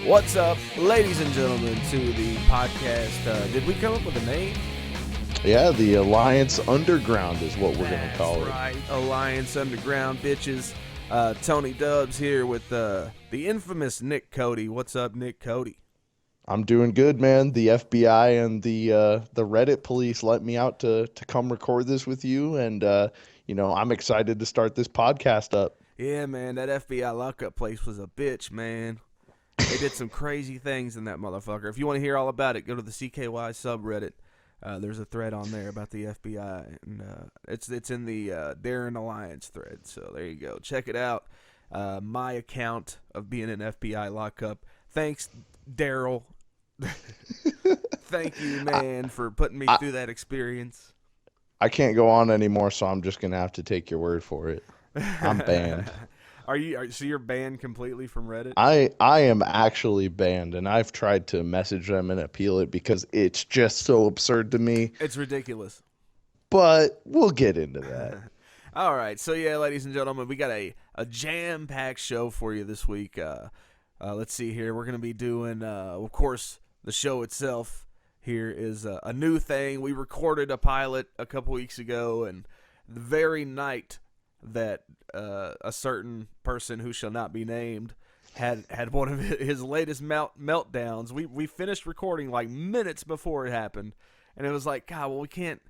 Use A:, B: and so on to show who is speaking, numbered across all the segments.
A: What's up, ladies and gentlemen, to the podcast? Did we come up with a name?
B: Yeah, the Alliance Underground is what we're going to call it.
A: Right, Alliance Underground, bitches. Tony Dubz here with the infamous Nick Cody. What's up, Nick Cody?
B: I'm doing good, man. The FBI and the Reddit police let me out to come record this with you, and I'm excited to start this podcast up.
A: Yeah, man, that FBI lockup place was a bitch, man. They did some crazy things in that motherfucker. If you want to hear all about it, go to the CKY subreddit. There's a thread on there about the FBI, and it's in the Darren Alliance thread. So there you go. Check it out. My account of being in FBI lockup. Thanks, Daryl. Thank you, man, for putting me through that experience.
B: I can't go on anymore, so I'm just gonna have to take your word for it. I'm banned.
A: So you're banned completely from Reddit?
B: I am actually banned, and I've tried to message them and appeal it because it's just so absurd to me.
A: It's ridiculous.
B: But we'll get into that.
A: All right. So, yeah, ladies and gentlemen, we got a jam-packed show for you this week. Let's see here. We're going to be doing, of course, the show itself here is a new thing. We recorded a pilot a couple weeks ago, and the very night that a certain person who shall not be named had one of his latest meltdowns. We finished recording like minutes before it happened, and it was like, God, well, we can't,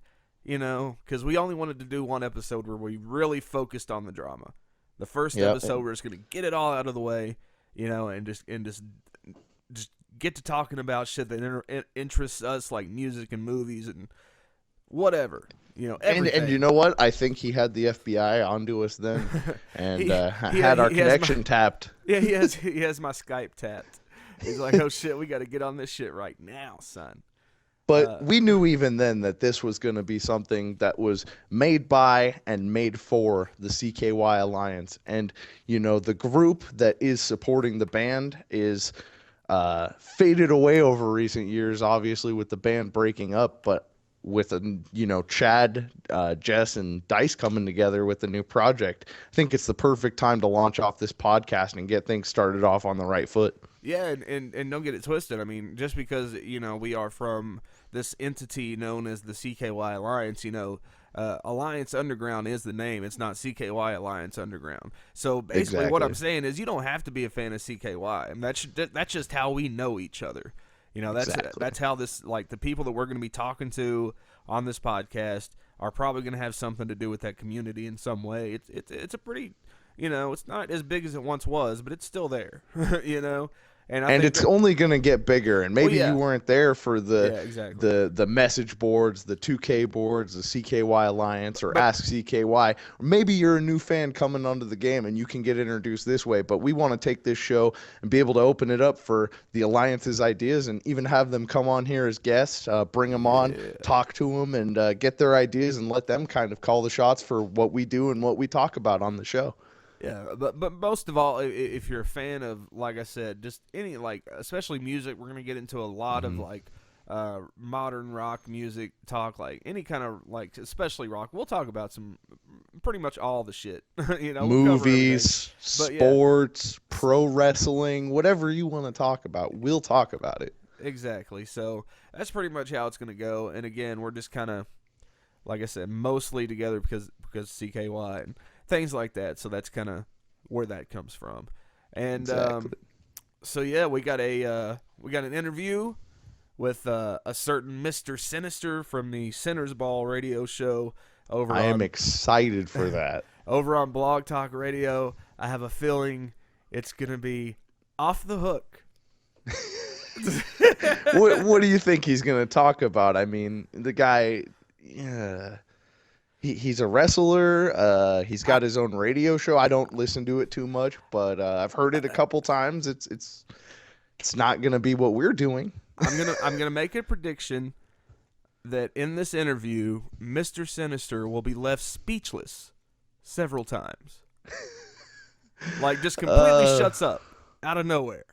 A: because we only wanted to do one episode where we really focused on the drama. The first episode, we're just going to get it all out of the way, and just get to talking about shit that interests us, like music and movies and whatever.
B: And you know what? I think he had the FBI onto us then, and had our connection tapped.
A: Yeah, he has my Skype tapped. He's like, "Oh shit, we got to get on this shit right now, son."
B: But we knew even then that this was going to be something that was made by and made for the CKY Alliance, and the group that is supporting the band is faded away over recent years, obviously with the band breaking up, but with Chad, Jess, and Dice coming together with a new project, I think it's the perfect time to launch off this podcast and get things started off on the right foot.
A: Yeah, and don't get it twisted. I mean, just because we are from this entity known as the CKY Alliance, Alliance Underground is the name. It's not CKY Alliance Underground. So basically, What I'm saying is, you don't have to be a fan of CKY, and that's just how we know each other. That's how this, like, the people that we're going to be talking to on this podcast are probably going to have something to do with that community in some way. It's a pretty, it's not as big as it once was, but it's still there, And
B: it's only going to get bigger. And maybe you weren't there for the message boards, the 2K boards, the CKY Alliance, or Ask CKY. Or maybe you're a new fan coming onto the game and you can get introduced this way. But we want to take this show and be able to open it up for the Alliance's ideas and even have them come on here as guests, bring them on, talk to them, and get their ideas and let them kind of call the shots for what we do and what we talk about on the show.
A: Yeah, but most of all, if you're a fan of, like I said, just any, like, especially music, we're going to get into a lot of, like, modern rock music talk, like, any kind of, like, especially rock. We'll talk about pretty much all the shit,
B: movies, sports, pro wrestling, whatever you want to talk about, we'll talk about it.
A: Exactly, so that's pretty much how it's going to go, and again, we're just kind of, like I said, mostly together because CKY and things like that, so that's kind of where that comes from. And so yeah, we got an interview with a certain Mr. Sinister from the Sinners Ball radio show over. I
B: am excited for that.
A: Over on Blog Talk Radio. I have a feeling it's gonna be off the hook.
B: What do you think he's gonna talk about? I mean, the guy. Yeah. He's a wrestler. He's got his own radio show. I don't listen to it too much, but I've heard it a couple times. It's not gonna be what we're doing.
A: I'm gonna make a prediction that in this interview, Mr. Sinister will be left speechless several times. Like, just completely shuts up out of nowhere.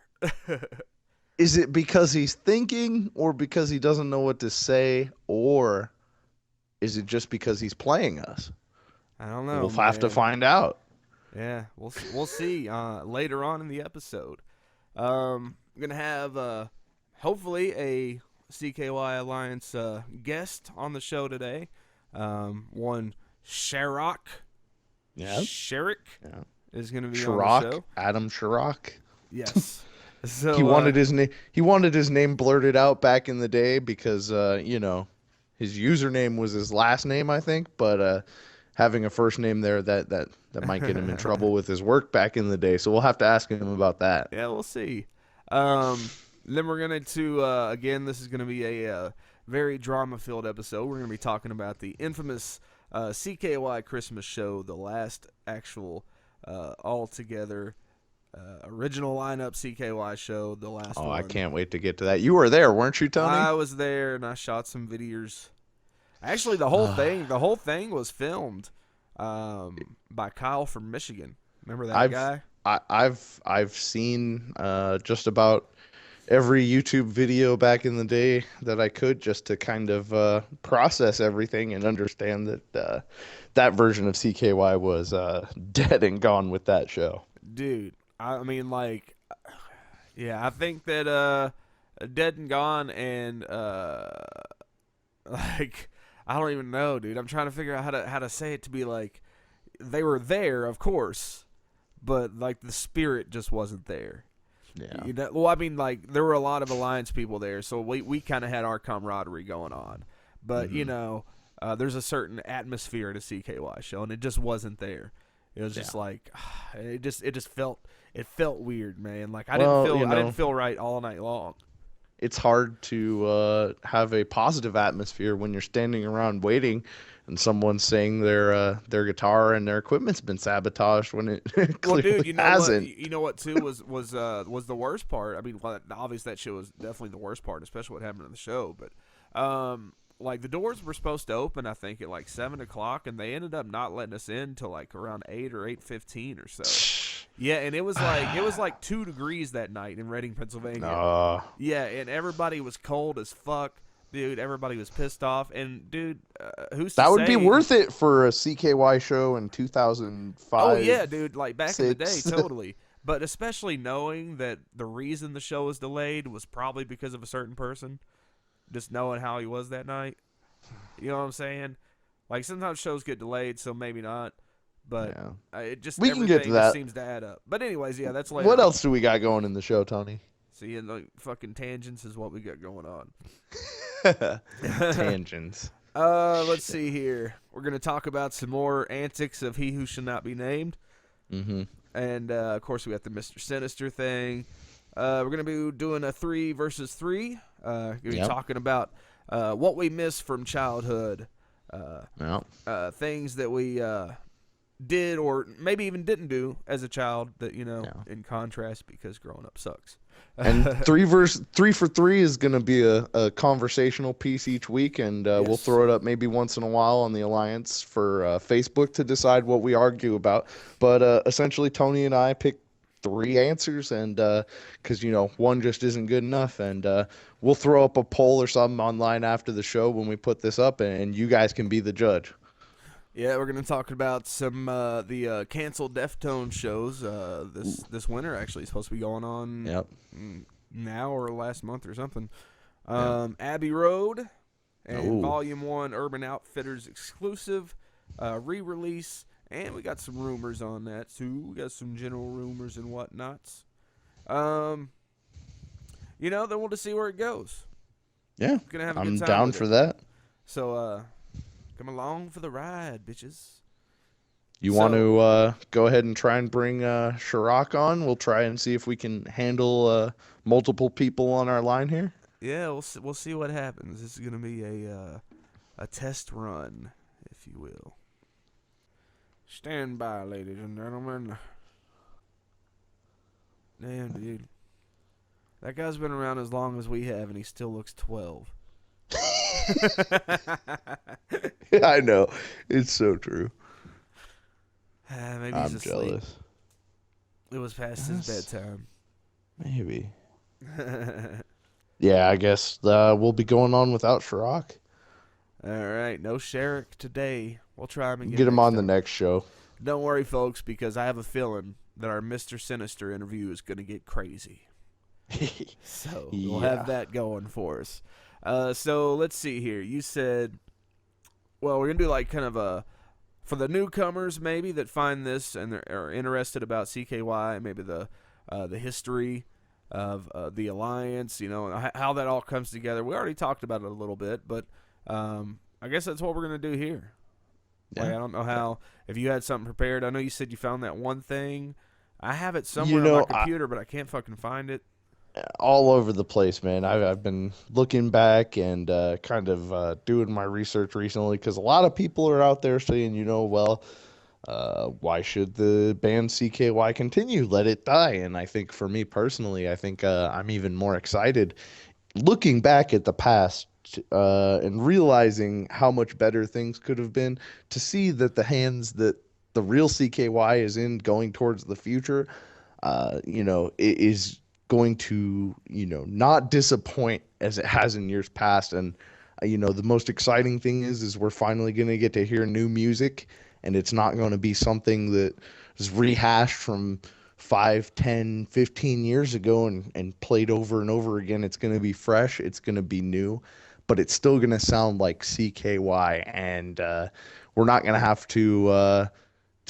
B: Is it because he's thinking, or because he doesn't know what to say, or is it just because he's playing us?
A: I don't know.
B: We'll have to find out.
A: Yeah, we'll see later on in the episode. I'm going to have hopefully a CKY Alliance guest on the show today. One Sharrock.
B: Yeah.
A: Sherrick
B: Yeah.
A: is going to be on the
B: Sharrock,
A: show.
B: Adam Sharrock.
A: Yes. So
B: He wanted his name. He wanted his name blurted out back in the day because his username was his last name, I think. But having a first name there that might get him in trouble with his work back in the day. So we'll have to ask him about that.
A: Yeah, we'll see. Then we're going to, again, this is going to be a very drama-filled episode. We're going to be talking about the infamous CKY Christmas show, the last actual all-together original lineup CKY show, the last one.
B: Oh, I can't wait to get to that. You were there, weren't you, Tony?
A: I was there, and I shot some videos. Actually, the whole thing was filmed by Kyle from Michigan. Remember that guy?
B: I've seen just about every YouTube video back in the day that I could, just to kind of process everything and understand that that version of CKY was dead and gone with that show.
A: Dude, I mean, like, yeah, I think that dead and gone, and like, I don't even know, dude. I'm trying to figure out how to say it to be like, they were there, of course, but like the spirit just wasn't there.
B: Yeah.
A: You know, well, I mean, like, there were a lot of Alliance people there, so we kind of had our camaraderie going on. But, you know, there's a certain atmosphere at a CKY show, and it just wasn't there. It was just like, it just felt weird, man. Like, I didn't feel right all night long.
B: It's hard to have a positive atmosphere when you're standing around waiting and someone's saying their guitar and their equipment's been sabotaged when it clearly hasn't.
A: You know what too was the worst part. I mean, obviously that shit was definitely the worst part, especially what happened in the show. But like, the doors were supposed to open, I think, at like 7:00, and they ended up not letting us in till like around 8 or 8:15 or so. Yeah, and it was like 2 degrees that night in Reading, Pennsylvania. Yeah, and everybody was cold as fuck. Dude, everybody was pissed off, and dude, that
B: would be worth it for a CKY show in 2005.
A: Oh yeah, dude, like back in the day,
B: 6.
A: totally. But especially knowing that the reason the show was delayed was probably because of a certain person, just knowing how he was that night. You know what I'm saying? Like, sometimes shows get delayed, so maybe not. But it just
B: we can get to that.
A: Just seems to add up. But anyways, yeah, that's later.
B: What else do we got going in the show, Tony?
A: See, like, fucking tangents is what we got going on.
B: Tangents.
A: Let's see here. We're gonna talk about some more antics of He Who Shall Not Be Named. Mm-hmm. And of course, we got the Mr. Sinister thing. We're gonna be doing a 3 versus 3. Gonna be talking about what we miss from childhood. Things that we did or maybe even didn't do as a child that, in contrast, because growing up sucks.
B: And 3 for 3 is going to be a conversational piece each week, and we'll throw it up maybe once in a while on the Alliance for Facebook to decide what we argue about. But essentially, Tony and I pick 3 answers, and because one just isn't good enough, and we'll throw up a poll or something online after the show when we put this up, and you guys can be the judge.
A: Yeah, we're going to talk about some the canceled Deftones shows this winter. Actually, it's supposed to be going on now or last month or something. Abbey Road and Volume 1 Urban Outfitters exclusive re-release, and we got some rumors on that too. We got some general rumors and whatnots. Then we'll just see where it goes.
B: Yeah,
A: gonna have a
B: I'm
A: good time
B: down
A: with
B: for
A: it.
B: that.
A: So come along for the ride, bitches.
B: You want to go ahead and try and bring Sharrock on? We'll try and see if we can handle multiple people on our line here.
A: Yeah, we'll see what happens. This is gonna be a test run, if you will. Stand by, ladies and gentlemen. Damn, dude, that guy's been around as long as we have, and he still looks 12.
B: I know, it's so true.
A: Maybe he's
B: I'm
A: asleep.
B: jealous.
A: It was past his bedtime.
B: Maybe. Yeah, I guess we'll be going on without Sharrock.
A: All right, no Sherrick today. We'll try him again.
B: Get him on the next show.
A: Don't worry, folks, because I have a feeling that our Mr. Sinister interview is going to get crazy. So we'll have
B: Yeah.
A: that going for us. So let's see here. You said, well, we're gonna do like kind of a for the newcomers maybe that find this and are interested about CKY, maybe the history of the alliance, and how that all comes together. We already talked about it a little bit, but I guess that's what we're gonna do here. Like, I
B: Yeah.
A: don't know how if you had something prepared. I know you said you found that one thing. I have it
B: You
A: somewhere on my
B: know,
A: computer, but I can't fucking find it.
B: all over the place, man. I've been looking back and kind of doing my research recently because a lot of people are out there saying, well, why should the band CKY continue? Let it die. And I think for me personally, I think I'm even more excited looking back at the past and realizing how much better things could have been to see that the hands that the real CKY is in going towards the future, it is going to, not disappoint as it has in years past. And, the most exciting thing is we're finally going to get to hear new music, and it's not going to be something that is rehashed from 5, 10, 15 years ago and played over and over again. It's going to be fresh. It's going to be new, but it's still going to sound like CKY. And we're not going to have to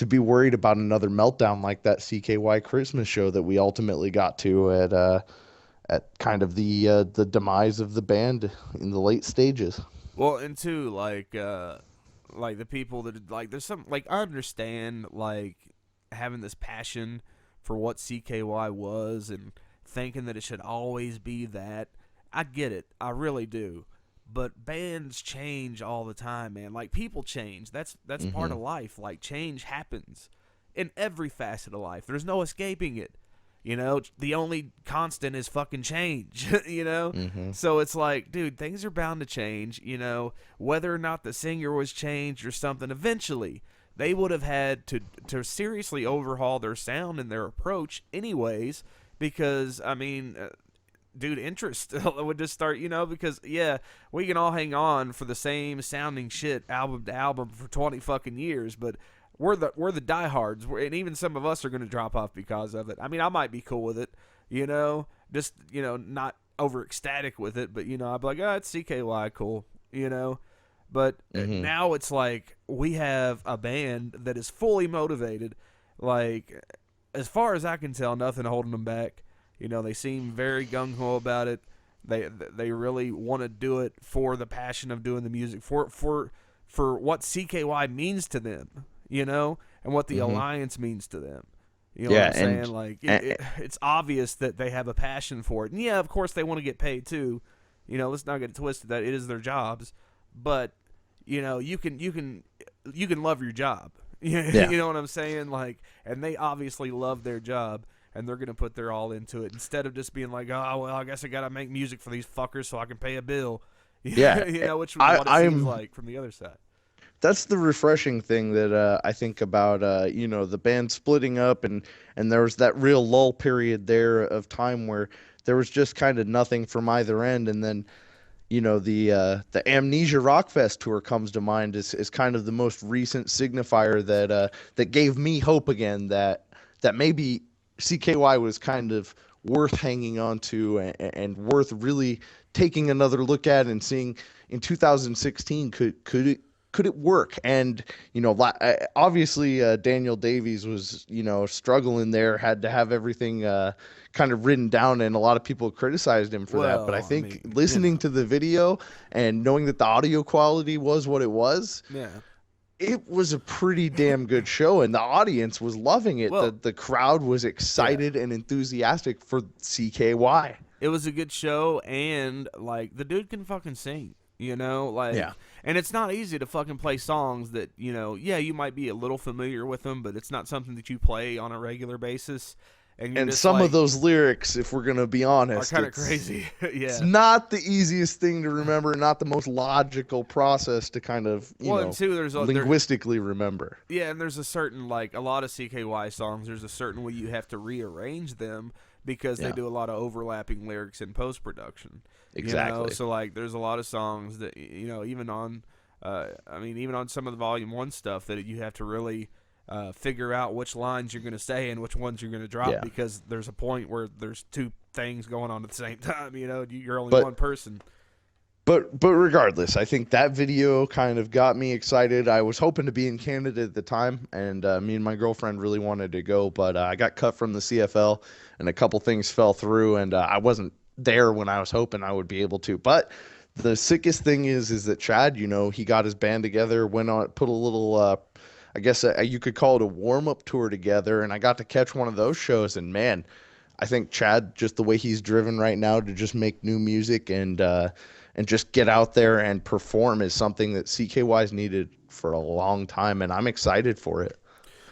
B: be worried about another meltdown like that CKY Christmas show that we ultimately got to at kind of the demise of the band in the late stages.
A: Well, and two, like the people that like, there's some like I understand like having this passion for what CKY was and thinking that it should always be that. I get it, I really do. But bands change all the time, man. Like people change. That's part
B: Hmm.
A: of life. Like change happens in every facet of life. There's no escaping it. The only constant is fucking change,
B: Hmm.
A: So it's like, dude, things are bound to change, whether or not the singer was changed or something. Eventually, they would have had to seriously overhaul their sound and their approach anyways, because, I mean, dude, interest would just start, because, yeah, we can all hang on for the same sounding shit album to album for 20 fucking years, but we're the diehards, and even some of us are going to drop off because of it. I mean, I might be cool with it, just not over ecstatic with it, but I'd be like, oh, it's CKY, cool. But
B: Hmm.
A: now it's like we have a band that is fully motivated. Like, as far as I can tell, nothing holding them back. They seem very gung ho about it. They really want to do it for the passion of doing the music, for what CKY means to them, and what the
B: Hmm.
A: alliance means to them. You know what
B: Yeah,
A: I'm saying? Like it's obvious that they have a passion for it, and yeah, of course they want to get paid too. Let's not get it twisted that it is their jobs, but you can love your job.
B: yeah.
A: You know what I'm saying? Like, and they obviously love their job, and they're gonna put their all into it instead of just being like, oh well, I guess I gotta make music for these fuckers so I can pay a bill.
B: Yeah,
A: Which is
B: I,
A: what it seems
B: I'm
A: like from the other side.
B: that's the refreshing thing that I think about the band splitting up and there was that real lull period there of time where there was just kind of nothing from either end, and then the Amnesia Rockfest tour comes to mind is kind of the most recent signifier that gave me hope again that maybe CKY was kind of worth hanging on to and worth really taking another look at and seeing in 2016 could it work. And obviously Daniel Davies was struggling there, had to have everything kind of written down, and a lot of people criticized him for that. But I
A: Well, I
B: think
A: mean,
B: listening to the video and knowing that the audio quality was what it was,
A: yeah.
B: it was a pretty damn good show, and the audience was loving it. The
A: Well,
B: the crowd was
A: yeah.
B: excited and enthusiastic for CKY.
A: It was a good show, and like the dude can fucking sing.
B: Yeah.
A: And it's not easy to fucking play songs that yeah, you might be a little familiar with them, but it's not something that you play on a regular basis, and you're
B: And
A: just
B: some of
A: like
B: those lyrics, if we're gonna be
A: are
B: honest,
A: kind of
B: it's
A: crazy.
B: it's
A: Yeah.
B: not the easiest thing to remember, not the most logical process to kind of,
A: Well, and two,
B: linguistically remember.
A: yeah, and there's a certain like a lot of CKY songs. There's a certain way you have to rearrange them because they
B: Yeah,
A: do a lot of overlapping lyrics in post production.
B: exactly.
A: So like there's a lot of songs that even on, I mean even on some of the Volume 1 stuff that you have to really figure out which lines you're going to say and which ones you're going to drop
B: Yeah.
A: because there's a point where there's two things going on at the same time. You're only
B: But
A: one person.
B: But regardless, I think that video kind of got me excited. I was hoping to be in Canada at the time, and me and my girlfriend really wanted to go, but I got cut from the CFL, and a couple things fell through, and I wasn't there when I was hoping I would be able to. But the sickest thing is that Chad, he got his band together, went on, put a little, I guess you could call it a warm-up tour together, and I got to catch one of those shows, and man, I think Chad, just the way he's driven right now to just make new music and just get out there and perform is something that CKY's needed for a long time, and I'm excited for it.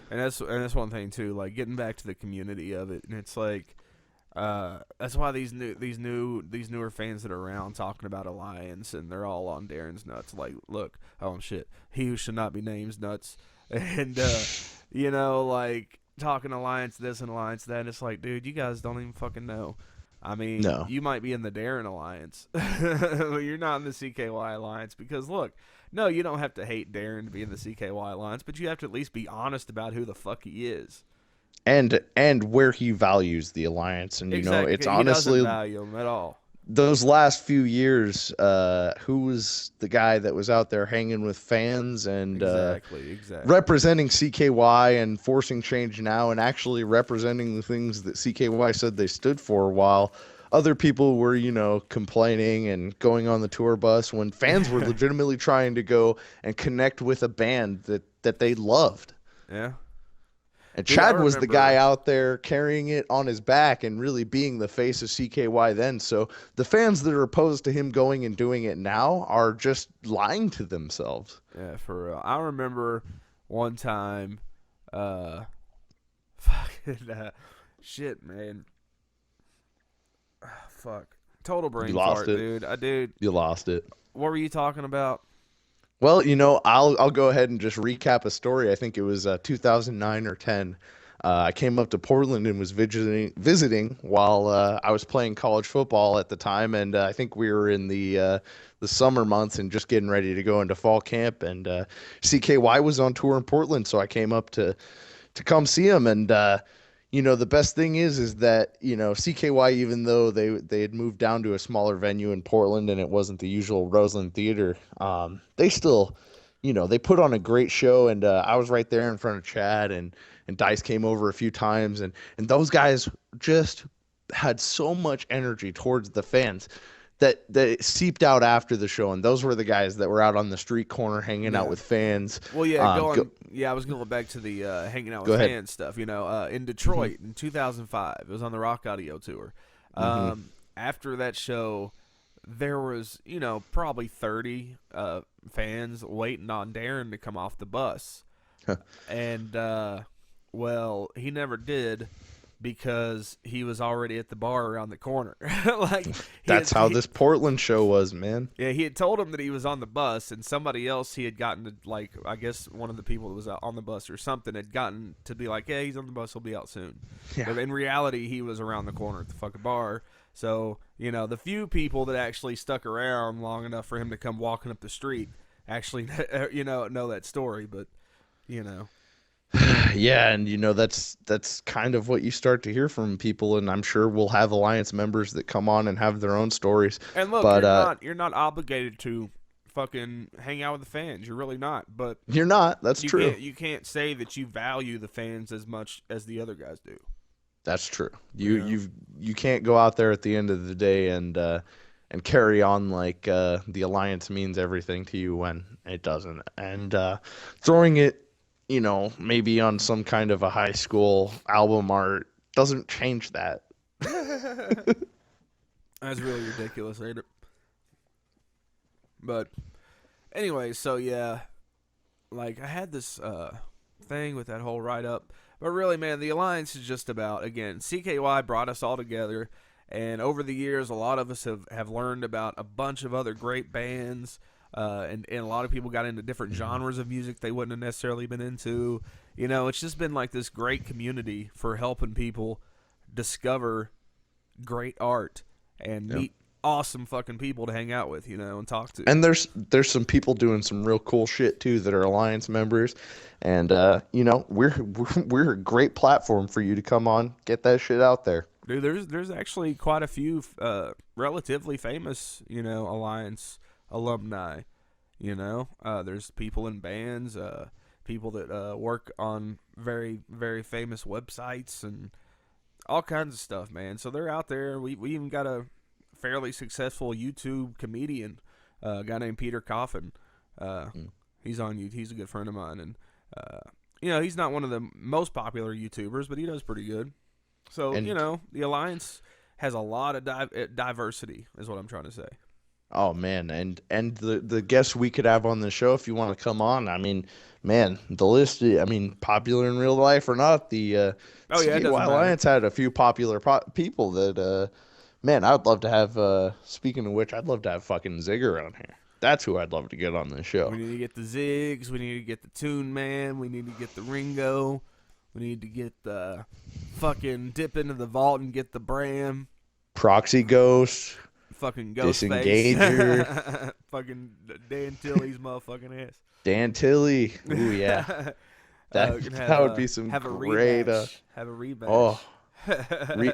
A: And that's one thing too, like getting back to the community of it, and it's like that's why these newer fans that are around talking about Alliance, and they're all on Darren's nuts. Like, look, oh shit, he who should not be named's nuts, and like talking Alliance this and Alliance that. And it's like, dude, you guys don't even fucking know. I mean,
B: No.
A: You might be in the Darren Alliance. You're not in the CKY Alliance because, look, no, you don't have to hate Darren to be in the CKY Alliance, but you have to at least be honest about who the fuck he is.
B: And where he values the Alliance. And,
A: exactly.
B: It's
A: he
B: honestly
A: doesn't value him at all.
B: Those last few years, who was the guy that was out there hanging with fans and
A: exactly.
B: representing CKY and forcing change now and actually representing the things that CKY said they stood for, while other people were, complaining and going on the tour bus when fans were legitimately trying to go and connect with a band that they loved.
A: Yeah.
B: And Chad was the guy out there carrying it on his back and really being the face of CKY then. So the fans that are opposed to him going and doing it now are just lying to themselves.
A: Yeah, for real. I remember one time, shit, man. Fuck. Total brain fart, dude.
B: You lost it.
A: What were you talking about?
B: Well, I'll go ahead and just recap a story. I think it was 2009 or 10. I came up to Portland and was visiting while I was playing college football at the time, and I think we were in the summer months and just getting ready to go into fall camp. And CKY was on tour in Portland, so I came up to come see him. And the best thing is that CKY, even though they had moved down to a smaller venue in Portland and it wasn't the usual Roseland Theater, they still, they put on a great show. And I was right there in front of Chad, and Dice came over a few times, and those guys just had so much energy towards the fans that it seeped out after the show. And those were the guys that were out on the street corner hanging out with fans.
A: Well, yeah, I was going back to the hanging out with fans stuff. In Detroit in 2005, it was on the Rock Audio tour. After that show, there was probably 30 fans waiting on Darren to come off the bus, and well, he never did, because he was already at the bar around the corner.
B: That's how this Portland show was, man.
A: Yeah, he had told him that he was on the bus, and somebody else he had gotten to, I guess one of the people that was on the bus or something had gotten to be like, yeah, he's on the bus, he'll be out soon. Yeah. But in reality, he was around the corner at the fucking bar. So, the few people that actually stuck around long enough for him to come walking up the street actually, know that story, but,
B: Yeah, and that's kind of what you start to hear from people, and I'm sure we'll have Alliance members that come on and have their own stories.
A: And look, you're not obligated to fucking hang out with the fans. You're really not. But
B: you're not. That's true.
A: You can't say that you value the fans as much as the other guys do.
B: That's true. You can't go out there at the end of the day and carry on like the Alliance means everything to you when it doesn't. And throwing it, maybe on some kind of a high school album art doesn't change that.
A: That's really ridiculous, ain't it? But anyway, so yeah, I had this thing with that whole write-up. But really, man, the Alliance is just about, again, CKY brought us all together. And over the years, a lot of us have learned about a bunch of other great bands. And a lot of people got into different genres of music they wouldn't have necessarily been into. It's just been like this great community for helping people discover great art and meet awesome fucking people to hang out with, and talk to.
B: And there's some people doing some real cool shit too that are Alliance members, and we're a great platform for you to come on, get that shit out there.
A: Dude, there's actually quite a few relatively famous, Alliance alumni. There's people in bands, people that work on very, very famous websites and all kinds of stuff, man. So they're out there. We even got a fairly successful YouTube comedian, a guy named Peter Coffin. He's on YouTube. He's a good friend of mine, and he's not one of the most popular YouTubers, but he does pretty good. So, the Alliance has a lot of diversity, is what I'm trying to say.
B: Oh, man. And the guests we could have on the show, if you want to come on, I mean, man, the list, popular in real life or not, the CKY Alliance had a few popular people that, man, I would love to have, speaking of which, I'd love to have fucking Zigger on here. That's who I'd love to get on this show.
A: We need to get the Ziggs. We need to get the Toon Man. We need to get the Ringo. We need to get the fucking dip into the vault and get the Bram.
B: Proxy Ghost.
A: Fucking Ghostface.
B: Disengager.
A: Fucking Dan Tilley's motherfucking ass.
B: Dan Tilley. Ooh, yeah. That would be some great.
A: Have a rematch.
B: Oh,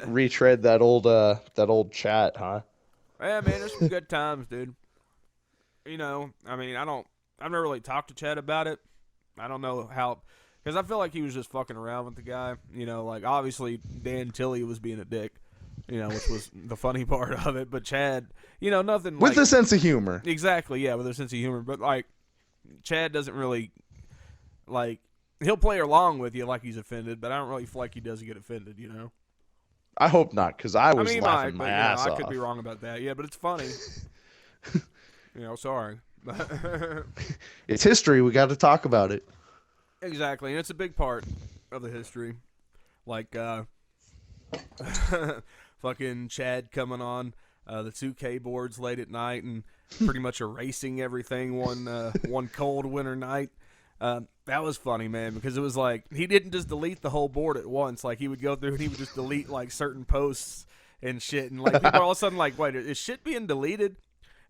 B: retread that old chat, huh?
A: Yeah, man, there's some good times, dude. I've never really talked to Chad about it. I don't know how. Because I feel like he was just fucking around with the guy. Obviously Dan Tilley was being a dick, which was the funny part of it. But Chad, nothing
B: with a sense of humor.
A: Exactly, yeah, with a sense of humor. But, Chad doesn't really, he'll play along with you like he's offended, but I don't really feel like he does get offended,
B: I hope not, because I was laughing my ass off.
A: I could be wrong about that, yeah, but it's funny. Sorry.
B: It's history. We got to talk about it.
A: Exactly, and it's a big part of the history. Fucking Chad coming on the 2K boards late at night and pretty much erasing everything one cold winter night. That was funny, man, because it was he didn't just delete the whole board at once. He would go through and he would just delete certain posts and shit, and people all of a sudden wait, is shit being deleted?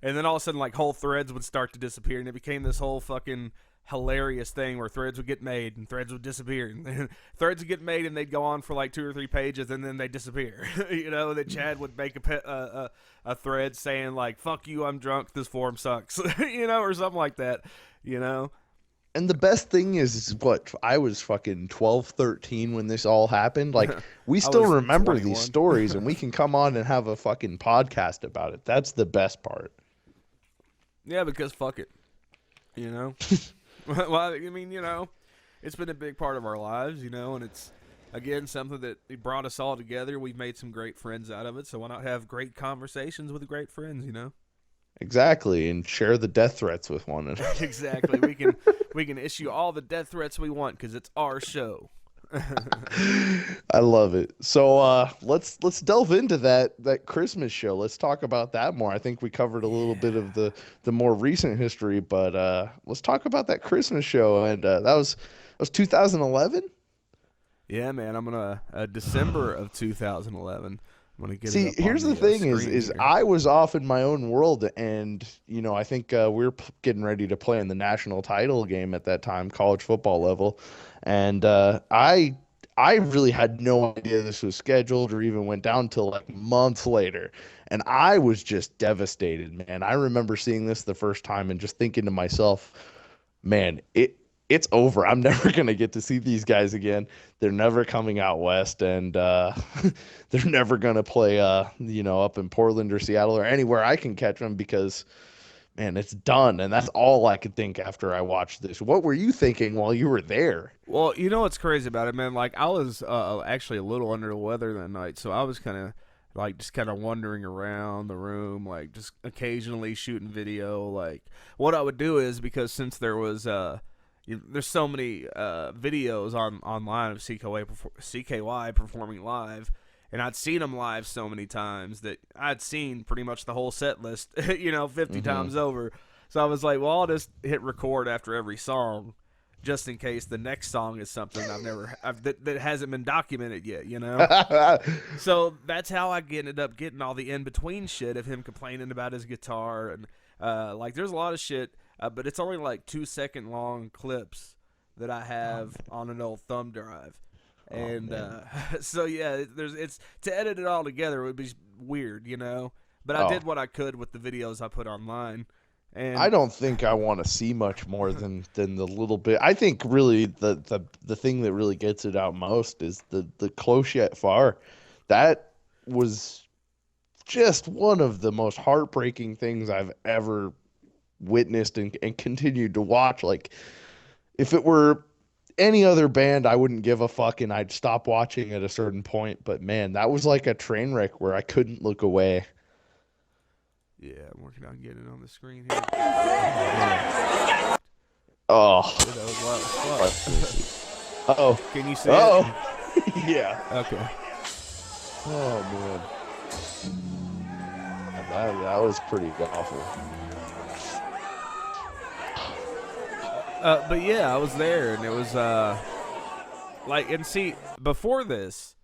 A: And then all of a sudden whole threads would start to disappear, and it became this whole fucking hilarious thing where threads would get made and threads would disappear, and threads would get made and they'd go on for 2 or 3 pages and then they'd disappear. That Chad would make a thread saying fuck you, I'm drunk, this forum sucks, or something like that,
B: And the best thing is I was fucking 12, 13 when this all happened. We still remember
A: 21.
B: These stories, and we can come on and have a fucking podcast about it. That's the best part.
A: Yeah, because fuck it, Well, it's been a big part of our lives, and it's, again, something that brought us all together. We've made some great friends out of it, so why not have great conversations with great friends,
B: Exactly, and share the death threats with one another.
A: Exactly. We can issue all the death threats we want because it's our show.
B: I love it. So let's delve into that Christmas show. Let's talk about that more. I think we covered a little bit of the more recent history, but let's talk about that Christmas show. And that was 2011.
A: Yeah, man. I'm gonna December of 2011. I'm gonna get.
B: See, here's the thing: is I was off in my own world, and I think we were getting ready to play in the national title game at that time, college football level. And I really had no idea this was scheduled or even went down till months later. And I was just devastated, man. I remember seeing this the first time and just thinking to myself, man, it's over. I'm never going to get to see these guys again. They're never coming out west, and they're never going to play, up in Portland or Seattle or anywhere I can catch them because – man, it's done, and that's all I could think after I watched this. What were you thinking while you were there?
A: Well, what's crazy about it, man? I was actually a little under the weather that night, so I was kind of just kind of wandering around the room, just occasionally shooting video. What I would do is, because since there was there's so many videos online of CKY performing live. And I'd seen them live so many times that I'd seen pretty much the whole set list, 50 times over. So I was like, well, I'll just hit record after every song just in case the next song is something that hasn't been documented yet, So that's how I ended up getting all the in-between shit of him complaining about his guitar. And, there's a lot of shit, but it's only 2-second long clips that I have on an old thumb drive. And so yeah, it's to edit it all together, it would be weird, you know. But I did what I could with the videos I put online. And
B: I don't think I want to see much more than the little bit. I think really the thing that really gets it out most is the close yet far. That was just one of the most heartbreaking things I've ever witnessed and continued to watch. Like, if it were any other band, I wouldn't give a fuck and I'd stop watching at a certain point. But man, that was like a train wreck where I couldn't look away.
A: Yeah, I'm working on getting it on the screen here.
B: Oh.
A: Dude, that was loud as fuck.
B: Uh-oh.
A: Can you see it?
B: Yeah.
A: Okay.
B: Oh, man. That was pretty awful.
A: But yeah, I was there, and it was, like, and see, before this,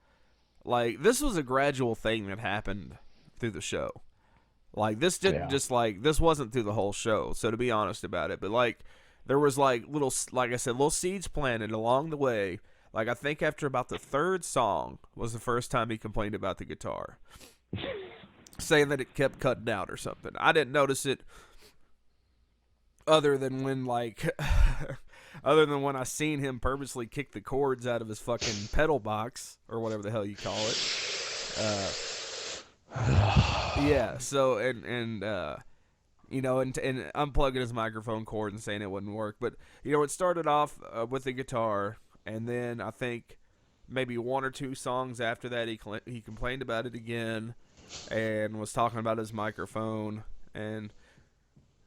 A: like, this was a gradual thing that happened through the show. Like, this didn't just, like, this wasn't through the whole show, so to be honest about it, but, like, there was, like, little, like I said, little seeds planted along the way. Like, I think after about the third song was the first time he complained about the guitar, saying that it kept cutting out or something. I didn't notice it other than when, like, other than when I seen him purposely kick the cords out of his fucking pedal box, or whatever the hell you call it. Yeah, so, and you know, and unplugging his microphone cord and saying it wouldn't work. But, you know, it started off with the guitar, and then I think maybe one or two songs after that, he complained about it again, and was talking about his microphone, and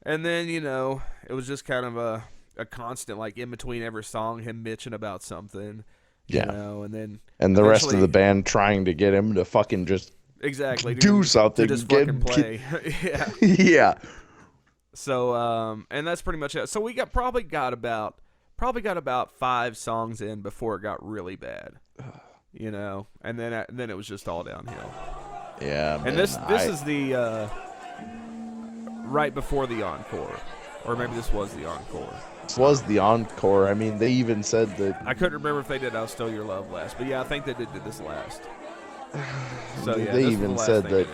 A: then, you know, it was just kind of a constant, like, in between every song, him bitching about something, you know, and then...
B: And the rest of the band trying to get him to fucking just...
A: Exactly.
B: Do something.
A: To just fucking play. Yeah.
B: Yeah.
A: So, and that's pretty much it. So we probably got about 5 songs in before it got really bad, you know, and then it was just all downhill.
B: Yeah. Man,
A: and this is the right before the encore, or maybe this was the encore.
B: This was the encore. I mean, they even said that.
A: I couldn't remember if they did "I'll Steal Your Love" last, but yeah, I think they did this last. So yeah,
B: they even said that.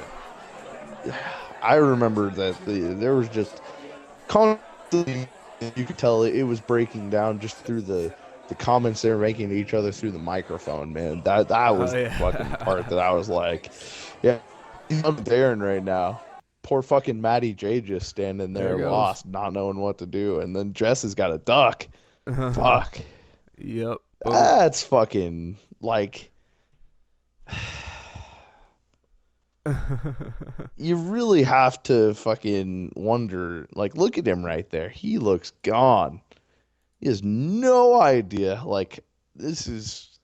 B: I remember that there was just constantly, you could tell it was breaking down just through the comments they were making to each other through the microphone. Man, that was the fucking part that I was like, yeah, I'm daring right now. Poor fucking Matty J just standing there lost, not knowing what to do, and then Jess has got a duck. Fuck.
A: Yep.
B: That's fucking like. You really have to fucking wonder, like, look at him right there. He looks gone. He has no idea. Like, this is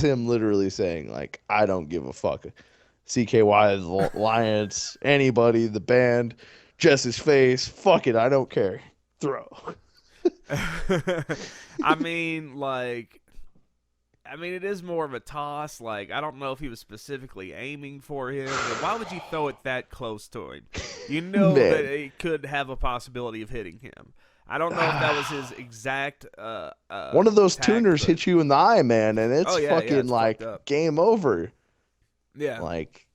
B: him literally saying, like, I don't give a fuck. CKY, the Alliance, anybody, the band, Jess's face, fuck it, I don't care. Throw.
A: I mean, it is more of a toss. Like, I don't know if he was specifically aiming for him. But why would you throw it that close to him? You know that it could have a possibility of hitting him. I don't know if that was his exact
B: one of those tuners hit you in the eye, man, and it's fucking
A: it's
B: like game over.
A: Yeah.
B: Like,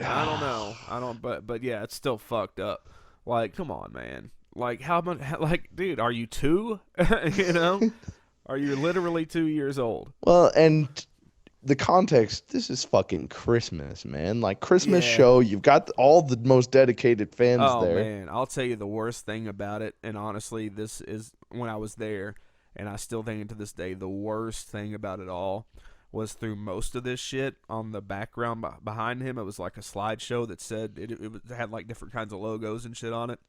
A: I don't know. But yeah, it's still fucked up. Like, come on, man. Like, how much? Like, dude, are you 2? You know? Are you literally 2 years old?
B: Well, and the context, this is fucking Christmas, man. Like, Christmas show, you've got all the most dedicated fans there. Oh,
A: man. I'll tell you the worst thing about it, and honestly, this is when I was there, and I still think it to this day, the worst thing about it all was through most of this shit on the background behind him. It was like a slideshow that said, it had like different kinds of logos and shit on it,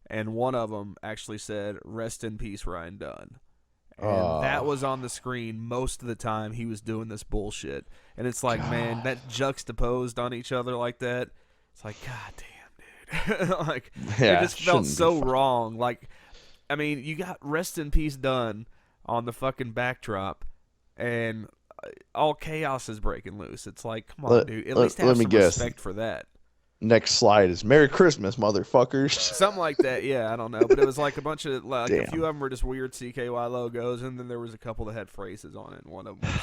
A: and one of them actually said, "Rest in peace, Ryan Dunn." And that was on the screen most of the time he was doing this bullshit. And it's like, man, that juxtaposed on each other like that, it's like, god damn, dude. Like, it just felt so wrong. Like, I mean, you got "Rest in Peace" done on the fucking backdrop, and all chaos is breaking loose. It's like, come on, dude. At least have some respect for that.
B: Next slide is "Merry Christmas, motherfuckers."
A: Something like that, yeah, I don't know. But it was like a bunch of, like, a few of them were just weird CKY logos, and then there was a couple that had phrases on it, and one of them was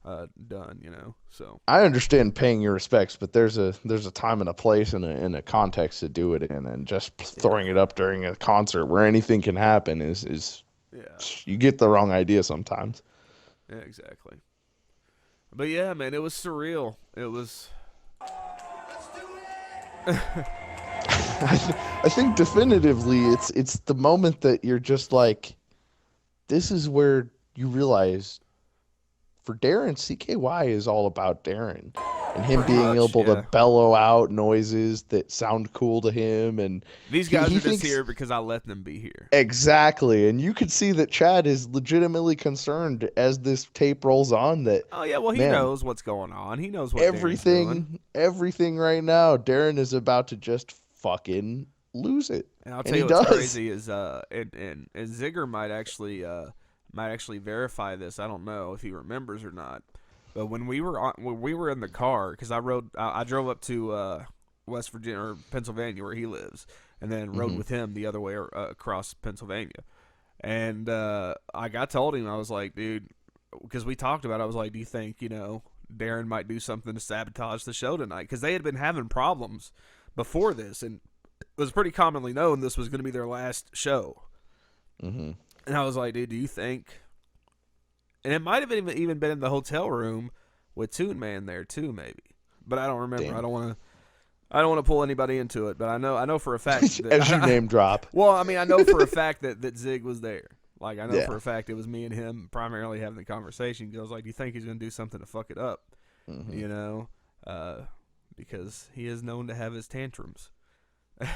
A: done, you know. So
B: I understand paying your respects, but there's a time and a place and a context to do it in, and just throwing
A: yeah,
B: it up during a concert where anything can happen is
A: yeah,
B: you get the wrong idea sometimes.
A: yeah, exactly. But yeah, man, it was surreal. It was.
B: I think definitively it's the moment that you're just like, this is where you realize for Darren, CKY is all about Darren and him
A: Pretty
B: being
A: much,
B: able to
A: yeah.
B: bellow out noises that sound cool to him, and
A: These
B: he
A: guys
B: he
A: are just
B: thinks
A: here because I let them be here.
B: exactly, and you could see that Chad is legitimately concerned as this tape rolls on that,
A: Oh yeah, well he
B: man,
A: knows what's going on. He knows what Darren's doing.
B: everything right now, Darren is about to just fucking lose it,
A: And I'll
B: and
A: tell
B: he
A: you what's
B: does.
A: crazy is and Zigger might actually verify this. I don't know if he remembers or not. But when we were in the car, because I drove up to West Virginia or Pennsylvania where he lives, and then rode
B: Hmm.
A: with him the other way across Pennsylvania. And I told him, I was like, dude, because we talked about it, I was like, do you think, Darren might do something to sabotage the show tonight? Because they had been having problems before this, and it was pretty commonly known this was going to be their last show.
B: Hmm.
A: And I was like, dude, do you think? And it might have even been in the hotel room with Toon Man there too, maybe. But I don't remember. I
B: Damn.
A: don't want to. I don't want to pull anybody into it. But I know for a fact that.
B: As you name drop.
A: Well, I mean, I know for a fact that Zig was there. Like, I know
B: Yeah.
A: for a fact it was me and him primarily having the conversation. Because I was like, do you think he's going to do something to fuck it up?
B: Hmm.
A: You know, because he is known to have his tantrums.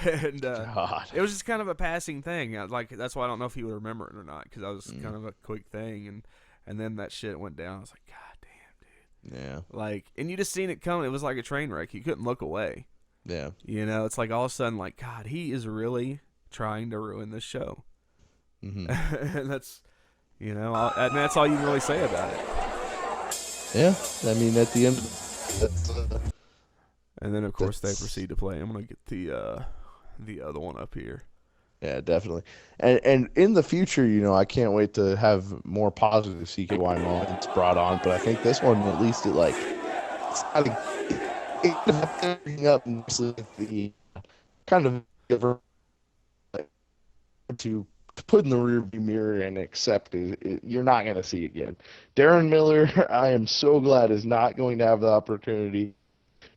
A: And
B: God.
A: it was just kind of a passing thing. Like, that's why I don't know if he would remember it or not. Because I was
B: Mm.
A: kind of a quick thing, and then that shit went down. I was like, God damn, dude.
B: Yeah.
A: Like, and you just seen it coming. It was like a train wreck. You couldn't look away.
B: Yeah.
A: You know, it's like all of a sudden, like, God, he is really trying to ruin this show.
B: Hmm.
A: And that's, and that's all you can really say about it.
B: Yeah. I mean, at the end, that's,
A: And then, of course, they
B: that's
A: proceed to play. I'm gonna get the other one up here.
B: yeah, definitely. And in the future, I can't wait to have more positive CKY moments brought on. But I think this one, at least, it's kind of bringing up mostly the kind of like, to put in the rearview mirror and accept you're not going to see again. Darren Miller, I am so glad is not going to have the opportunity of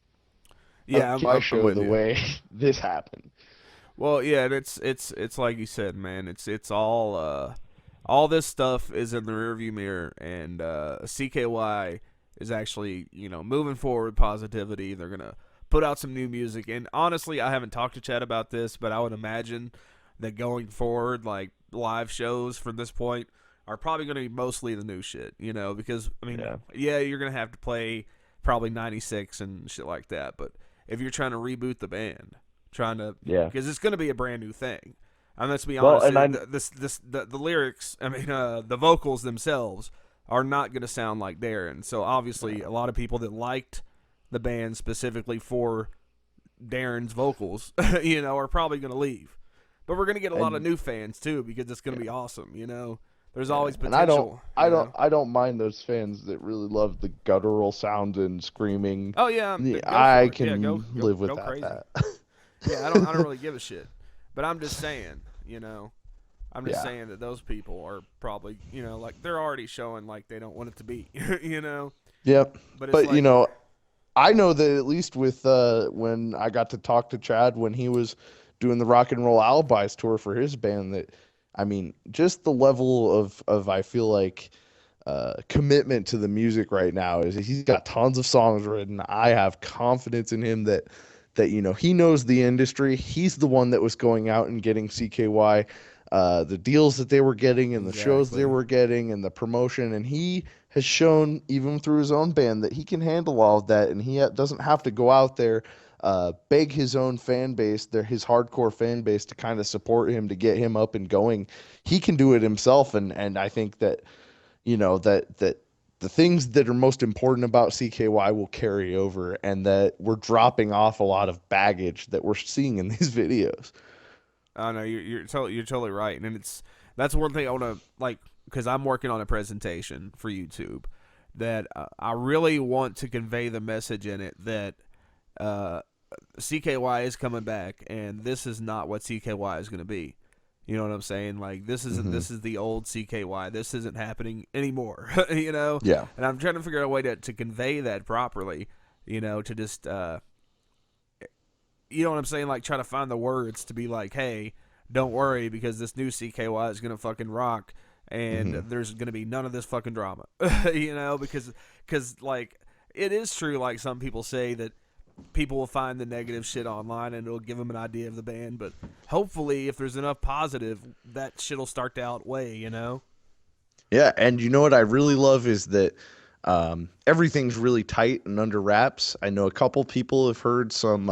A: Yeah,
B: my
A: I'm
B: show
A: with
B: the
A: you.
B: way this happened.
A: Well, yeah, and it's like you said, man. It's all this stuff is in the rearview mirror, and CKY is actually moving forward with positivity. They're gonna put out some new music, and honestly, I haven't talked to Chad about this, but I would imagine that going forward, like live shows from this point are probably going to be mostly the new shit, because I mean,
B: Yeah.
A: yeah, you're gonna have to play probably '96 and shit like that, but if you're trying to reboot the band, trying to
B: Yeah.
A: because it's going to be a brand new thing. And let's be
B: Well,
A: honest,
B: and I
A: the lyrics, I mean, the vocals themselves are not going to sound like Darren. So obviously, a lot of people that liked the band specifically for Darren's vocals, are probably going to leave. But we're going to get a lot of
B: and
A: new fans too because it's going to
B: yeah,
A: be awesome. There's
B: yeah.
A: always
B: And I don't
A: potential.
B: I don't I don't mind those fans that really love the guttural sound and screaming.
A: Oh yeah,
B: Yeah,
A: go
B: I
A: for it. Yeah, go
B: can
A: go
B: live
A: go
B: without
A: crazy.
B: that.
A: Yeah, I don't really give a shit. But I'm just saying, I'm just
B: Yeah.
A: saying that those people are probably, like they're already showing like they don't want it to be,
B: Yep.
A: But it's
B: But
A: like,
B: I know that at least with when I got to talk to Chad when he was doing the Rock and Roll Alibis tour for his band, that I mean, just the level of I feel like commitment to the music right now is he's got tons of songs written. I have confidence in him that he knows the industry. He's the one that was going out and getting CKY the deals that they were getting and the shows they
A: exactly.
B: were getting and the promotion, and he has shown even through his own band that he can handle all of that, and he doesn't have to go out there beg his own fan base, his hardcore fan base, to kind of support him to get him up and going. He can do it himself, and I think that that the things that are most important about CKY will carry over, and that we're dropping off a lot of baggage that we're seeing in these videos.
A: I know you're totally right, and that's one thing I want to like because I'm working on a presentation for YouTube that I really want to convey the message in it that CKY is coming back, and this is not what CKY is going to be. You know what I'm saying? Like, this is the old CKY. This isn't happening anymore. You know?
B: Yeah.
A: And I'm trying to figure out a way to convey that properly. You know, to just you know what I'm saying? Like, try to find the words to be like, hey, don't worry, because this new CKY is gonna fucking rock, and there's gonna be none of this fucking drama. You know, because like, it is true. Like, some people say that people will find the negative shit online and it'll give them an idea of the band, but hopefully if there's enough positive, that shit'll start to outweigh, you know?
B: Yeah, and you know what I really love is that everything's really tight and under wraps. I know a couple people have heard some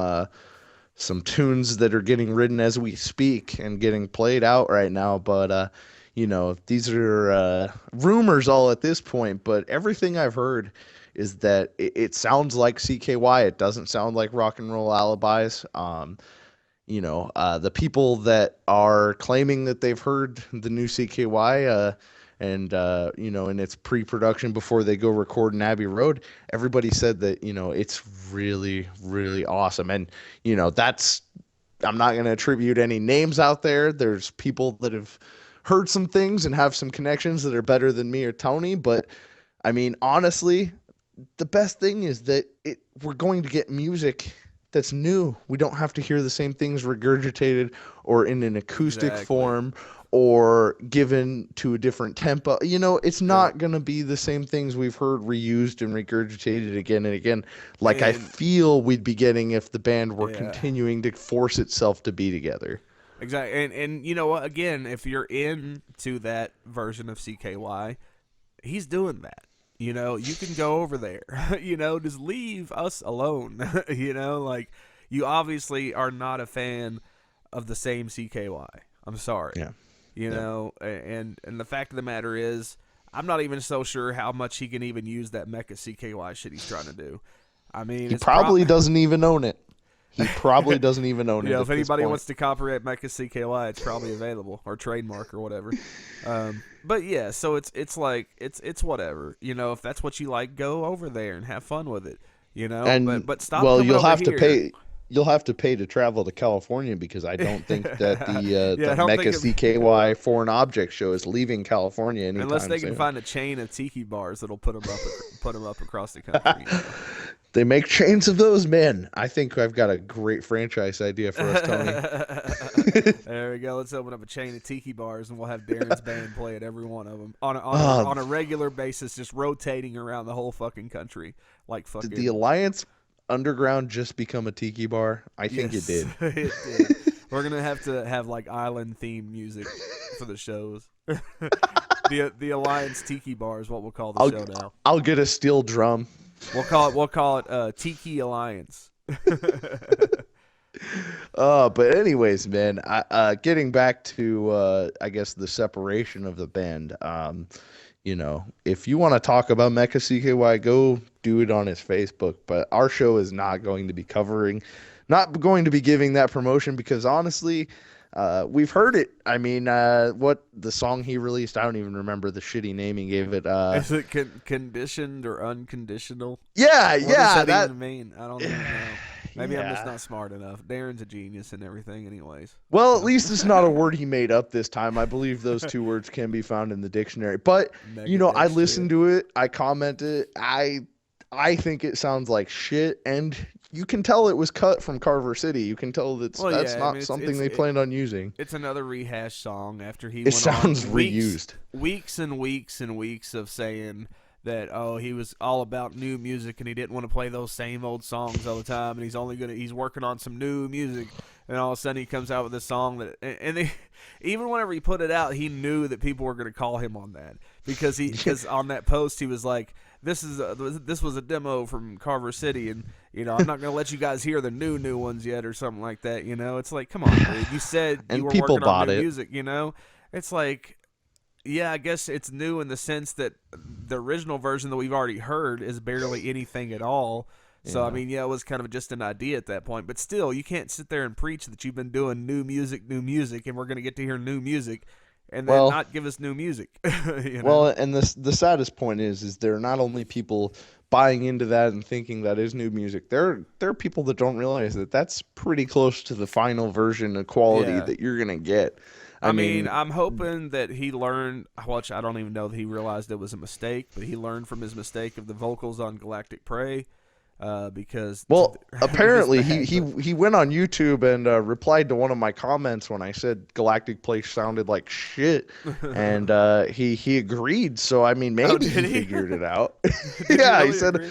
B: tunes that are getting written as we speak and getting played out right now, but you know, these are rumors all at this point, but everything I've heard is that it sounds like CKY. It doesn't sound like Rock and Roll Alibis. You know, the people that are claiming that they've heard the new CKY and, you know, in its pre-production before they go record in Abbey Road, everybody said that, you know, it's really, really awesome. And, you know, I'm not going to attribute any names out there. There's people that have heard some things and have some connections that are better than me or Tony. But, I mean, honestly, the best thing is that we're going to get music that's new. We don't have to hear the same things regurgitated or in an acoustic form or given to a different tempo. You know, it's not going to be the same things we've heard reused and regurgitated again and again. Like, I feel we'd be getting if the band were continuing to force itself to be together.
A: Exactly. And you know what? Again, if you're into that version of CKY, he's doing that. You know, you can go over there. You know, just leave us alone. You know, like, you obviously are not a fan of the same CKY. I'm sorry.
B: Yeah.
A: You know, and the fact of the matter is, I'm not even so sure how much he can even use that Mecha CKY shit he's trying to do. I mean,
B: he probably doesn't even own it. He probably doesn't even own it.
A: Yeah, if anybody wants to copyright Mecha CKY, it's probably available, or trademark or whatever. But yeah, so it's like it's whatever. You know, if that's what you like, go over there and have fun with it. You know,
B: and
A: but stop.
B: Well,
A: you'll have to
B: pay. You'll have to pay to travel to California, because I don't think that the Mecha CKY Foreign Object show is leaving California anytime
A: unless they
B: soon.
A: can find a chain of tiki bars that'll put them up across the country. You know?
B: They make chains of those, man. I think I've got a great franchise idea for us, Tony.
A: There we go. Let's open up a chain of tiki bars, and we'll have Darren's band play at every one of them on a regular basis, just rotating around the whole fucking country. Like fucking.
B: Did the Alliance Underground just become a tiki bar? I think it did.
A: It did. We're gonna have to have like island theme music for the shows. The Alliance Tiki Bar is what we'll call the show now.
B: I'll get a steel drum.
A: We'll call it Tiki Alliance.
B: But anyways, man, getting back to I guess the separation of the band. You know, if you want to talk about Mecha CKY, go do it on his Facebook. But our show is not going to be giving that promotion, because honestly, we've heard it. I mean, what the song he released, I don't even remember the shitty name he gave it.
A: Is it conditioned or unconditional?
B: Yeah,
A: what does that even mean? I don't even know. Maybe I'm just not smart enough. Darren's a genius and everything anyways.
B: Well, at least it's not a word he made up this time. I believe those two words can be found in the dictionary. But, you know, I listened to it. I commented. I think it sounds like shit. And you can tell it was cut from Carver City. You can tell that's not something they planned on using.
A: It's another rehash song after he
B: went sounds reused.
A: Weeks and weeks and weeks of saying that, he was all about new music and he didn't want to play those same old songs all the time, and he's working on some new music, and all of a sudden he comes out with this song that even whenever he put it out, he knew that people were going to call him on that, because on that post he was like, this was a demo from Carver City, and you know, I'm not going to let you guys hear the new ones yet or something like that. You know, it's like, come on, dude. You said you were working on new music. You know, it's like, yeah, I guess it's new in the sense that the original version that we've already heard is barely anything at all. So, I mean, it was kind of just an idea at that point. But still, you can't sit there and preach that you've been doing new music, and we're going to get to hear new music, and then
B: Well,
A: not give us new music. You know?
B: well, and the saddest point is there are not only people buying into that and thinking that is new music. There are people that don't realize that that's pretty close to the final version of quality
A: Yeah.
B: that you're gonna get.
A: I mean, I'm hoping that he learned, which I don't even know that he realized it was a mistake, but he learned from his mistake of the vocals on Galactic Prey, because...
B: Well, apparently
A: bad,
B: he went on YouTube and replied to one of my comments when I said Galactic Place sounded like shit, and he agreed. So I mean, maybe
A: did
B: he
A: he?
B: figured it out.
A: Did
B: Yeah,
A: really
B: he said.
A: agree?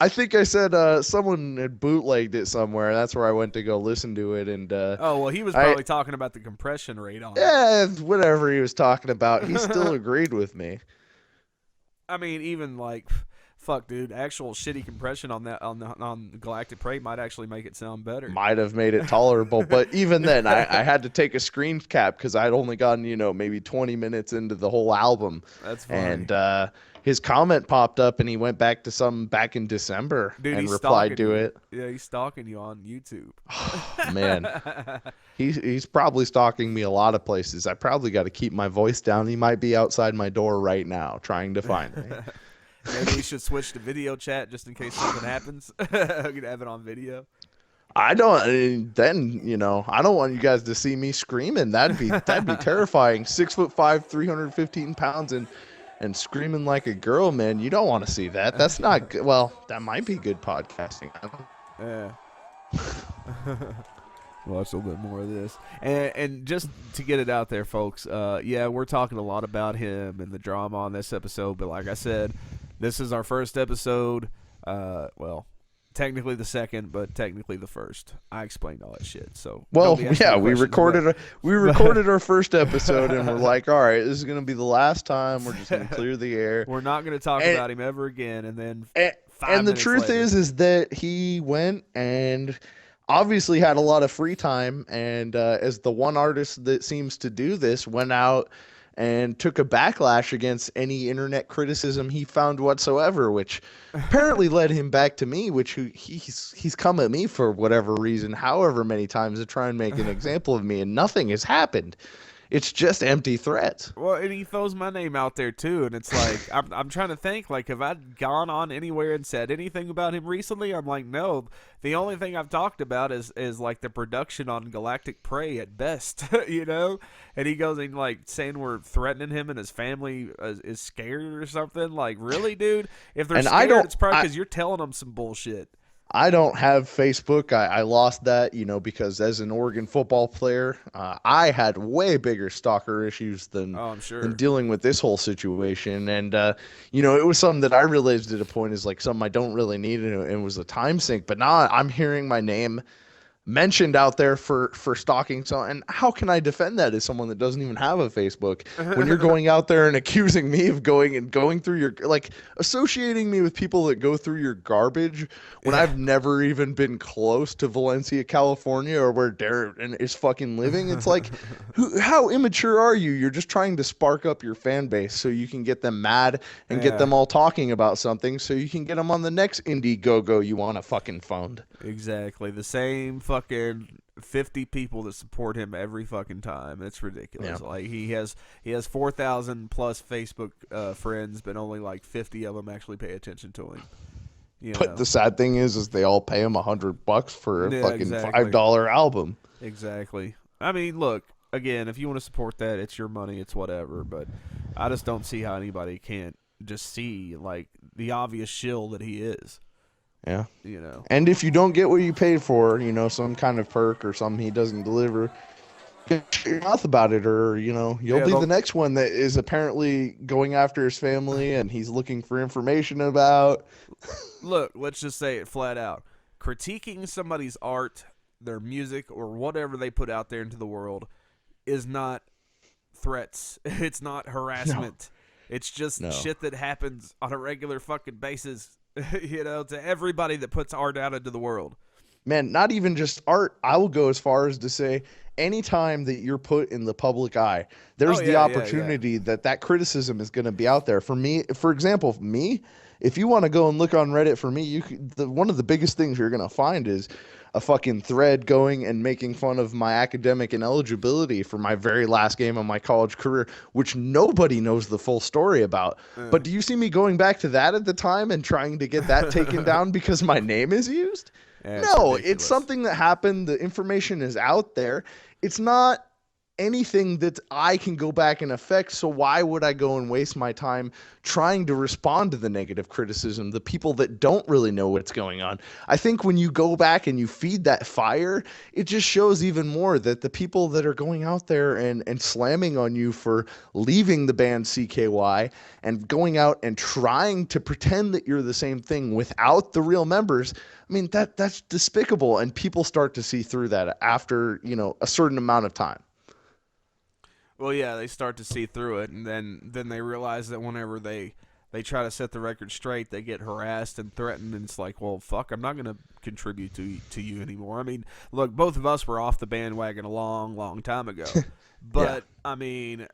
B: I think I said someone had bootlegged it somewhere. That's where I went to go listen to it, and
A: Oh, well, he was probably talking about the compression rate on it.
B: yeah, whatever he was talking about, he still agreed with me.
A: I mean, even like, fuck, dude, actual shitty compression on that on Galactic Prey might actually make it sound better.
B: Might have made it tolerable, but even then, I had to take a screen cap because I'd only gotten maybe 20 minutes into the whole album.
A: That's funny.
B: And his comment popped up, and he went back to some back in December
A: Dude,
B: and
A: he's
B: replied
A: stalking
B: to
A: you.
B: it.
A: Yeah, he's stalking you on YouTube.
B: Man, he's probably stalking me a lot of places. I probably got to keep my voice down. He might be outside my door right now trying to find me.
A: Maybe we should switch to video chat just in case something happens. We could have it on video.
B: I don't want you guys to see me screaming. That'd be terrifying. 6'5", 315 pounds, and screaming like a girl, man. You don't want to see that. That's not good. Well, that might be good podcasting.
A: Yeah. Watch a little bit more of this. And just to get it out there, folks, yeah, we're talking a lot about him and the drama on this episode, but like I said, this is our first episode. Well, technically the second, but technically the first. I explained all that shit. So
B: well, yeah, we recorded our first episode, and we're like, all right, this is gonna be the last time. We're just gonna clear the air.
A: We're not gonna talk about him ever again. And then
B: and the truth is that he went and obviously had a lot of free time, and as the one artist that seems to do this, went out and took a backlash against any internet criticism he found whatsoever, which apparently led him back to me, which he's come at me for whatever reason, however many times, to try and make an example of me, and nothing has happened. It's just empty threats.
A: Well, and he throws my name out there too, and it's like I'm trying to think, like, have I gone on anywhere and said anything about him recently? I'm like, no. The only thing I've talked about is like the production on Galactic Prey at best, you know. And he goes and like saying we're threatening him and his family is scared or something. Like, really, dude? If they're scared, it's probably because you're telling them some bullshit.
B: I don't have Facebook. I lost that, because as an Oregon football player, I had way bigger stalker issues than dealing with this whole situation. And, it was something that I realized at a point is like something I don't really need, and it was a time sink. But now I'm hearing my name mentioned out there for stalking. So, and how can I defend that as someone that doesn't even have a Facebook when you're going out there and accusing me of going through your, like, associating me with people that go through your garbage when I've never even been close to Valencia, California, or where Darren is fucking living? It's like, how immature are you? You're just trying to spark up your fan base so you can get them mad and get them all talking about something so you can get them on the next Indiegogo you want to fucking fund.
A: Exactly. The same fucking 50 people that support him every fucking time. It's ridiculous.
B: Yeah.
A: Like he has 4,000 plus Facebook friends, but only like 50 of them actually pay attention to him.
B: But the sad thing is they all pay him $100 for a fucking $5 album.
A: Exactly. I mean, look, again, if you want to support that, it's your money, it's whatever. But I just don't see how anybody can't just see like the obvious shill that he is.
B: Yeah. And if you don't get what you paid for, some kind of perk or something he doesn't deliver, get your mouth about it, or, you'll be the next one that is apparently going after his family and he's looking for information about.
A: Look, let's just say it flat out. Critiquing somebody's art, their music, or whatever they put out there into the world is not threats. It's not harassment. No. It's just shit that happens on a regular fucking basis. To everybody that puts art out into the world.
B: Man, not even just art. I will go as far as to say anytime that you're put in the public eye,
A: Oh
B: there's the
A: yeah, yeah, yeah.
B: opportunity that that criticism is going to be out there. For me, for example, me, if you want to go and look on Reddit for me, one of the biggest things you're going to find is a fucking thread going and making fun of my academic ineligibility for my very last game of my college career, which nobody knows the full story about.
A: Uh.
B: But do you see me going back to that at the time and trying to get that taken down because my name is used?
A: Yeah, it's
B: No, it's
A: ridiculous.
B: something that happened. The information is out there. It's not anything that I can go back and affect. So why would I go and waste my time trying to respond to the negative criticism, the people that don't really know what's going on? I think when you go back and you feed that fire, it just shows even more that the people that are going out there and slamming on you for leaving the band CKY and going out and trying to pretend that you're the same thing without the real members, I mean, that's despicable. And people start to see through that after, a certain amount of time.
A: Well, yeah, they start to see through it, and then they realize that whenever they try to set the record straight, they get harassed and threatened, and it's like, well, fuck, I'm not gonna contribute to you anymore. I mean, look, both of us were off the bandwagon a long, long time ago,
B: Yeah.
A: but I mean,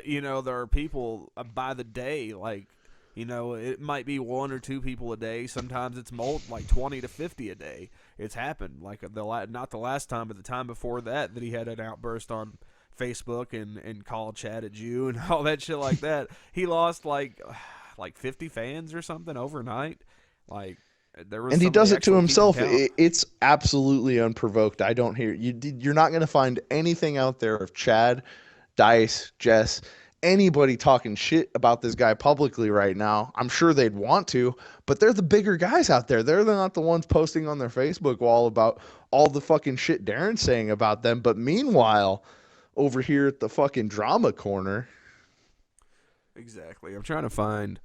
A: there are people by the day, like. It might be one or two people a day. Sometimes it's like 20 to 50 a day. It's happened. Like not the last time, but the time before that he had an outburst on Facebook and call chat at you and all that shit like that. He lost like 50 fans or something overnight. Like there was
B: And he
A: somebody
B: does it to
A: actually keeping
B: himself.
A: count.
B: It's absolutely unprovoked. I don't hear you. You're not going to find anything out there of Chad, Dice, Jess, anybody talking shit about this guy publicly right now. I'm sure they'd want to, but they're the bigger guys out there. They're not the ones posting on their Facebook wall about all the fucking shit Darren's saying about them. But meanwhile, over here at the fucking drama corner,
A: Exactly. I'm trying to find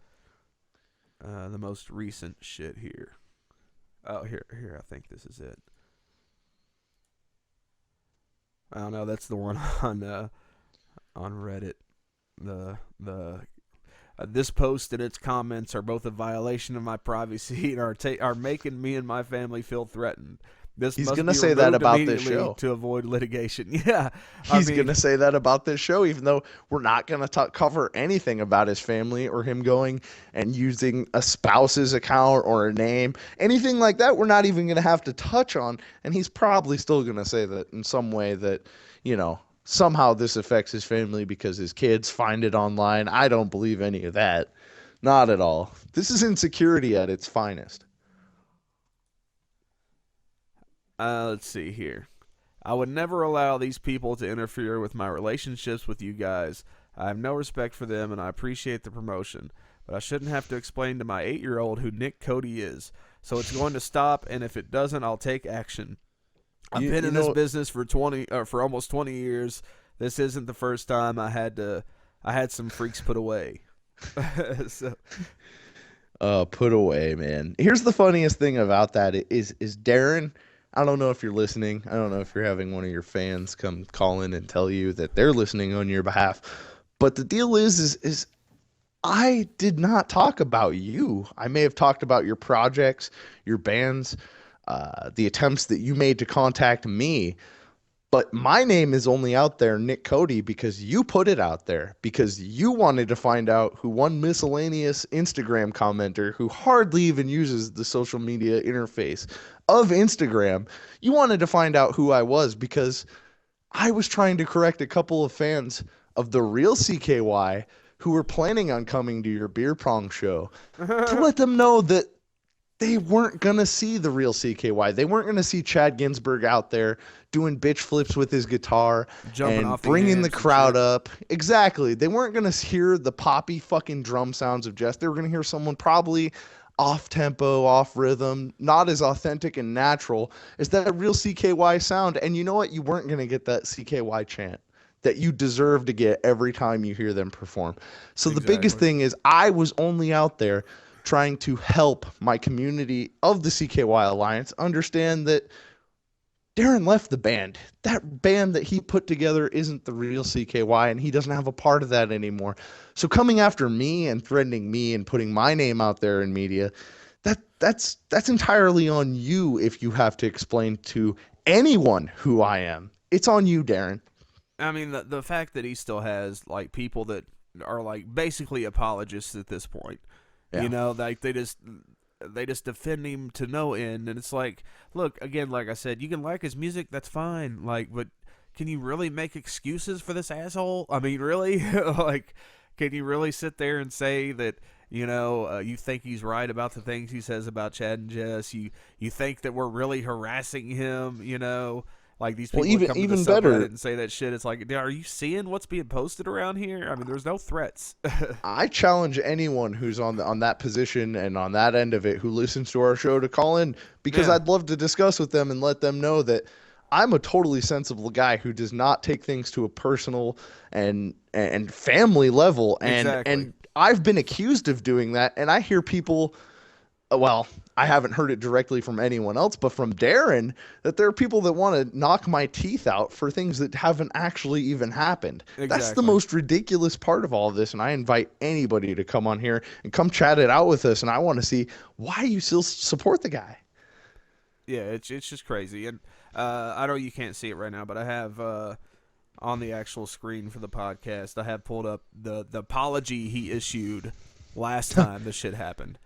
A: the most recent shit here. Oh, here. I think this is it. I don't know. That's the one on Reddit. The this post and its comments are both a violation of my privacy and are making me and my family feel threatened. This
B: he's
A: must
B: going to
A: be
B: say that
A: removed
B: about this
A: immediately
B: show.
A: to avoid litigation. Yeah,
B: He's going to say that about this show, even though we're not going to cover anything about his family or him going and using a spouse's account or a name. Anything like that, we're not even going to have to touch on. And he's probably still going to say that in some way that, somehow this affects his family because his kids find it online. I don't believe any of that. Not at all. This is insecurity at its finest.
A: Let's see here. I would never allow these people to interfere with my relationships with you guys. I have no respect for them, and I appreciate the promotion. But I shouldn't have to explain to my 8-year-old who Nick Cody is. So it's going to stop, and if it doesn't, I'll take action. I've been in this business for for almost 20 years. This isn't the first time I had some freaks put away. So.
B: Put away, man. Here's the funniest thing about that is Darren. I don't know if you're listening. I don't know if you're having one of your fans come call in and tell you that they're listening on your behalf. But the deal is I did not talk about you. I may have talked about your projects, your bands, the attempts that you made to contact me. But my name is only out there, Nick Cody, because you put it out there, because you wanted to find out who one miscellaneous Instagram commenter who hardly even uses the social media interface of Instagram. You wanted to find out who I was because I was trying to correct a couple of fans of the real CKY who were planning on coming to your beer pong show to let them know that they weren't going to see the real CKY. They weren't going to see Chad Ginsburg out there doing bitch flips with his guitar
A: Jumping
B: and
A: off
B: bringing the
A: amps and
B: crowd
A: shit.
B: up. Exactly. They weren't going to hear the poppy fucking drum sounds of Jess. They were going to hear someone probably off tempo, off rhythm, not as authentic and natural as that real CKY sound. And you know what? You weren't going to get that CKY chant that you deserve to get every time you hear them perform. So the biggest
A: Exactly.
B: thing is I was only out there trying to help my community of the CKY Alliance understand that Darren left the band. That band that he put together isn't the real CKY, and he doesn't have a part of that anymore. So coming after me and threatening me and putting my name out there in media, that's entirely on you if you have to explain to anyone who I am. It's on you, Darren.
A: I mean, the fact that he still has like people that are like basically apologists at this point.
B: Yeah.
A: You know, like they just defend him to no end, and it's like, look, again, like I said, you can like his music, that's fine. Like, but can you really make excuses for this asshole? I mean, really? Like, can you really sit there and say that, you know, you think he's right about the things he says about Chad and Jess? You think that we're really harassing him, you know? Like, these people
B: Well,
A: come to the
B: even
A: subreddit
B: better,
A: and say that shit. It's like, are you seeing what's being posted around here? I mean, there's no threats.
B: I challenge anyone who's on that position and on that end of it who listens to our show to call in, because
A: Yeah.
B: I'd love to discuss with them and let them know that I'm a totally sensible guy who does not take things to a personal and family level.
A: Exactly.
B: And I've been accused of doing that, and I hear people, well, I haven't heard it directly from anyone else, but from Darren, that there are people that want to knock my teeth out for things that haven't actually even happened. That's the
A: Exactly.
B: most ridiculous part of all of this, and I invite anybody to come on here and come chat it out with us, and I want to see why you still support the guy.
A: Yeah, it's just crazy. And I know you can't see it right now, but I have on the actual screen for the podcast, I have pulled up the apology he issued last time this shit happened.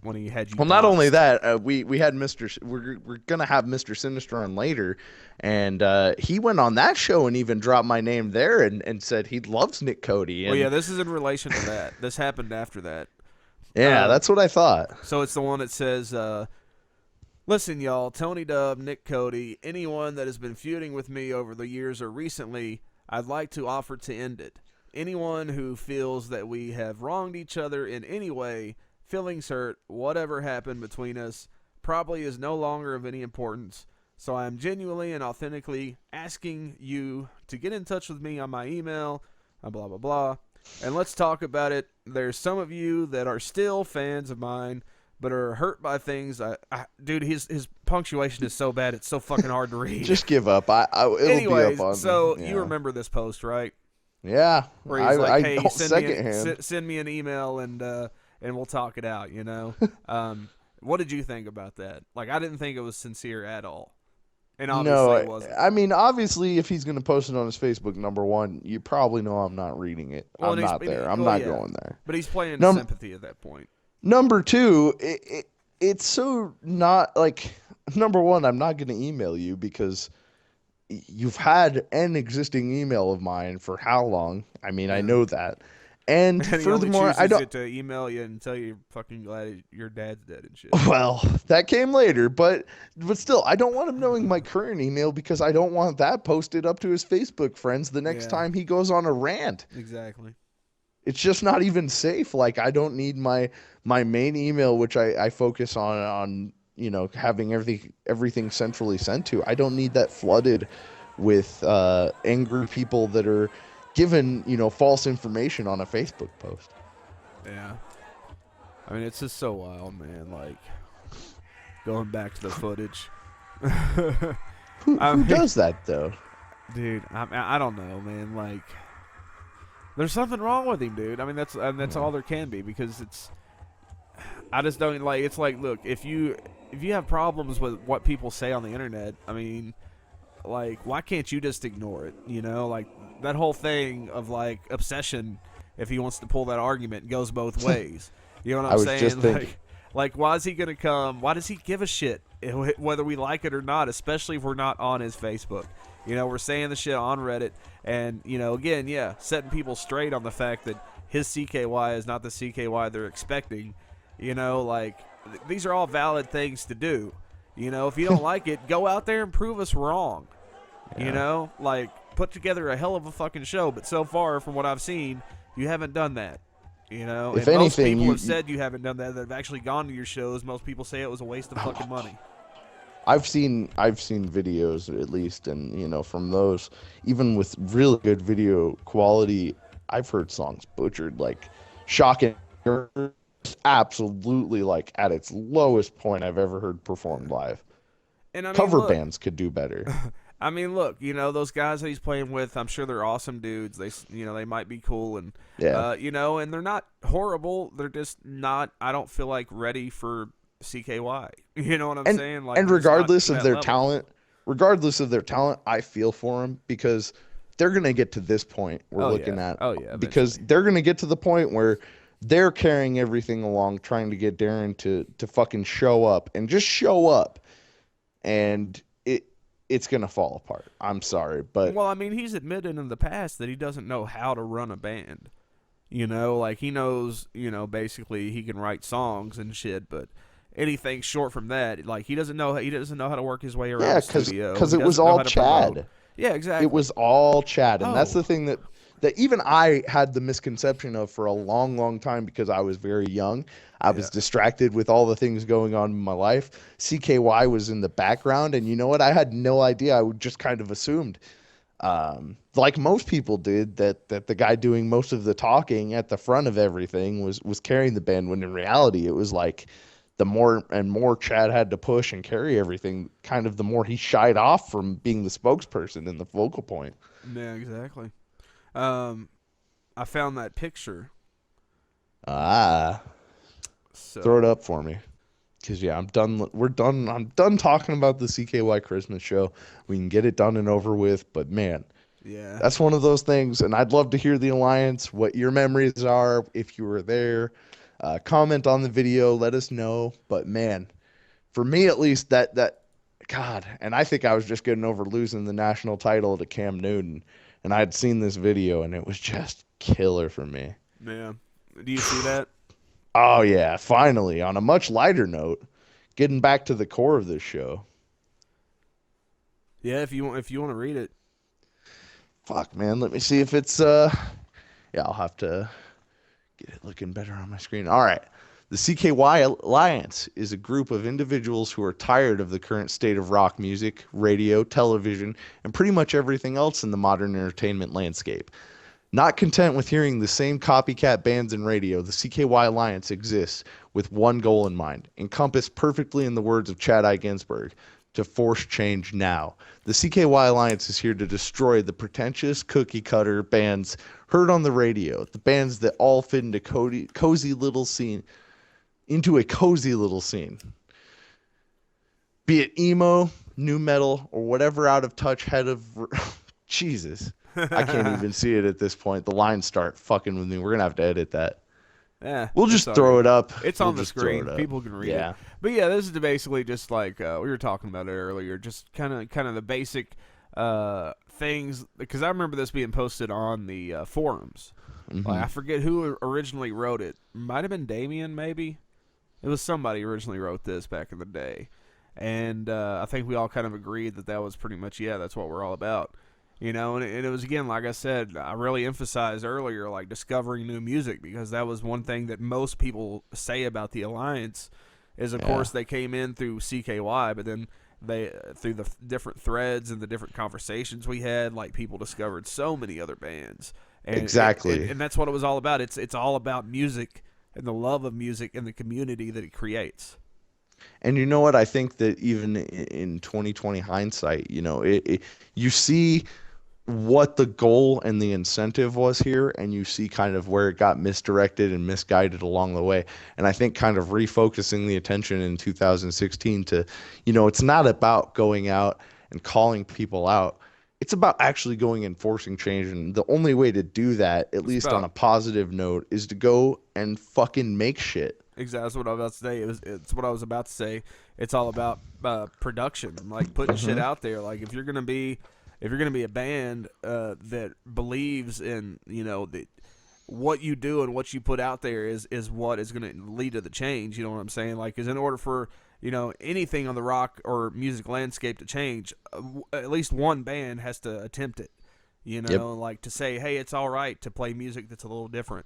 A: When he had you.
B: Well, not only that, we had we're gonna have Mr. Sinister on later, and he went on that show and even dropped my name there and said he loves Nick Cody. And,
A: well, yeah, this is in relation to that. This happened after that.
B: yeah, that's what I thought.
A: So it's the one that says, listen, y'all, Tony Dub, Nick Cody, anyone that has been feuding with me over the years or recently, I'd like to offer to end it. Anyone who feels that we have wronged each other in any way, feelings hurt, whatever happened between us, probably is no longer of any importance. So I am genuinely and authentically asking you to get in touch with me on my email, blah, blah, blah, and let's talk about it. There's some of you that are still fans of mine, but are hurt by things. Dude, his punctuation is so bad, it's so fucking hard to read.
B: Just give up. It'll
A: Anyways,
B: be up on.
A: so
B: yeah.
A: you remember this post, right?
B: Yeah.
A: Where he's like, hey,
B: secondhand.
A: send me an email and we'll talk it out, you know? What did you think about that? Like, I didn't think it was sincere at all. And obviously it wasn't.
B: I mean, obviously, if he's going to post it on his Facebook, number one, you probably know I'm not reading it.
A: Well,
B: I'm not there. I'm not going there.
A: But he's playing sympathy at that point.
B: Number two, it's so not like, number one, I'm not going to email you because you've had an existing email of mine for how long? I mean, I know that. And furthermore,
A: I don't to email you and tell you you're fucking glad your dad's dead and shit.
B: Well, that came later, but still, I don't want him knowing my current email because I don't want that posted up to his Facebook friends the next time he goes on a rant.
A: Exactly.
B: It's just not even safe. Like, I don't need my main email, which I focus on you know, having everything centrally sent to. I don't need that flooded with angry people that are given, you know, false information on a Facebook post.
A: Yeah. I mean, it's just so wild, man. Like, going back to the footage.
B: Who does that, though?
A: Dude, I don't know, man. Like, there's something wrong with him, dude. I mean, that's all there can be, because it's... I just don't, like, it's like, look, if you have problems with what people say on the internet, I mean, like, why can't you just ignore it, you know? Like, that whole thing of, like, obsession, if he wants to pull that argument, goes both ways. You know what I'm saying?
B: Just
A: like, why is he going to come? Why does he give a shit whether we like it or not, especially if we're not on his Facebook? You know, we're saying the shit on Reddit, and, you know, again, yeah, setting people straight on the fact that his CKY is not the CKY they're expecting. You know, like, these are all valid things to do. You know, if you don't like it, go out there and prove us wrong. Yeah. You know, like, put together a hell of a fucking show, but so far, from what I've seen, you haven't done that. You know,
B: if
A: and
B: anything,
A: most people have said you haven't done that have actually gone to your shows. Most people say it was a waste of fucking money.
B: I've seen videos, at least, and, you know, from those, even with really good video quality, I've heard songs butchered, like, shocking, absolutely, like, at its lowest point I've ever heard performed live.
A: And I mean,
B: cover bands could do better.
A: I mean, look, those guys that he's playing with, I'm sure they're awesome dudes. They might be cool, and and they're not horrible. They're just not. I don't feel like ready for CKY. You know what I'm saying? Like,
B: and regardless of their talent, I feel for them because they're gonna get to this point we're looking at.
A: Oh yeah,
B: because they're gonna get to the point where they're carrying everything along, trying to get Darren to fucking show up and just show up, and it's going to fall apart. I'm sorry, but...
A: Well, I mean, he's admitted in the past that he doesn't know how to run a band. Like, he knows, basically he can write songs and shit, but anything short from that, like, he doesn't know how to work his way around the studio.
B: Because it was all Chad.
A: Yeah, exactly.
B: It was all Chad, and that's the thing that even I had the misconception of for a long, long time because I was very young. I was distracted with all the things going on in my life. CKY was in the background, and you know what? I had no idea. I just kind of assumed, like most people did, that the guy doing most of the talking at the front of everything was carrying the band, when in reality it was like the more and more Chad had to push and carry everything, kind of the more he shied off from being the spokesperson and the focal point.
A: Yeah, exactly. I found that picture.
B: Throw it up for me. Because, I'm done. We're done. I'm done talking about the CKY Christmas show. We can get it done and over with. But, man, that's one of those things. And I'd love to hear the Alliance, what your memories are, if you were there. Comment on the video. Let us know. But, man, for me at least, that God, and I think I was just getting over losing the national title to Cam Newton. And I had seen this video, and it was just killer for me.
A: Yeah. Do you see that?
B: Oh, yeah. Finally, on a much lighter note, getting back to the core of this show.
A: Yeah, if you want to read it.
B: Fuck, man. Let me see if it's... I'll have to get it looking better on my screen. All right. The CKY Alliance is a group of individuals who are tired of the current state of rock music, radio, television, and pretty much everything else in the modern entertainment landscape. Not content with hearing the same copycat bands and radio, the CKY Alliance exists with one goal in mind, encompassed perfectly in the words of Chad I. Ginsberg, to force change now. The CKY Alliance is here to destroy the pretentious cookie-cutter bands heard on the radio, the bands that all fit into a cozy little scene. Be it emo, new metal, or whatever out of touch head of... Jesus. I can't even see it at this point. The lines start fucking with me. We're going to have to edit that.
A: Yeah,
B: we'll just throw it up.
A: It's on the screen. People can read it. But yeah, this is basically just like we were talking about it earlier. Just kind of the basic things. Because I remember this being posted on the forums. Mm-hmm. Like, I forget who originally wrote it. Might have been Damien, maybe. It was somebody originally wrote this back in the day. And I think we all kind of agreed that was pretty much, that's what we're all about. And it was, again, like I said, I really emphasized earlier, like, discovering new music, because that was one thing that most people say about the Alliance is, of course, they came in through CKY, but then through the different threads and the different conversations we had, like, people discovered so many other bands. And
B: exactly.
A: And that's what it was all about. It's all about music and the love of music and the community that it creates.
B: And you know what? I think that even in 2020 hindsight, you see what the goal and the incentive was here, and you see kind of where it got misdirected and misguided along the way. And I think kind of refocusing the attention in 2016 to, it's not about going out and calling people out. It's about actually going and forcing change. And the only way to do that, at least on a positive note, is to go and fucking make shit.
A: Exactly. That's what I was about to say. It's what I was about to say. It's all about production, like putting shit out there. Like, if you're gonna be a band that believes in what you do and what you put out there is what is gonna lead to the change. You know what I'm saying? Like, because in order for anything on the rock or music landscape to change, at least one band has to attempt it. Like to say, hey, it's all right to play music that's a little different.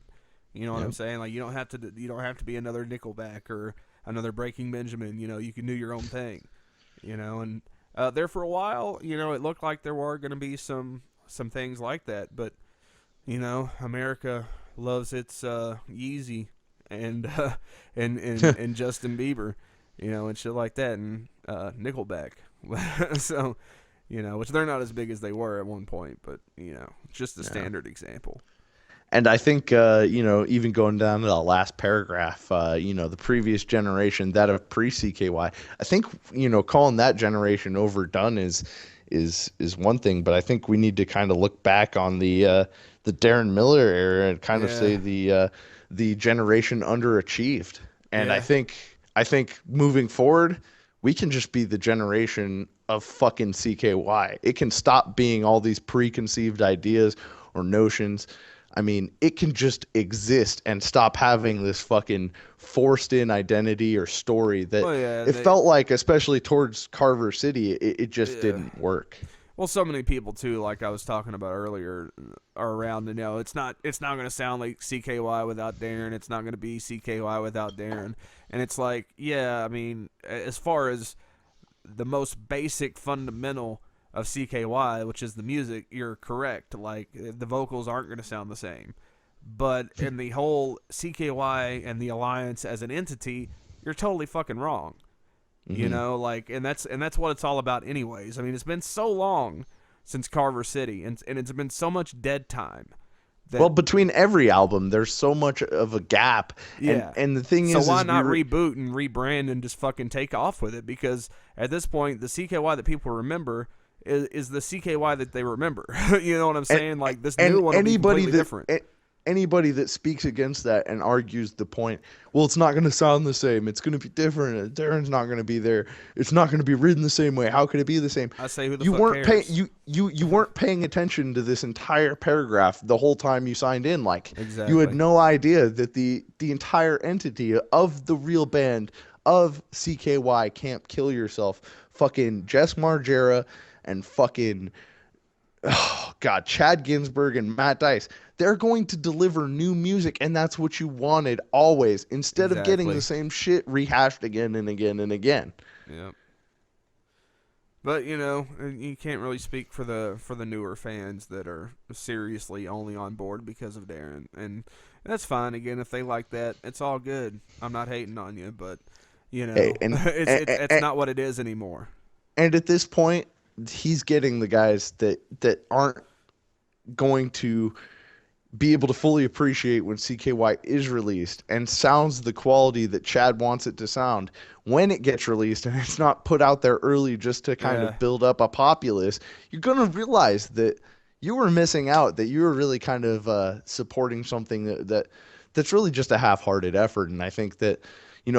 A: You know what I'm saying? Like, you don't have to be another Nickelback or another Breaking Benjamin. You can do your own thing. And there for a while, it looked like there were going to be some things like that, but America loves its Yeezy and Justin Bieber, and shit like that, and Nickelback. So which they're not as big as they were at one point, but just a standard example.
B: And I think, even going down to the last paragraph, the previous generation, that of pre-CKY, I think, calling that generation overdone is one thing, but I think we need to kind of look back on the Darren Miller era and kind of say the generation underachieved. And I think moving forward, we can just be the generation of fucking CKY. It can stop being all these preconceived ideas or notions. I mean, it can just exist and stop having this fucking forced in identity or story that felt like, especially towards Carver City, it just didn't work.
A: Well, so many people too, like I was talking about earlier, are around. It's not going to sound like CKY without Darren. It's not going to be CKY without Darren. And it's like, I mean, as far as the most basic fundamental of CKY, which is the music, you're correct. Like, the vocals aren't going to sound the same. But in the whole CKY and the Alliance as an entity, you're totally fucking wrong. Mm-hmm. And that's what it's all about anyways. I mean, it's been so long since Carver City, and it's been so much dead time.
B: Well, between every album, there's so much of a gap.
A: Yeah.
B: And the thing
A: is why not reboot and rebrand and just fucking take off with it? Because at this point, the CKY that people remember is the CKY that they remember. You know what I'm saying? Like, this new one will be completely different.
B: Anybody that speaks against that and argues the point, well, it's not going to sound the same. It's going to be different. Darren's not going to be there. It's not going to be written the same way. How could it be the same?
A: I say, who the fuck cares?
B: You weren't paying attention to this entire paragraph the whole time you signed in. Like,
A: exactly.
B: You had no idea that the entire entity of the real band of CKY, Camp Kill Yourself, fucking Jess Margera and fucking, oh God, Chad Ginsburg and Matt Dice, they're going to deliver new music, and that's what you wanted always, instead of getting the same shit rehashed again and again and again.
A: Yeah. But, you can't really speak for the newer fans that are seriously only on board because of Darren. And that's fine. Again, if they like that, it's all good. I'm not hating on you, but, it's not what it is anymore.
B: And at this point, he's getting the guys that aren't going to be able to fully appreciate when CKY is released and sounds the quality that Chad wants it to sound when it gets released, and it's not put out there early just to kind of build up a populace. You're going to realize that you were missing out, that you were really kind of supporting something that's really just a half-hearted effort. And I think that,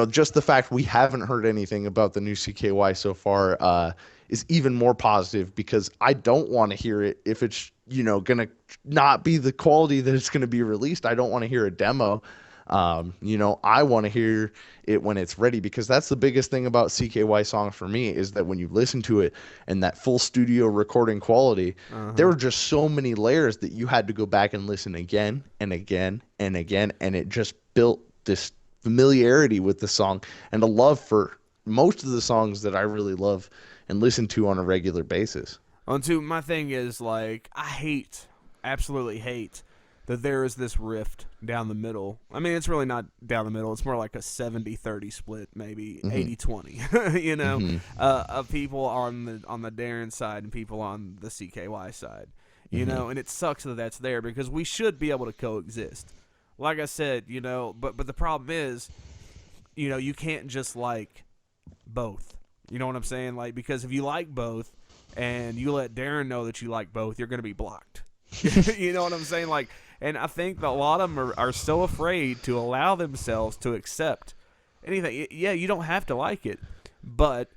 B: just the fact we haven't heard anything about the new CKY so far is even more positive, because I don't want to hear it if it's, going to not be the quality that it's going to be released. I don't want to hear a demo. I want to hear it when it's ready, because that's the biggest thing about CKY songs for me, is that when you listen to it and that full studio recording quality, there were just so many layers that you had to go back and listen again and again and again. And it just built this familiarity with the song and a love for most of the songs that I really love and listen to on a regular basis.
A: My thing is, like, I absolutely hate that there is this rift down the middle. I mean, it's really not down the middle. It's more like a 70-30 split, maybe 80-20, of people on the Darren side and people on the CKY side, and it sucks that that's there, because we should be able to coexist. Like I said, but the problem is, you can't just like both. You know what I'm saying? Like, because if you like both and you let Darren know that you like both, you're going to be blocked. You know what I'm saying? Like, and I think that a lot of them are so afraid to allow themselves to accept anything. Yeah, you don't have to like it, but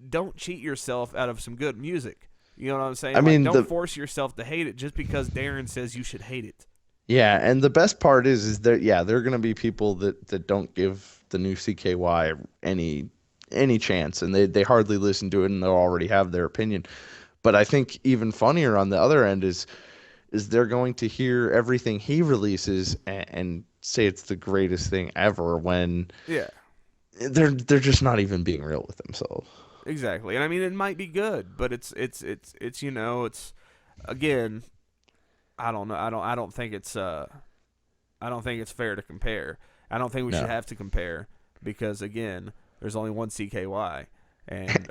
A: don't cheat yourself out of some good music. You know what I'm saying? Don't force yourself to hate it just because Darren says you should hate it.
B: Yeah, and the best part is that, there are going to be people that don't give the new CKY any chance, and they hardly listen to it, and they'll already have their opinion. But I think even funnier on the other end is they're going to hear everything he releases and say it's the greatest thing ever, when they're just not even being real with themselves.
A: Exactly. And I mean, it might be good, but it's again, I don't know. I don't think it's fair to compare. I don't think we should have to compare, because again, there's only one CKY, and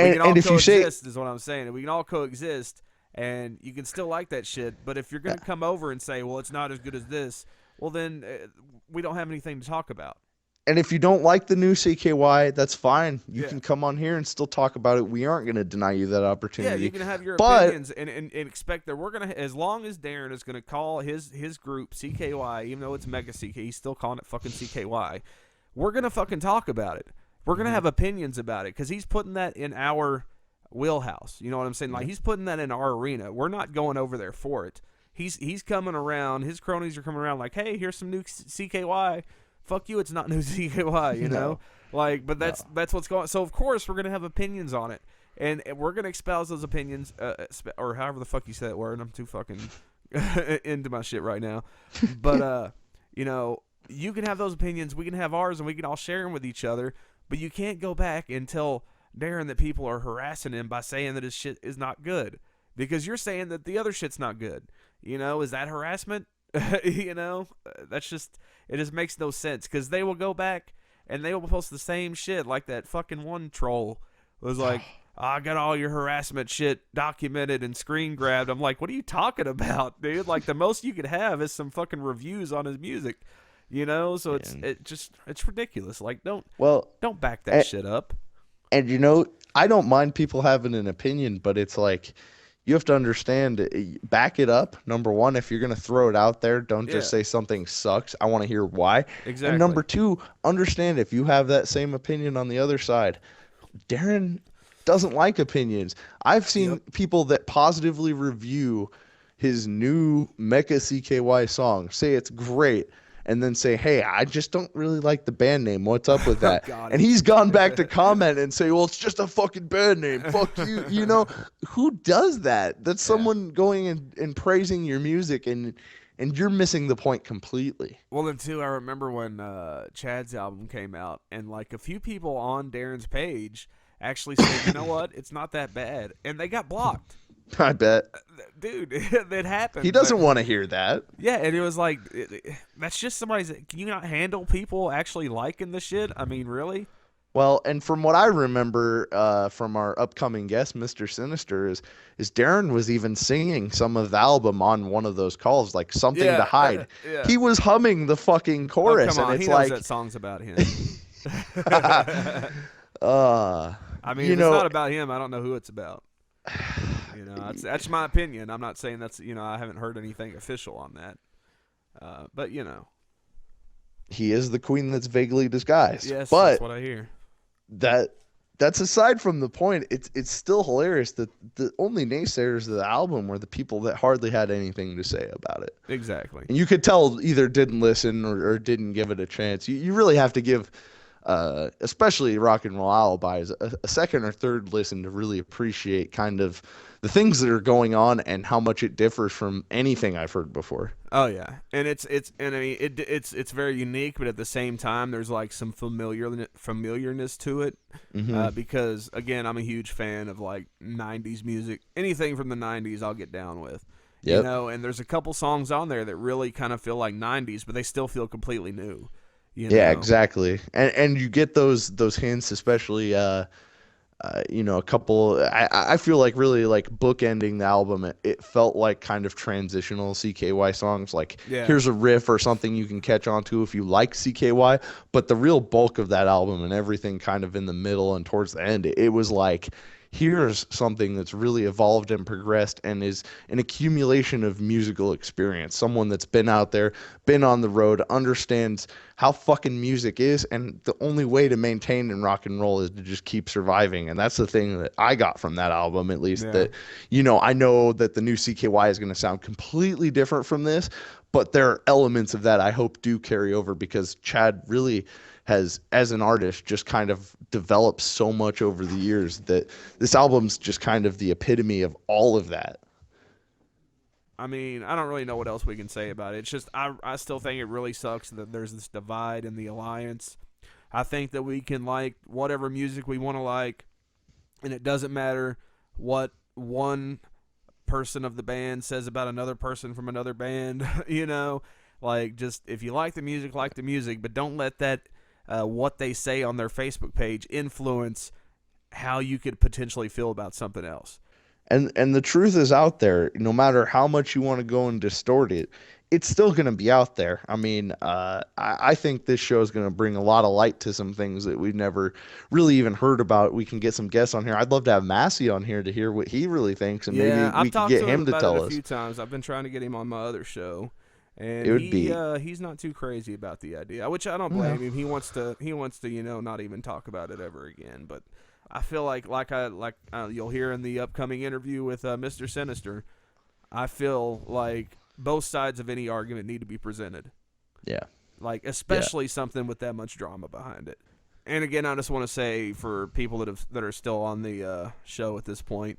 A: We can all
B: and if you say,
A: coexist, is what I'm saying. We can all coexist, and you can still like that shit. But if you're going to come over and say, well, it's not as good as this, well, then we don't have anything to talk about.
B: and if you don't like the new CKY, that's fine. You
A: Yeah.
B: can come on here and still talk about it. We aren't going to deny you that
A: Yeah,
B: opportunity.
A: you can have your
B: But
A: opinions and expect that we're going to, as long as Darren is going to call his group CKY, even though it's Mega CK, he's still calling it fucking CKY, we're going to fucking talk about it. We're going to have opinions about it because he's putting that in our wheelhouse. You know what I'm saying? Like, he's putting that in our arena. We're not going over there for it. He's coming around. His cronies are coming around like, hey, here's some new CKY. Fuck you, it's not new CKY, you know? Like, but that's what's going on. So, of course, we're going to have opinions on it. And we're going to espouse those opinions, or however the fuck you say that word. I'm too fucking into my shit right now. But, you know, you can have those opinions. We can have ours, and we can all share them with each other. But you can't go back and tell Darren that people are harassing him by saying that his shit is not good. Because you're saying that the other shit's not good. You know, is that harassment? You know, that's just, it just makes no sense because they will go back and they will post the same shit like that fucking one troll was like, I got all your harassment shit documented and screen grabbed. I'm like, what are you talking about, dude? Like, the most you could have is some fucking reviews on his music, you know? So it's ridiculous. Like, don't back that shit up.
B: And you know, I don't mind people having an opinion, but it's like, you have to understand, back it up. Number one, if you're going to throw it out there, don't just say something sucks. I want to hear why.
A: Exactly.
B: And number two, understand if you have that same opinion on the other side. Darren doesn't like opinions. I've seen people that positively review his new Mecha CKY song, say it's great, and then say, hey, I just don't really like the band name. What's up with that? And he's gone back to comment and say, well, it's just a fucking band name. Fuck you. You know, who does that? That's someone going and praising your music, and you're missing the point completely.
A: Well, then, too, I remember when Chad's album came out, and, like, a few people on Darren's page actually said, you know what, it's not that bad. And they got blocked.
B: I bet.
A: Dude, that happened.
B: He doesn't want to hear that.
A: Yeah, and it was like, that's just somebody's, can you not handle people actually liking the shit? I mean, really?
B: Well, and from what I remember from our upcoming guest, Mr. Sinister, is Darren was even singing some of the album on one of those calls, like Something to Hide. He was humming the fucking chorus,
A: come on.
B: and it's
A: he knows
B: like
A: that song's about him. I mean,
B: you
A: if
B: know,
A: it's not about him, I don't know who it's about. You know, that's my opinion. I'm not saying that's, you know, I haven't heard anything official on that. But, you know.
B: He is the queen that's vaguely disguised.
A: Yes,
B: but
A: that's what I hear.
B: That's aside from the point. It's still hilarious that the only naysayers of the album were the people that hardly had anything to say about it.
A: Exactly.
B: And you could tell either didn't listen or didn't give it a chance. You really have to give, especially Rock and Roll Alibis, a second or third listen to really appreciate kind of the things that are going on and how much it differs from anything I've heard before.
A: Oh yeah, and it's I mean it's very unique, but at the same time there's like some familiarness to it, because again I'm a huge fan of like 90s music. Anything from the 90s I'll get down with. You know, and there's a couple songs on there that really kind of feel like 90s, but they still feel completely new. You know?
B: Yeah, exactly. And you get those hints, especially you know, a couple. I feel like really like bookending the album. It felt like kind of transitional CKY songs. Like here's a riff or something you can catch on to if you like CKY. But the real bulk of that album and everything kind of in the middle and towards the end, it was like, here's something that's really evolved and progressed and is an accumulation of musical experience. Someone that's been out there, been on the road, understands how fucking music is, and the only way to maintain in rock and roll is to just keep surviving. And that's the thing that I got from that album, at least, that, you know, I know that the new CKY is going to sound completely different from this, but there are elements of that I hope do carry over, because Chad really has, as an artist, just kind of developed so much over the years that this album's just kind of the epitome of all of that.
A: I mean, I don't really know what else we can say about it. It's just, I still think it really sucks that there's this divide in the alliance. I think that we can like whatever music we want to like, and it doesn't matter what one person of the band says about another person from another band, you know? Like, just, if you like the music, but don't let that what they say on their Facebook page influence how you could potentially feel about something else.
B: And the truth is out there. No matter how much you want to go and distort it, it's still going to be out there. I mean, I think this show is going to bring a lot of light to some things that we've never really even heard about. We can get some guests on here. I'd love to have Massey on here to hear what he really thinks, and maybe
A: I've
B: we could
A: talked
B: get
A: to
B: him to
A: about
B: tell
A: it a
B: us.
A: few times. I've been trying to get him on my other show, and
B: It would be
A: he's not too crazy about the idea, which I don't blame him. He wants to not even talk about it ever again. But I feel like you'll hear in the upcoming interview with Mr. Sinister, I feel like both sides of any argument need to be presented.
B: Yeah.
A: Like, especially something with that much drama behind it. And again, I just want to say for people that are still on the show at this point,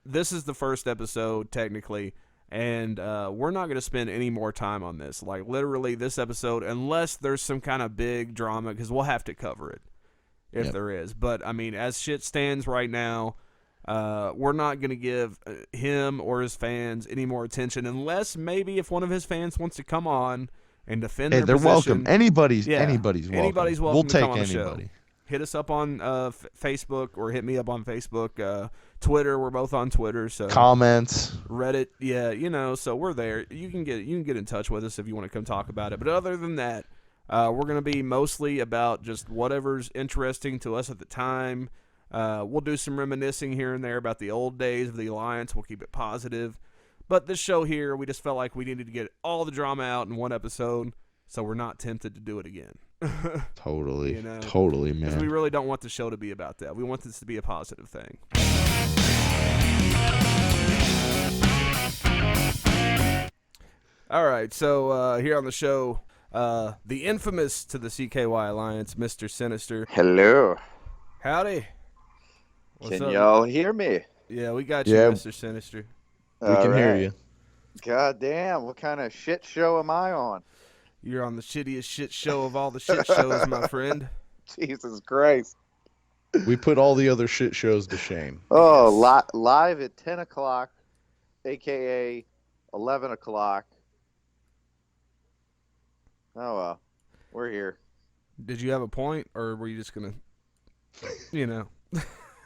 A: this is the first episode technically, and we're not going to spend any more time on this. Like, literally this episode, unless there's some kind of big drama, because we'll have to cover it if there is. But I mean, as shit stands right now, we're not going to give him or his fans any more attention, unless maybe if one of his fans wants to come on and defend their
B: they're
A: position.
B: welcome. Anybody's welcome.
A: Anybody's welcome
B: We'll
A: to
B: take
A: come on the
B: anybody.
A: show. Hit us up on Facebook, or hit me up on Facebook. Twitter, we're both on Twitter. So
B: Comments.
A: Reddit, so we're there. You can get in touch with us if you want to come talk about it. But other than that, we're going to be mostly about just whatever's interesting to us at the time. We'll do some reminiscing here and there about the old days of the Alliance. We'll keep it positive. But this show here, we just felt like we needed to get all the drama out in one episode, so we're not tempted to do it again.
B: Totally. Totally, man.
A: Because we really don't want the show to be about that. We want this to be a positive thing. All right, so here on the show, the infamous to the CKY Alliance, Mr. Sinister.
C: Hello.
A: Howdy. What's
C: Can
A: up?
C: y'all hear me?
A: Yeah, we got you,
B: Yeah.
A: Mr. Sinister.
B: We can hear you.
C: God damn, what kind of shit show am I on?
A: You're on the shittiest shit show of all the shit shows, my friend.
C: Jesus Christ.
B: We put all the other shit shows to shame.
C: Oh, live at 10 o'clock, a.k.a. 11 o'clock. Oh, well. We're here.
A: Did you have a point, or were you just going to,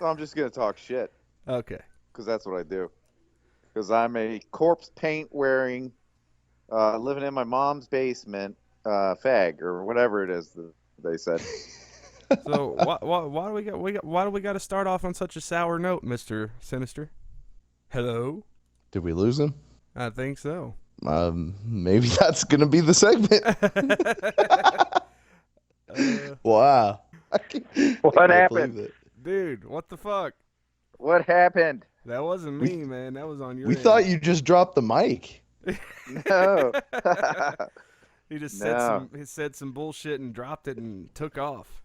C: I'm just going to talk shit,
A: Okay.
C: because that's what I do. Because I'm a corpse paint wearing, living in my mom's basement, fag, or whatever it is that they said.
A: So why do we got to start off on such a sour note, Mr. Sinister? Hello?
B: Did we lose him?
A: I think so.
B: Maybe that's gonna be the segment. Wow.
C: What happened?
A: Dude, what the fuck?
C: What happened?
A: That wasn't me, man. That was on your
B: We
A: end.
B: thought you just dropped the mic.
C: No.
A: He just
C: No.
A: said some bullshit and dropped it and took off.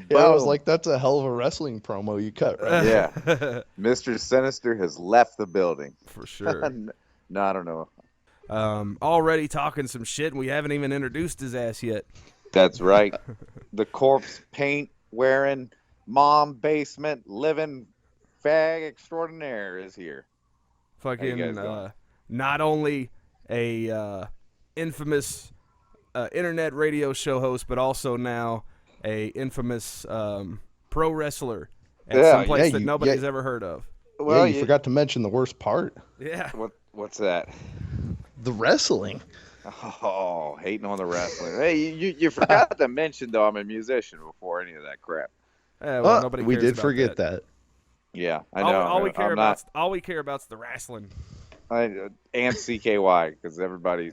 B: Yeah, I was
C: Boom.
B: like, that's a hell of a wrestling promo you cut, right?
C: Yeah. Mr. Sinister has left the building.
A: For sure.
C: No, I don't know.
A: Already talking some shit, and we haven't even introduced his ass yet.
C: That's right. The corpse paint wearing, mom basement living fag extraordinaire is here. How you
A: Fucking
C: guys doing?
A: not only a infamous internet radio show host, but also now a infamous pro wrestler at
C: Yeah,
A: some place
B: yeah,
A: that
B: you-
A: nobody's
B: yeah.
A: ever heard of.
C: Well,
B: You forgot to mention the worst part.
A: Yeah.
C: What's that?
B: The wrestling.
C: Oh, hating on the wrestling. Hey, you forgot to mention, though, I'm a musician before any of that crap.
A: Well, nobody
B: We
A: cares
B: did
A: about
B: forget that.
C: Yeah, I know.
A: All we care
C: I'm
A: about, all we care about is the wrestling.
C: and CKY, because everybody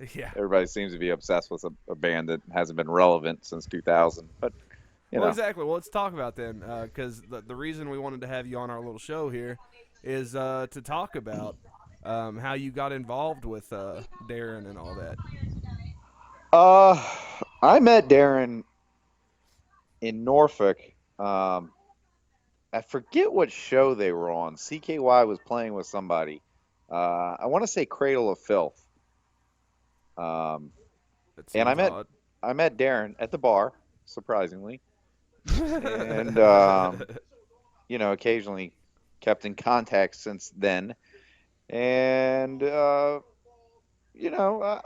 C: seems to be obsessed with a band that hasn't been relevant since 2000. But you know,
A: Exactly. Well, let's talk about then, because the reason we wanted to have you on our little show here is to talk about how you got involved with Darren and all that.
C: I met Darren in Norfolk. I forget what show they were on. CKY was playing with somebody. I want to say Cradle of Filth.
A: That
C: And I
A: seems
C: met
A: odd.
C: I met Darren at the bar, surprisingly, and occasionally kept in contact since then. And I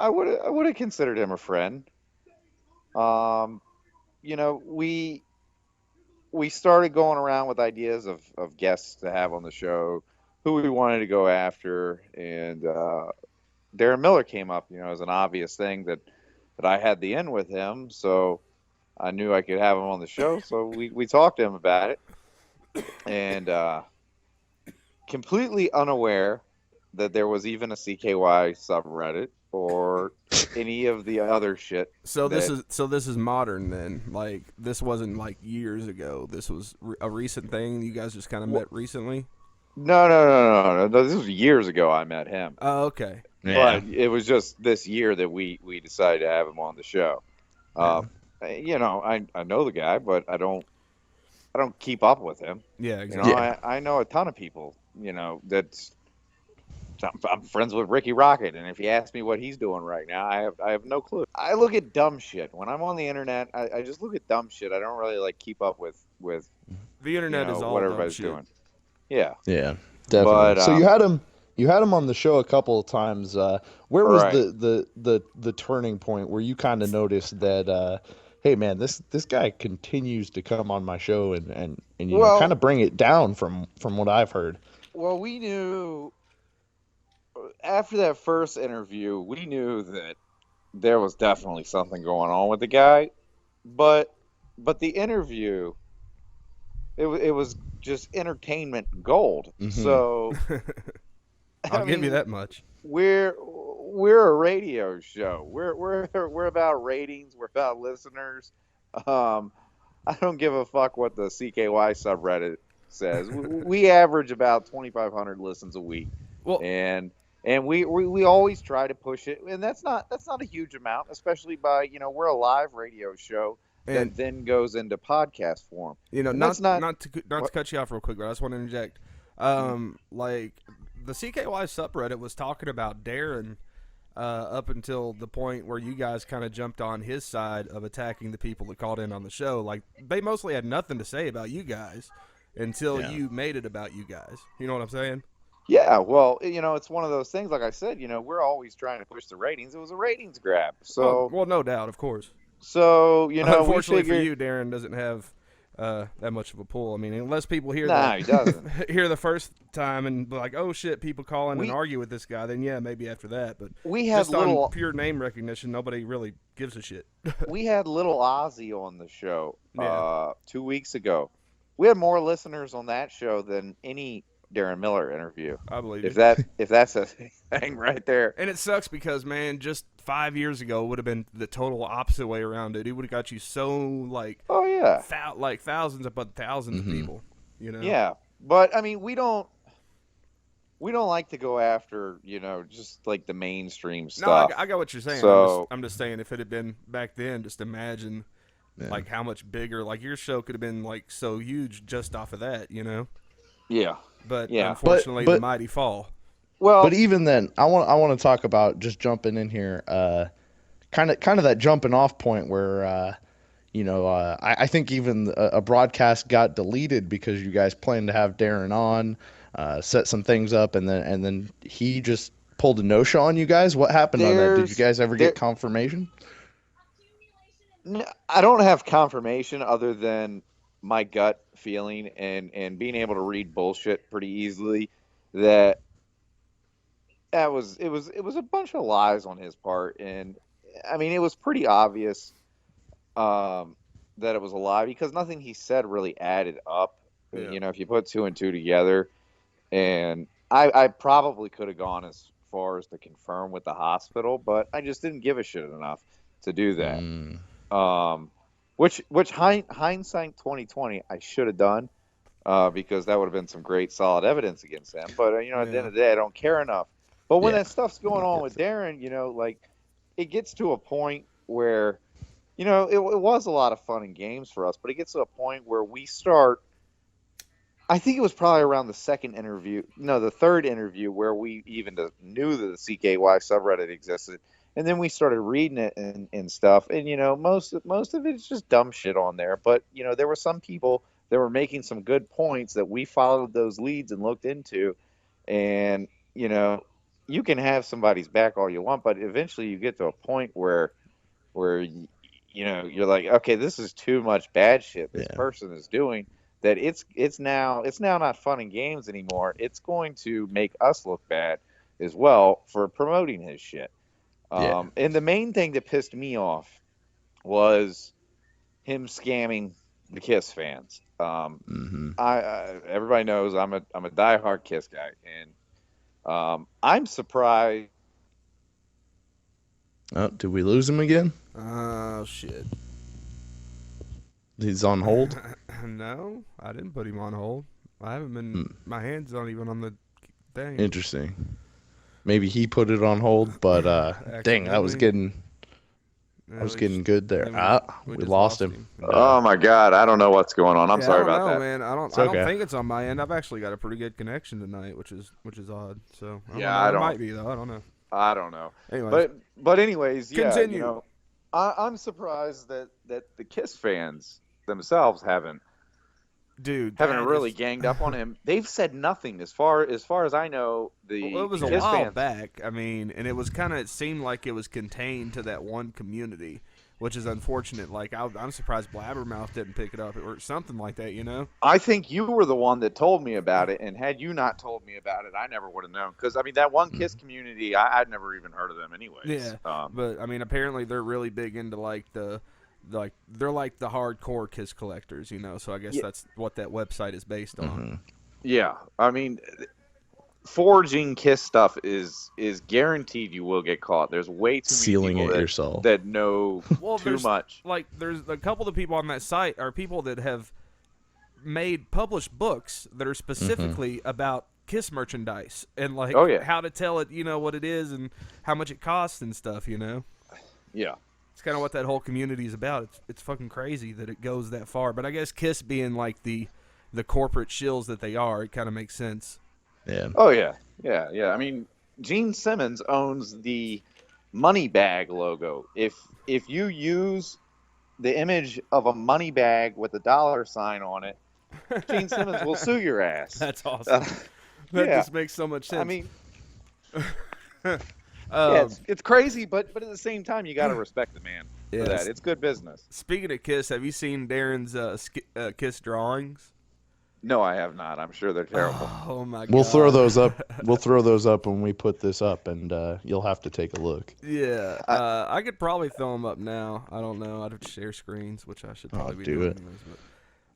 C: would have considered him a friend. We we started going around with ideas of guests to have on the show, who we wanted to go after, and Darren Miller came up, as an obvious thing that I had the in with him, so I knew I could have him on the show. So we talked to him about it, and completely unaware that there was even a CKY subreddit or any of the other shit.
A: So this is modern then. Like this wasn't like years ago. This was a recent thing. You guys just kind of met recently.
C: No. This was years ago. I met him.
A: Oh, okay.
C: But it was just this year that we decided to have him on the show. I know the guy, but I don't keep up with him.
A: Yeah, exactly.
C: I know a ton of people. I'm friends with Ricky Rocket, and if you ask me what he's doing right now, I have no clue. I look at dumb shit when I'm on the internet. I just look at dumb shit. I don't really like keep up with
A: the internet is all
C: what
A: dumb
C: everybody's
A: shit.
C: doing. Yeah,
B: definitely.
C: But,
B: so you had him on the show a couple of times. Where was the turning point where you kind of noticed that? Hey man, this guy continues to come on my show and kind of bring it down from what I've heard.
C: Well, we knew after that first interview, we knew that there was definitely something going on with the guy, but the interview, it was just entertainment gold. Mm-hmm. So
A: I'll give you that much.
C: We're a radio show. We're about ratings. We're about listeners. I don't give a fuck what the CKY subreddit says. We average about 2,500 listens a week. Well, and we always try to push it, and that's not a huge amount, especially by we're a live radio show that then goes into podcast form.
A: Not to cut you off real quick, but I just want to interject. Like the CKY subreddit was talking about Darren up until the point where you guys kind of jumped on his side of attacking the people that called in on the show. Like they mostly had nothing to say about you guys until you made it about you guys. You know what I'm saying?
C: Yeah, well, it's one of those things. Like I said, we're always trying to push the ratings. It was a ratings grab. So,
A: well, no doubt, of course.
C: So,
A: unfortunately for you, Darren doesn't have that much of a pull. I mean, unless people hear
C: he doesn't.
A: hear the first time and be like, oh shit, people call in and argue with this guy, then yeah, maybe after that. But
C: we had
A: just on pure name recognition, nobody really gives a shit.
C: We had Little Ozzy on the show 2 weeks ago. We had more listeners on that show than any Darren Miller interview.
A: I believe
C: if that's a thing right there.
A: And it sucks because, man, just 5 years ago would have been the total opposite way around it. He would have got you so like thousands upon thousands of people.
C: Yeah, but I mean we don't like to go after just like the mainstream stuff.
A: No, I got what you're saying. So I'm just saying if it had been back then, just imagine like how much bigger. Like your show could have been like so huge just off of that.
C: Yeah.
A: But unfortunately, the mighty fall.
B: Well, but even then, I want to talk about just jumping in here, kind of that jumping off point where, I think even a broadcast got deleted because you guys planned to have Darren on, set some things up, and then he just pulled a no-show on you guys. What happened on that? Did you guys ever get confirmation?
C: I don't have confirmation other than my gut feeling and being able to read bullshit pretty easily it was a bunch of lies on his part, and I mean it was pretty obvious that it was a lie because nothing he said really added up. If you put two and two together, and I probably could have gone as far as to confirm with the hospital, but I just didn't give a shit enough to do that. Which hindsight 2020 I should have done because that would have been some great solid evidence against them. But at the end of the day, I don't care enough. But when that stuff's going on with Darren, like it gets to a point where it was a lot of fun and games for us, but it gets to a point where we start. I think it was probably around the third interview where we even knew that the CKY subreddit existed. And then we started reading it and stuff. And, most of it is just dumb shit on there. But, there were some people that were making some good points that we followed those leads and looked into. And, you can have somebody's back all you want, but eventually you get to a point where you're like, okay, this is too much bad shit this
B: Yeah.
C: person is doing, that it's now not fun and games anymore. It's going to make us look bad as well for promoting his shit.
B: Yeah.
C: And the main thing that pissed me off was him scamming the Kiss fans.
B: Mm-hmm.
C: Everybody knows I'm a diehard Kiss guy, and I'm surprised.
B: Oh, did we lose him again?
A: Oh shit.
B: He's on hold.
A: No, I didn't put him on hold. I haven't been. My hands aren't even on the thing.
B: Interesting. Maybe he put it on hold, but dang, that was getting good there. We lost him.
C: Oh my god, I don't know what's going on. I'm sorry about that,
A: man. I don't think it's on my end. I've actually got a pretty good connection tonight, which is odd. So it might be though. I don't know.
C: I don't know.
A: Anyways.
C: But anyways, yeah.
A: Continue.
C: I'm surprised that the Kiss fans themselves haven't really ganged up on him. They've said nothing as far as I know.
A: It was a
C: Kiss
A: while
C: fans
A: back. I mean, and it seemed like it was contained to that one community, which is unfortunate. Like I'm surprised Blabbermouth didn't pick it up or something like that.
C: I think you were the one that told me about it, and had you not told me about it, I never would have known. Because I mean, that one Kiss community, I'd never even heard of them anyways.
A: Yeah, but I mean, apparently they're really big into they're like the hardcore Kiss collectors, So I guess that's what that website is based on.
B: Mm-hmm.
C: Yeah, I mean, forging Kiss stuff is guaranteed you will get caught. There's way too many
B: Sealing
C: people
B: it yourself
C: that know too much.
A: Like, there's a couple of people on that site are people that have published books that are specifically about Kiss merchandise and how to tell it, what it is and how much it costs and stuff.
C: Yeah.
A: It's kind of what that whole community is about. It's fucking crazy that it goes that far. But I guess Kiss being like the corporate shills that they are, it kind of makes sense.
B: Yeah.
C: Oh yeah. I mean, Gene Simmons owns the money bag logo. If you use the image of a money bag with a $sign on it, Gene Simmons will sue your ass.
A: That's awesome. That just makes so much sense.
C: I mean, it's crazy, but at the same time, you got to respect the man for that. It's good business.
A: Speaking of Kiss, have you seen Darren's Kiss drawings?
C: No, I have not. I'm sure they're terrible.
A: Oh my god.
B: We'll throw those up. We'll throw those up when we put this up, and you'll have to take a look.
A: Yeah, I could probably throw them up now. I don't know. I'd have to share screens, which I should probably be doing.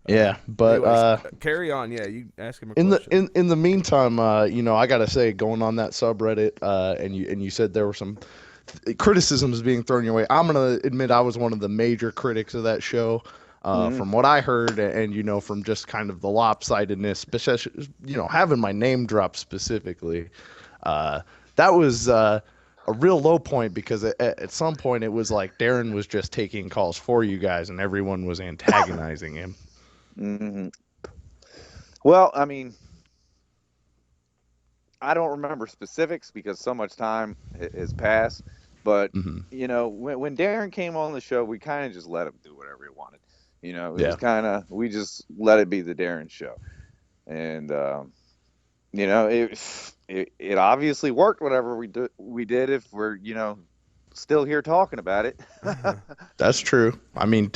B: Yeah, but
A: anyways, carry on. Yeah, you ask him a question.
B: In the meantime, I gotta say, going on that subreddit, and you said there were some criticisms being thrown your way. I'm gonna admit I was one of the major critics of that show. From what I heard, and from just kind of the lopsidedness, especially having my name dropped specifically, that was a real low point, because at some point it was like Darren was just taking calls for you guys, and everyone was antagonizing him.
C: Mm-hmm. Well, I mean, I don't remember specifics because so much time has passed. But when Darren came on the show, we kind of just let him do whatever he wanted. It was kind of, we just let it be the Darren show, and it obviously worked. Whatever we did, if we're still here talking about it.
B: That's true. I mean,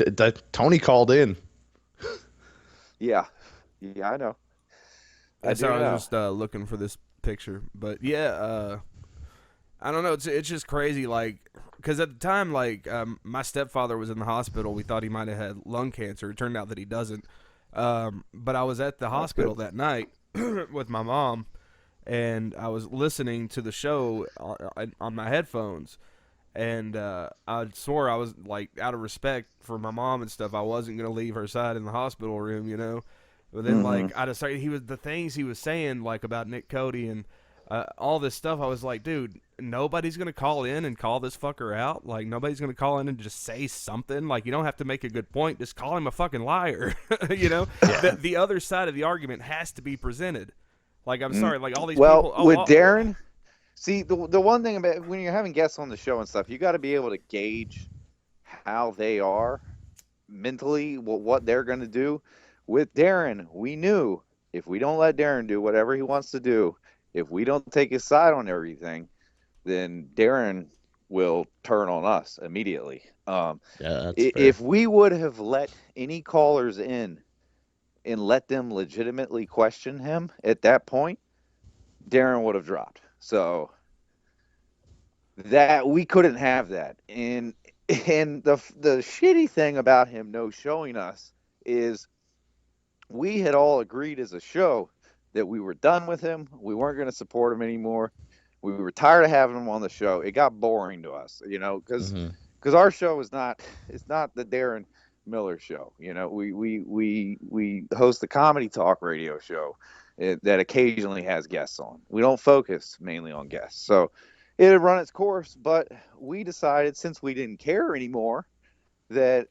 B: Tony called in.
C: Yeah, I know.
A: I was just looking for this picture, but I don't know. It's just crazy, because at the time, my stepfather was in the hospital. We thought he might have had lung cancer. It turned out that he doesn't. But I was at the hospital that night with my mom, and I was listening to the show on my headphones. And I swore I was, out of respect for my mom and stuff, I wasn't going to leave her side in the hospital room, But then, I decided the things he was saying, about Nick Cody and all this stuff, I was like, dude, nobody's going to call in and call this fucker out. Nobody's going to call in and just say something. You don't have to make a good point. Just call him a fucking liar, The other side of the argument has to be presented. I'm sorry, all these people.
C: With Darren... See, the one thing about when you're having guests on the show and stuff, you got to be able to gauge how they are mentally, what they're going to do. With Darren, we knew if we don't let Darren do whatever he wants to do, if we don't take his side on everything, then Darren will turn on us immediately.
B: Yeah, that's fair.
C: If we would have let any callers in and let them legitimately question him at that point, Darren would have dropped. So that we couldn't have that. And the shitty thing about him no showing us is we had all agreed as a show that we were done with him. We weren't going to support him anymore. We were tired of having him on the show. It got boring to us, because our show is not the Darren Miller show. We host the comedy talk radio show that occasionally has guests on. We don't focus mainly on guests. So it had run its course, but we decided, since we didn't care anymore, that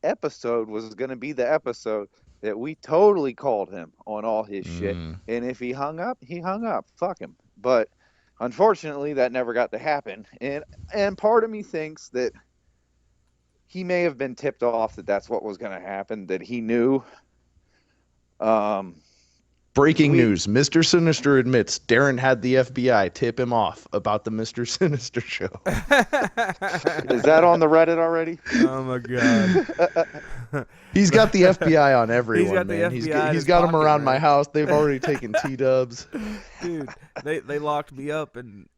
C: episode was going to be the episode that we totally called him on all his shit. And if he hung up, he hung up. Fuck him. But unfortunately, that never got to happen. And part of me thinks that he may have been tipped off that that's what was going to happen, that he knew.
B: Breaking news. Mr. Sinister admits Darren had the FBI tip him off about the Mr. Sinister show.
C: Is that on the Reddit already?
A: Oh, my God.
B: He's got the FBI on everyone, man.
A: He's got
B: them around
A: man.
B: my house. They've already taken T-dubs.
A: Dude, they locked me up, and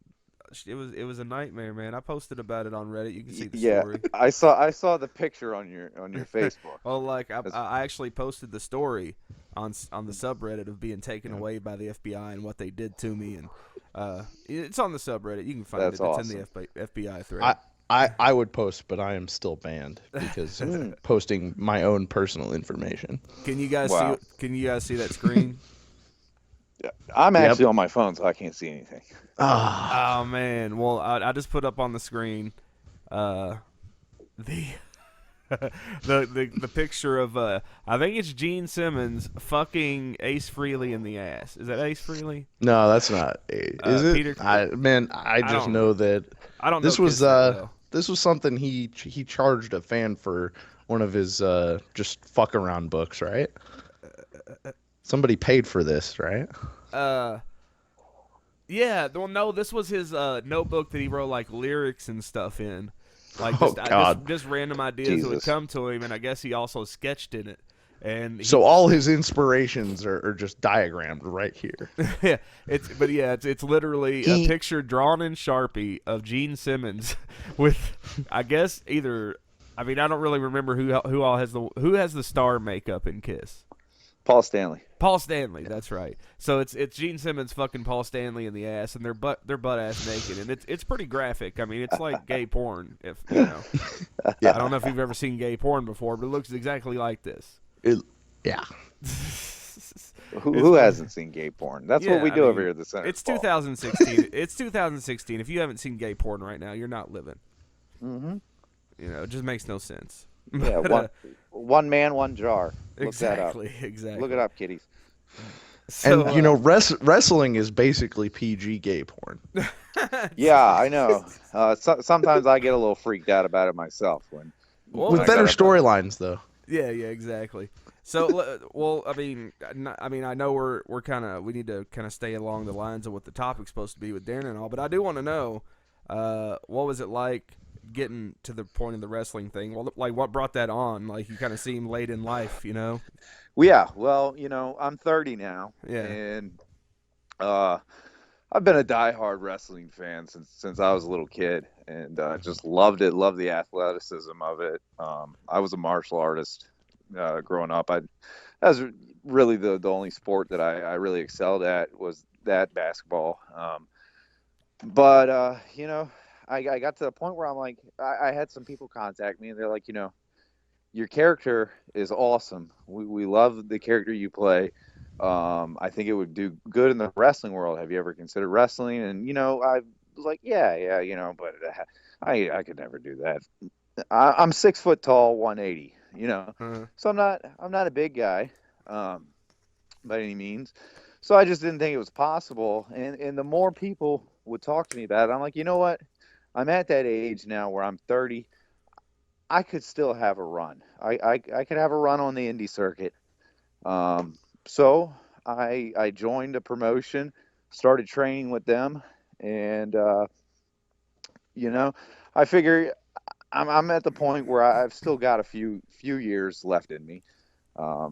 A: it was a nightmare, man. I posted about it on Reddit. You can see the story.
C: I saw the picture on your Facebook.
A: Well, like I actually posted the story on the subreddit of being taken away by the FBI and what they did to me, and it's on the subreddit. You can find it.
C: Awesome.
A: It's in the FBI thread.
B: I would post, but I am still banned because of posting my own personal information.
A: Can you guys see that screen?
C: I'm actually on my phone, so I can't see anything.
A: Oh man! Well, I just put up on the screen the picture of I think it's Gene Simmons fucking Ace Frehley in the ass. Is that Ace Frehley?
B: No, that's not. Is it?
A: Peter,
B: I just know that.
A: I don't know.
B: This was something he charged a fan for one of his just fuck around books, right? Somebody paid for this, right?
A: Yeah. Well, no, this was his notebook that he wrote like lyrics and stuff in. Like just random ideas that would come to him, and I guess he also sketched in it. And
B: so all his inspirations are just diagrammed right here.
A: Yeah, it's literally a picture drawn in Sharpie of Gene Simmons with, I guess I don't really remember who has the star makeup in Kiss.
C: Paul Stanley.
A: Paul Stanley, that's right. So it's Gene Simmons fucking Paul Stanley in the ass, and they're butt ass naked, and it's pretty graphic. I mean, it's like gay porn, if you know. Yeah. I don't know if you've ever seen gay porn before, but it looks exactly like this.
B: Yeah.
C: Who hasn't seen gay porn? That's what we do over here at the center.
A: It's 2016. It's 2016. If you haven't seen gay porn right now, you're not living.
C: Mm-hmm.
A: It just makes no sense.
C: Yeah, one man, one jar. Look that up.
A: Exactly.
C: Look it up, kiddies.
B: So, and wrestling is basically PG gay porn.
C: Yeah, I know. Sometimes I get a little freaked out about it myself
B: with better storylines, though.
A: Yeah, exactly. So, well, I mean, I know we need to kind of stay along the lines of what the topic's supposed to be with Darren and all, but I do want to know, what was it like getting to the point of the wrestling thing? Well, like, what brought that on? Like, you kind of seem late in life, you know?
C: Yeah, well, I'm 30 now.
A: Yeah.
C: And I've been a diehard wrestling fan since I was a little kid, and just loved it, loved the athleticism of it. I was a martial artist growing up. That was really the only sport that I really excelled at, was that basketball. But I got to the point where I'm like, I had some people contact me, and they're like, your character is awesome. We love the character you play. I think it would do good in the wrestling world. Have you ever considered wrestling? And, I was like, yeah, but I could never do that. I'm 6 foot tall, 180, so I'm not a big guy, by any means. So I just didn't think it was possible. And the more people would talk to me about it, I'm like, you know what? I'm at that age now where I'm 30. I could still have a run. I could have a run on the indie circuit. So I joined a promotion, started training with them, and You know, I figure I'm at the point where I've still got a few years left in me,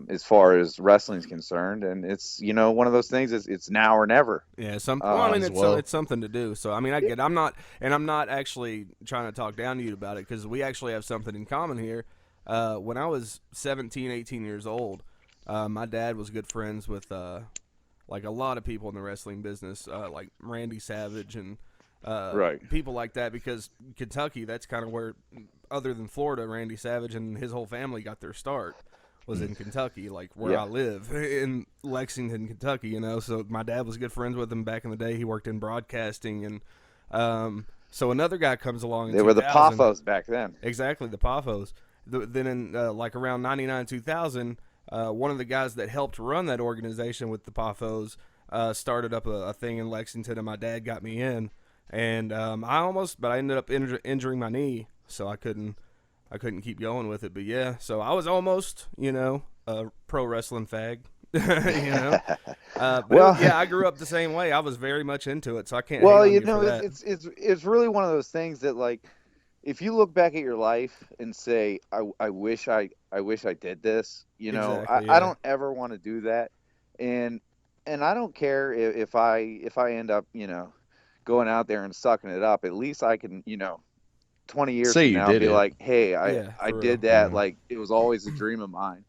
C: as far as wrestling's concerned, and it's one of those things. It's now or never.
A: Yeah, well, I
B: Might
A: mean,
B: as well.
A: it's something to do. So, I mean, I get. I'm not actually trying to talk down to you about it because we actually have something in common here. When I was 17, 18 years old, my dad was good friends with like a lot of people in the wrestling business, like Randy Savage and
C: Right.
A: people like that. Because Kentucky, that's kind of where, other than Florida, Randy Savage and his whole family got their start. Was in Kentucky, like where
C: Yeah.
A: I live in Lexington, Kentucky. So my dad was good friends with him back in the day. He worked in broadcasting, and so another guy comes along.
C: They were the
A: 2000.
C: Poffos back then.
A: Exactly, the Poffos. Then in like around 99, 2000, one of the guys that helped run that organization with the Poffos started up a thing in Lexington, and my dad got me in. And but I ended up injuring my knee, so I couldn't keep going with it. But yeah, so I was almost, a pro wrestling fag. But
C: Well,
A: yeah, I grew up the same way. I was very much into it, so I can't.
C: well,
A: hate on you for that.
C: it's really one of those things that, like, if you look back at your life and say, I wish I did this.
A: Exactly,
C: I
A: yeah.
C: don't ever want to do that, and I don't care if I end up going out there and sucking it up. At least I can 20 years
B: Say
C: from
B: you
C: now
B: did
C: be
B: it.
C: like, hey,
A: Yeah,
C: I
A: for
C: did
A: real.
C: that. Like, it was always a dream of mine,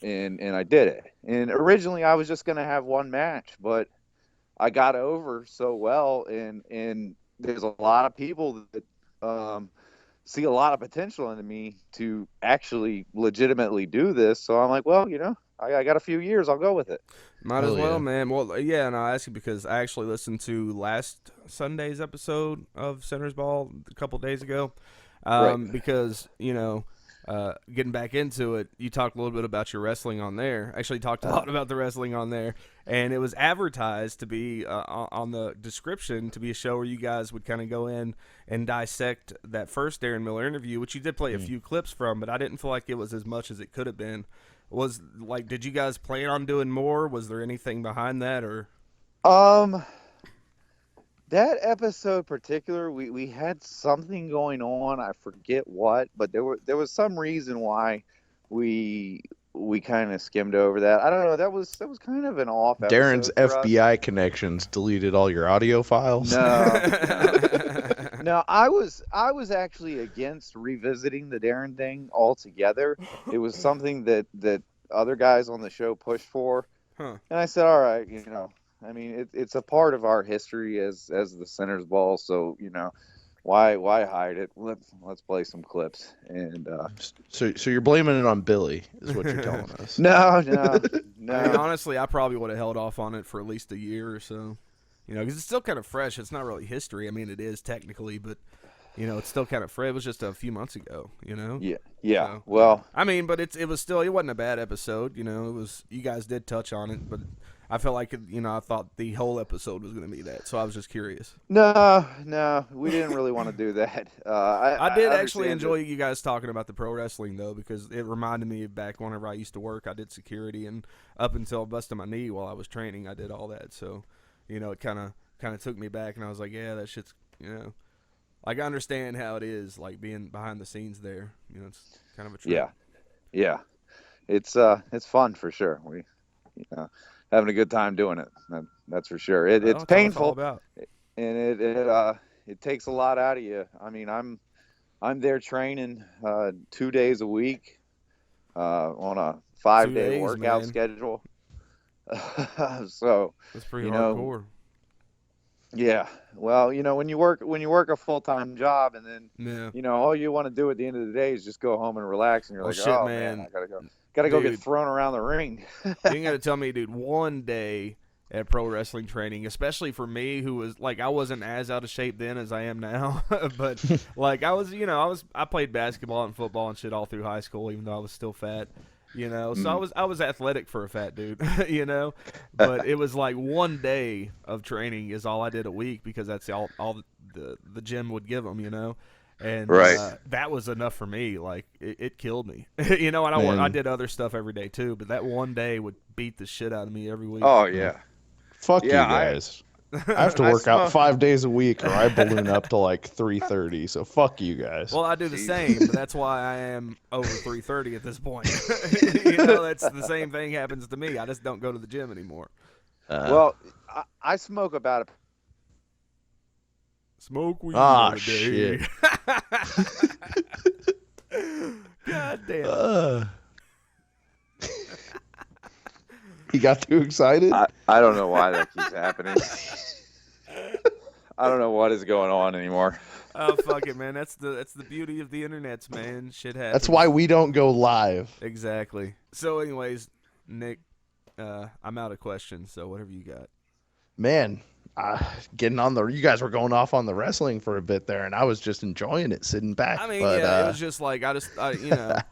C: and I did it. And originally I was just gonna have one match, but I got over so well, and there's a lot of people that see a lot of potential in me to actually legitimately do this. So I'm like, well, I got a few years, I'll go with it.
A: Might as
B: Hell
A: well,
B: yeah.
A: man. Well, yeah, and I ask you because I actually listened to last Sunday's episode of Center's Ball a couple days ago.
C: Right.
A: Because, getting back into it, you talked a little bit about your wrestling on there. Actually, talked a lot about the wrestling on there. And it was advertised to be on the description to be a show where you guys would kind of go in and dissect that first Darren Miller interview, which you did play a few clips from, but I didn't feel like it was as much as it could have been. Did you guys plan on doing more? Was there anything behind that, or?
C: Um, that episode particular, we had something going on. I forget what, but there was some reason why we kind of skimmed over that. I don't know. That was kind of an off
B: Darren's
C: episode for us.
B: FBI connections deleted all your audio files.
C: No, I was actually against revisiting the Darren thing altogether. It was something that other guys on the show pushed for,
A: Huh.
C: and I said, all right, I mean, it's a part of our history as the Center's Ball, so why hide it? Let's play some clips. And
B: So you're blaming it on Billy, is what you're telling us.
C: no.
A: I mean, honestly, I probably would have held off on it for at least a year or so. Because it's still kind of fresh. It's not really history. I mean, it is technically, but it's still kind of fresh. It was just a few months ago.
C: Yeah.
A: So,
C: Well,
A: I mean, but it wasn't a bad episode. It was, you guys did touch on it, but I felt like I thought the whole episode was going to be that. So I was just curious.
C: no, we didn't really want to do that.
A: I did actually
C: understand
A: enjoy you guys talking about the pro wrestling though, because it reminded me of back whenever I used to work. I did security, and up until busting my knee while I was training, I did all that. So. It kind of took me back, and I was like, yeah, that shit's, like, I understand how it is, like, being behind the scenes there. It's kind of a trip.
C: Yeah. It's fun for sure. We, having a good time doing it. That's for sure. It's
A: That's all
C: painful,
A: about.
C: and it takes a lot out of you. I mean, I'm there training 2 days a week on a 5-day
A: 2 days,
C: workout
A: man.
C: schedule. So
A: That's pretty hardcore.
C: yeah. Well, when you work a full-time job, and then
A: Yeah.
C: all you want to do at the end of the day is just go home and relax, and you're like,
A: shit,
C: oh
A: man.
C: I gotta go get
A: Dude.
C: thrown around the ring.
A: You ain't got to tell me, dude, one day at pro wrestling training, especially for me, who was, like, I wasn't as out of shape then as I am now, but, like, I was, I played basketball and football and shit all through high school, even though I was still fat. So I was athletic for a fat dude, but it was like one day of training is all I did a week, because that's all the gym would give them, and
C: Right.
A: that was enough for me. Like, it killed me, and I did other stuff every day too, but that one day would beat the shit out of me every week.
C: Oh yeah.
B: Fuck
C: Yeah,
B: you guys. I have to
C: I
B: work out
C: smoke-
B: 5 days a week, or I balloon up to like 3:30. So fuck you guys.
A: Well, I do the
C: Jeez.
A: same, but that's why I am over 3:30 at this point. That's the same thing happens to me. I just don't go to the gym anymore.
C: Well, I smoke about
A: Smoke weed
B: Ah,
A: every day.
B: shit.
A: God damn it.
B: He got too excited.
C: I don't know why that keeps happening. I don't know what is going on anymore.
A: Oh, fuck it, man. That's the beauty of the internets, man. Shit happens.
B: That's why we don't go live.
A: Exactly. So, anyways, Nick, I'm out of questions, so whatever you got.
B: Man, getting on the. You guys were going off on the wrestling for a bit there, and I was just enjoying it, sitting back.
A: I mean,
B: but,
A: yeah, it was just like I just wanted to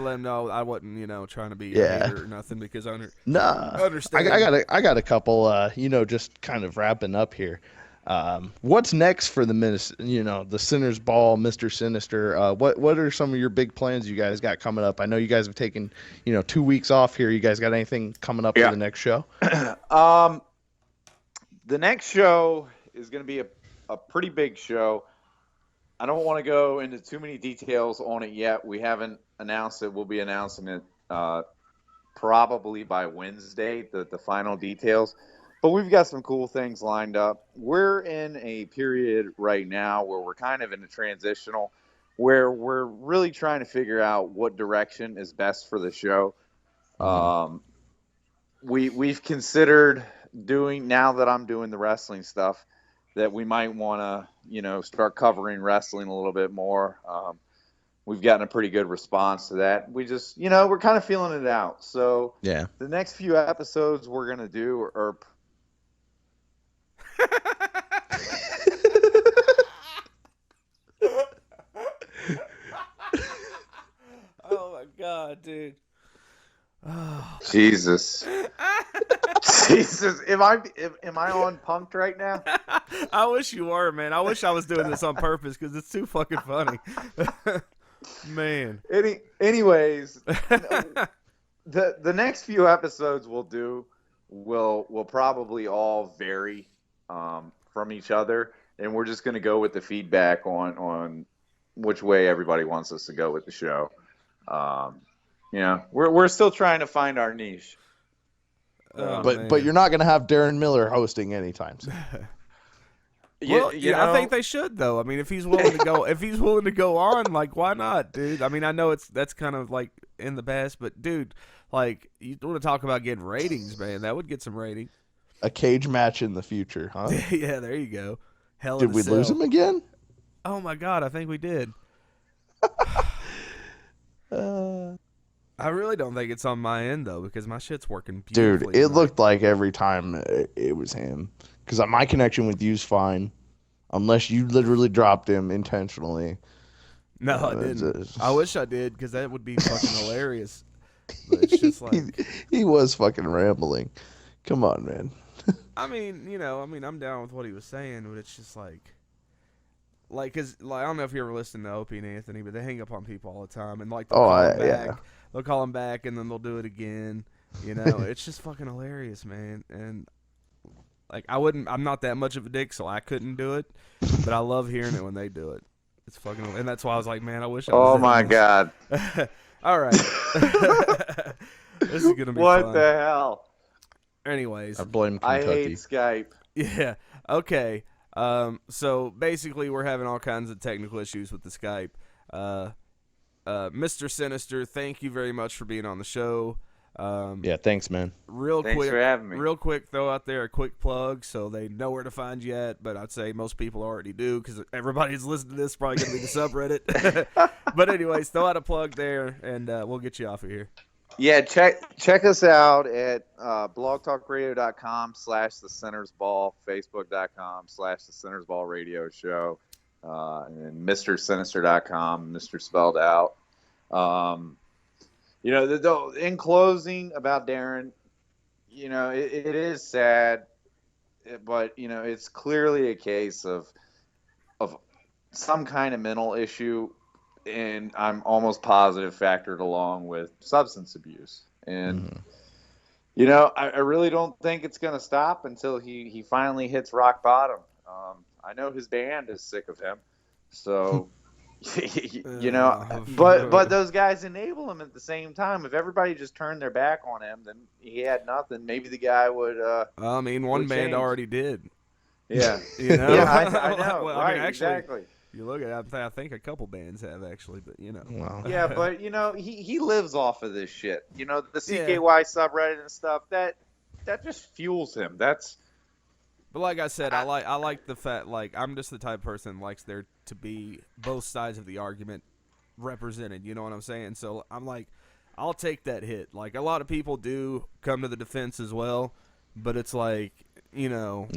A: let him know I wasn't, trying to be a hater or nothing because I understand.
B: I got a couple. Just kind of wrapping up here. What's next for the Sinner's Ball, Mr. Sinister? What are some of your big plans you guys got coming up? I know you guys have taken 2 weeks off here. You guys got anything coming up for the next show?
C: The next show is going to be a pretty big show. I don't want to go into too many details on it yet. We haven't announced it. We'll be announcing it probably by Wednesday, the final details. But we've got some cool things lined up. We're in a period right now where we're kind of in a transitional, where we're really trying to figure out what direction is best for the show. We've considered now that I'm doing the wrestling stuff, that we might want to, start covering wrestling a little bit more. We've gotten a pretty good response to that. We just, we're kind of feeling it out. So
B: Yeah.
C: the next few episodes we're going to do are
A: Oh my god, dude. Oh.
C: Jesus. Jesus. Am I on Punked right now?
A: I wish you were, man. I wish I was doing this on purpose because it's too fucking funny. Man.
C: Anyways, the next few episodes we'll do will probably all vary from each other, and we're just going to go with the feedback on which way everybody wants us to go with the show. We're still trying to find our niche.
B: But you're not going to have Darren Miller hosting anytime soon.
A: Well, I think they should though. I mean, if he's willing to go on, like, why not, dude? I mean, I know that's kind of like in the past, but dude, like, you want to talk about getting ratings, man? That would get some ratings.
B: A cage match in the future, huh?
A: Yeah, there you go. Hell,
B: did we lose him again?
A: Oh my god, I think we did. I really don't think it's on my end though, because my shit's working beautifully.
B: Dude, it looked like every time it was him. Because my connection with you's fine, unless you literally dropped him intentionally.
A: No, I didn't. I wish I did, because that would be fucking hilarious. But it's just like
B: he was fucking rambling. Come on, man.
A: I mean, I'm down with what he was saying, but it's just cause I don't know if you ever listen to Opie and Anthony, but they hang up on people all the time, and like they'll call him back, and then they'll do it again. It's just fucking hilarious, man. And like I'm not that much of a dick, so I couldn't do it, but I love hearing it when they do it. It's fucking, and that's why I was like, man, I wish I was.
C: Oh my god.
A: All right. This is gonna be
C: what
A: fun.
C: the hell?
A: Anyways,
B: I blame Kentucky.
C: I hate Skype.
A: Yeah. Okay. So basically, we're having all kinds of technical issues with the Skype. Mr. Sinister, thank you very much for being on the show.
B: Yeah, thanks, man.
C: Thanks for having me.
A: Real quick, throw out there a quick plug so they know where to find you at. But I'd say most people already do, because everybody who's listening to this is probably going to be the subreddit. But anyways, throw out a plug there, and we'll get you off of here.
C: Yeah, check us out at blogtalkradio.com/the Centers Ball, facebook.com/the Centers Ball Radio Show, and MrSinister.com, Mr. spelled out. In closing about Darren, it is sad, but it's clearly a case of some kind of mental issue. And I'm almost positive factored along with substance abuse. And, I really don't think it's going to stop until he finally hits rock bottom. I know his band is sick of him, so but those guys enable him at the same time. If everybody just turned their back on him, then he had nothing. Maybe the guy would.
A: I mean, one band already did.
C: Yeah,
A: Yeah,
C: I know.
A: Well,
C: right,
A: I mean, actually,
C: exactly.
A: You look at it, I think a couple bands have actually, but
B: Wow.
C: Yeah, but he lives off of this shit. The CKY subreddit and stuff that just fuels him. But
A: like I said, I like the fact, like, I'm just the type of person that likes there to be both sides of the argument represented. You know what I'm saying? So I'm like, I'll take that hit. Like, a lot of people do come to the defense as well, but it's like,
B: No.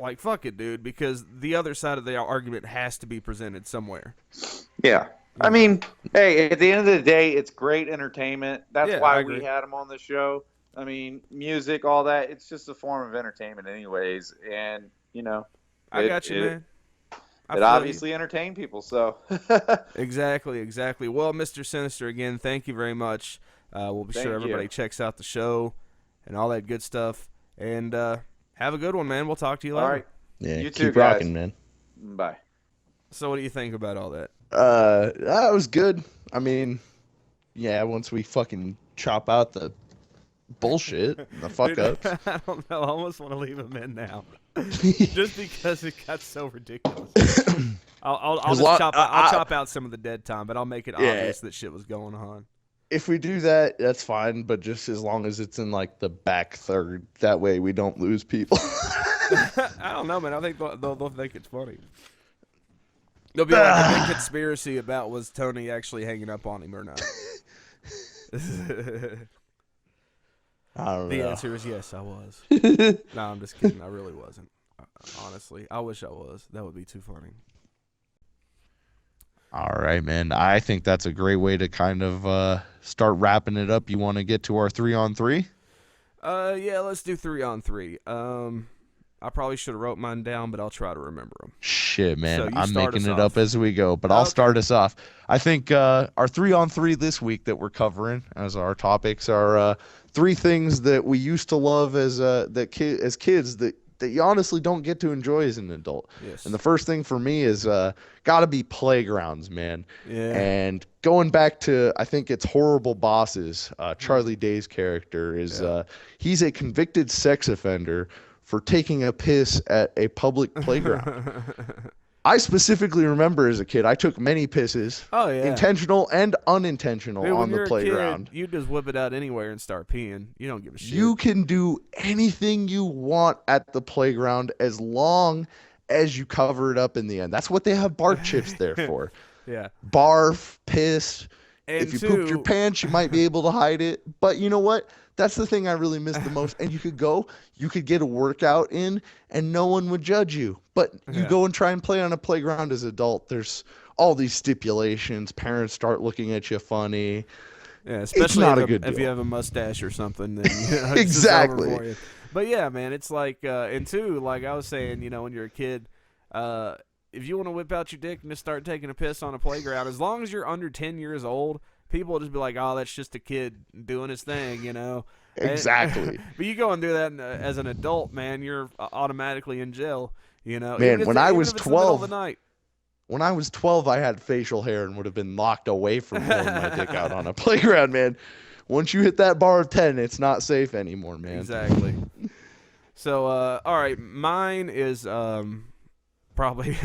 A: like, fuck it, dude, because the other side of the argument has to be presented somewhere.
C: Yeah. I mean, hey, at the end of the day, it's great entertainment. That's why we had him on the show. I mean, music, all that, it's just a form of entertainment anyways. And,
A: I got you, man.
C: It obviously entertained people, so.
A: Exactly. Well, Mr. Sinister, again, thank you very much. We'll be sure everybody checks out the show and all that good stuff. And have a good one, man. We'll talk to you later.
C: All right.
B: Yeah,
C: you
B: keep
C: too,
B: rocking, man.
C: Bye.
A: So what do you think about all that?
B: That was good. I mean, yeah, once we fucking chop out the bullshit, the fuck ups.
A: I don't know. I almost want to leave him in now. Just because it got so ridiculous. I'll chop out some of the dead time, but I'll make it obvious that shit was going on.
B: If we do that, that's fine, but just as long as it's in like the back third, that way we don't lose people.
A: I don't know, man. I think they'll think it's funny. There'll be like a big conspiracy about was Tony actually hanging up on him or not.
B: I don't know.
A: The answer is yes, I was. No, I'm just kidding. I really wasn't. Honestly, I wish I was. That would be too funny.
B: All right, man. I think that's a great way to kind of start wrapping it up. You want to get to our 3-on-3?
A: Yeah, let's do 3-on-3. I probably should have wrote mine down, but I'll try to remember them.
B: Shit, man.
A: So
B: I'm making it up as we go, but I'll start us off. I think our 3-on-3 this week that we're covering as our topics are 3 things that we used to love as kids that you honestly don't get to enjoy as an adult.
A: Yes.
B: And the first thing for me is gotta be playgrounds, man.
A: Yeah.
B: And going back to, I think it's Horrible Bosses, Charlie Day's character is he's a convicted sex offender for taking a piss at a public playground. I specifically remember as a kid, I took many pisses, intentional and unintentional, on the playground.
A: You just whip it out anywhere and start peeing. You don't give a shit.
B: You can do anything you want at the playground as long as you cover it up in the end. That's what they have bark chips there for.
A: Yeah.
B: Barf, piss.
A: And
B: if you pooped your pants, you might be able to hide it. But you know what? That's the thing I really miss the most. And you could get a workout in and no one would judge you. But you go and try and play on a playground as an adult, there's all these stipulations. Parents start looking at you funny.
A: Yeah, especially
B: it's not a good deal.
A: If you have a mustache or something. Then,
B: exactly.
A: It's over for you. But yeah, man, it's like, and two, like I was saying, when you're a kid, if you want to whip out your dick and just start taking a piss on a playground, as long as you're under 10 years old, people will just be like, oh, that's just a kid doing his thing,
B: Exactly.
A: But you go and do that as an adult, man, you're automatically in jail,
B: Man, when I was 12,
A: I
B: had facial hair and would have been locked away from pulling my dick out on a playground, man. Once you hit that bar of 10, it's not safe anymore, man.
A: Exactly. So, all right, mine is probably